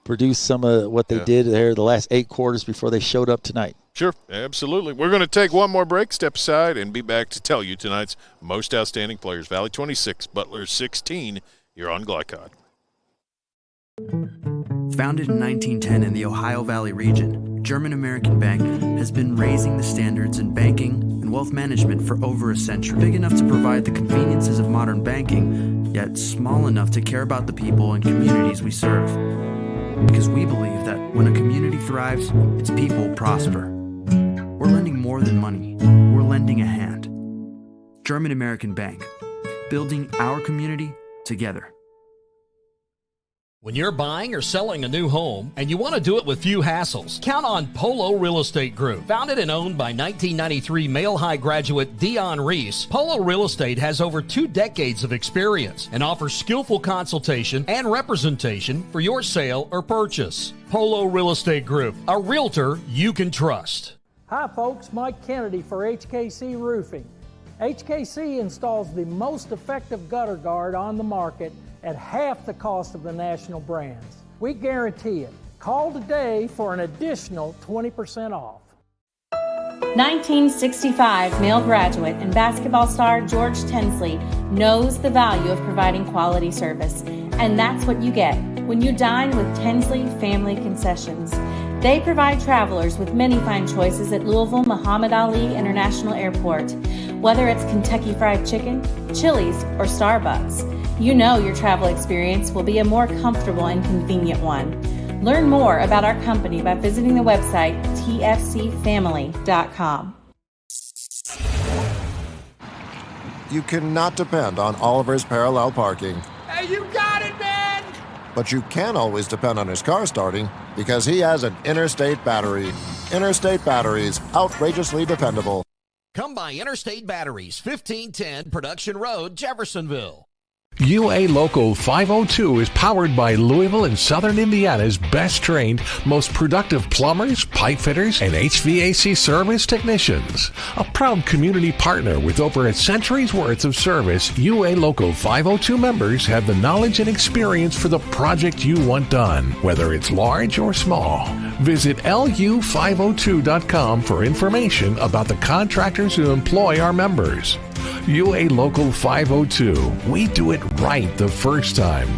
produce some of what they did there the last 8 quarters before they showed up tonight. Sure, absolutely. We're going to take one more break, step aside, and be back to tell you tonight's most outstanding players. Valley 26, Butler 16. You're on Glycod. Founded in 1910 in the Ohio Valley region, German American Bank has been raising the standards in banking and wealth management for over a century. Big enough to provide the conveniences of modern banking, yet small enough to care about the people and communities we serve. Because we believe that when a community thrives, its people prosper. We're lending more than money. We're lending a hand. German American Bank, building our community together. When you're buying or selling a new home and you want to do it with few hassles, count on Polo Real Estate Group. Founded and owned by 1993 Male High graduate Dion Reese, Polo Real Estate has over 2 decades of experience and offers skillful consultation and representation for your sale or purchase. Polo Real Estate Group, a realtor you can trust. Hi folks, Mike Kennedy for HKC Roofing. HKC installs the most effective gutter guard on the market at half the cost of the national brands. We guarantee it. Call today for an additional 20% off. 1965 male graduate and basketball star George Tensley knows the value of providing quality service, and that's what you get when you dine with Tensley Family Concessions. They provide travelers with many fine choices at Louisville Muhammad Ali International Airport. Whether it's Kentucky Fried Chicken, Chili's, or Starbucks, you know your travel experience will be a more comfortable and convenient one. Learn more about our company by visiting the website tfcfamily.com. You cannot depend on Oliver's parallel parking. Hey, you got it, man! But you can always depend on his car starting because he has an Interstate battery. Interstate batteries, outrageously dependable. Come by Interstate Batteries, 1510 Production Road, Jeffersonville. UA Local 502 is powered by Louisville and Southern Indiana's best trained, most productive plumbers, pipe fitters, and HVAC service technicians. A proud community partner with over a century's worth of service, UA Local 502 members have the knowledge and experience for the project you want done, whether it's large or small. Visit lu502.com for information about the contractors who employ our members. UA Local 502. We do it right the first time.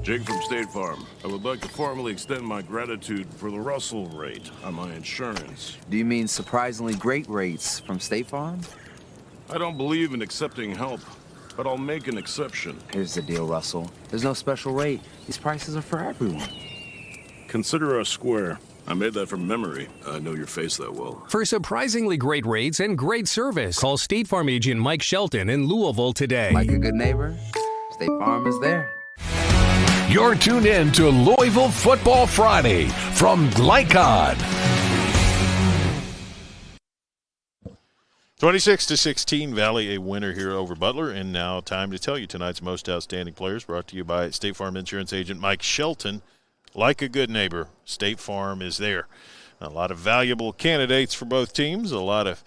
Jake from State Farm. I would like to formally extend my gratitude for the Russell rate on my insurance. Do you mean surprisingly great rates from State Farm? I don't believe in accepting help, but I'll make an exception. Here's the deal, Russell. There's no special rate. These prices are for everyone. Consider us square. I made that from memory. I know your face that well. For surprisingly great rates and great service, call State Farm agent Mike Shelton in Louisville today. Like a good neighbor, State Farm is there. You're tuned in to Louisville Football Friday from Glycod. 26-16, Valley a winner here over Butler. And now time to tell you tonight's most outstanding players, brought to you by State Farm Insurance Agent Mike Shelton. Like a good neighbor, State Farm is there. A lot of valuable candidates for both teams, a lot of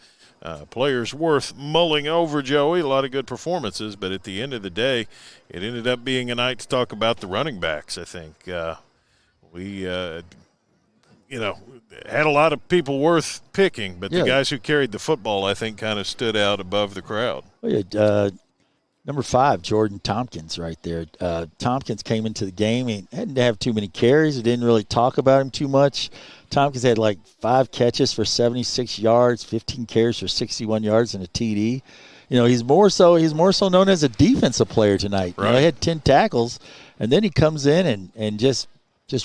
players worth mulling over, Joey, a lot of good performances. But at the end of the day, it ended up being a night to talk about the running backs, I think. We had a lot of people worth picking, but the guys who carried the football, I think, kind of stood out above the crowd. Number 5, Jordan Tompkins right there. Tompkins came into the game. He didn't have too many carries. We didn't really talk about him too much. Tompkins had like 5 catches for 76 yards, 15 carries for 61 yards, and a TD. He's more so known as a defensive player tonight. Right. He had 10 tackles, and then he comes in and just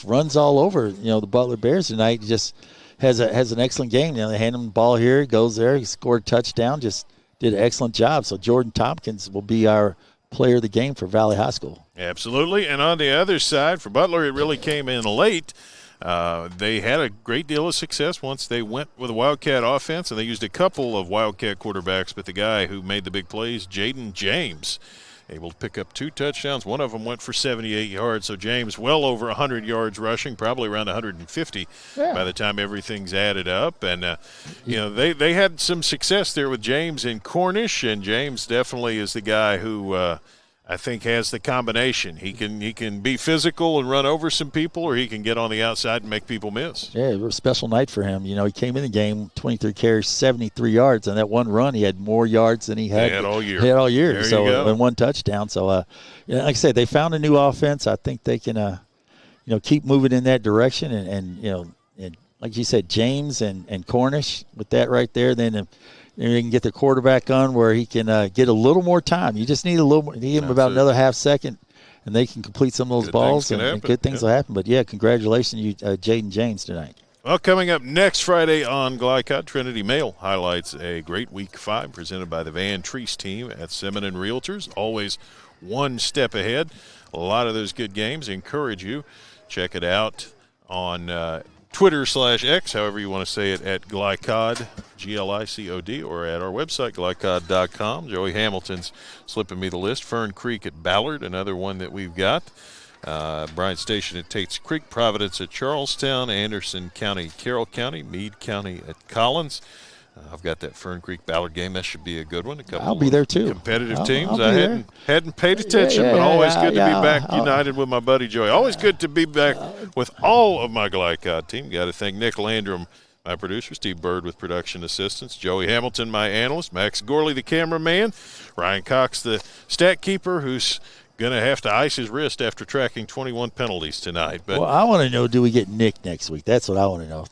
runs all over, the Butler Bears tonight. He just has an excellent game. They hand him the ball here, he goes there, he scored a touchdown, just did an excellent job. So Jordan Tompkins will be our player of the game for Valley High School. Absolutely. And on the other side, for Butler, it really came in late. They had a great deal of success once they went with a Wildcat offense, and they used a couple of Wildcat quarterbacks, but the guy who made the big plays, Jaden James, able to pick up 2 touchdowns. One of them went for 78 yards. So James well over 100 yards rushing, probably around 150 by the time everything's added up. And, they had some success there with James and Cornish, and James definitely is the guy who I think has the combination. He can be physical and run over some people, or he can get on the outside and make people miss. Yeah, it was a special night for him. He came in the game, 23 carries, 73 yards. And that one run, he had more yards than he had all year. There you go. And 1 touchdown. So, like I said, they found a new offense. I think they can, keep moving in that direction. And like you said, James and Cornish with that right there, then you can get the quarterback on where he can get a little more time. You just need him about another half second, and they can complete some of those balls, and good things will happen. But, congratulations, Jaden James, tonight. Well, coming up next Friday on Glycod, Trinity Mail highlights a great Week 5 presented by the Van Treese team at Semin & Realtors. Always one step ahead. A lot of those good games. Encourage you. Check it out on Twitter/X, however you want to say it, at Glycod, Glycod, or at our website, glycod.com. Joey Hamilton's slipping me the list. Fern Creek at Ballard, another one that we've got. Bryant Station at Tate's Creek, Providence at Charlestown, Anderson County, Carroll County, Meade County at Collins. I've got that Fern Creek Ballard game. That should be a good one. I'll be there too. Competitive teams. I hadn't paid attention, but always good to be back united with my buddy Joey. Always good to be back with all of my Glycod team. Got to thank Nick Landrum, my producer, Steve Bird with production assistance, Joey Hamilton, my analyst, Max Gorley, the cameraman, Ryan Cox, the stat keeper, who's going to have to ice his wrist after tracking 21 penalties tonight. But I want to know, do we get Nick next week? That's what I want to know.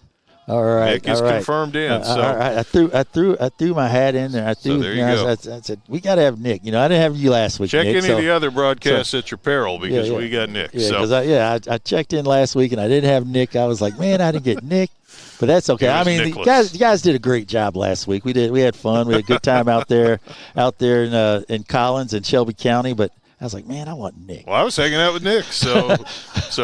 All right, Nick is confirmed in. So all right. I threw my hat in there. So there you go. I said we got to have Nick. I didn't have you last week. Check Nick, any of the other broadcasts at your peril, because we got Nick. Yeah, I checked in last week and I didn't have Nick. I was like, man, I didn't get Nick, but that's okay. I mean, the guys did a great job last week. We had fun. We had a good time out there in Collins and Shelby County, but I was like, man, I want Nick. Well, I was hanging out with Nick, so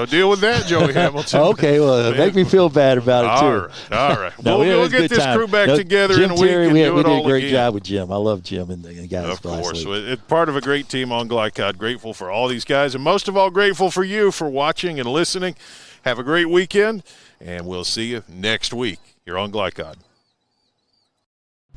deal with that, Joey Hamilton. Okay, well, make me feel bad about it, too. All right. We'll get this crew back together Jim in a week Terry, and we do it did all a great again. job with Jim. I love Jim and the guys Of course. last week. It's part of a great team on Glycod. Grateful for all these guys, and most of all, grateful for you for watching and listening. Have a great weekend, and we'll see you next week here on Glycod.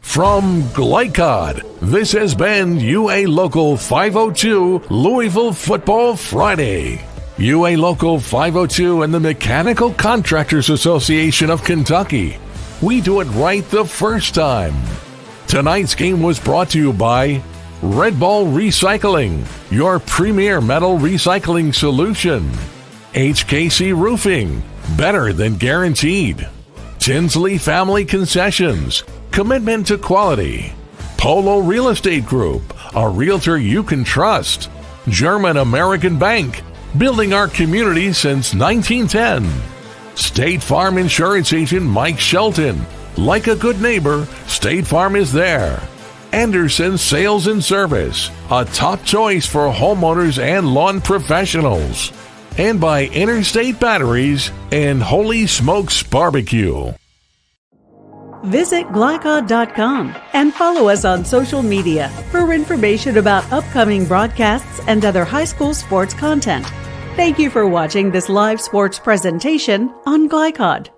From Glycod, this has been UA Local 502 Louisville Football Friday. UA Local 502 and the Mechanical Contractors Association of Kentucky. We do it right the first time. Tonight's game was brought to you by Red Ball Recycling, your premier metal recycling solution. HKC Roofing, better than guaranteed. Tinsley Family Concessions, commitment to quality. Polo Real Estate Group, a realtor you can trust. German American Bank, building our community since 1910. State Farm Insurance Agent Mike Shelton. Like a good neighbor, State Farm is there. Anderson Sales and Service, a top choice for homeowners and lawn professionals. And by Interstate Batteries and Holy Smokes Barbecue. Visit glycod.com and follow us on social media for information about upcoming broadcasts and other high school sports content. Thank you for watching this live sports presentation on Glycod.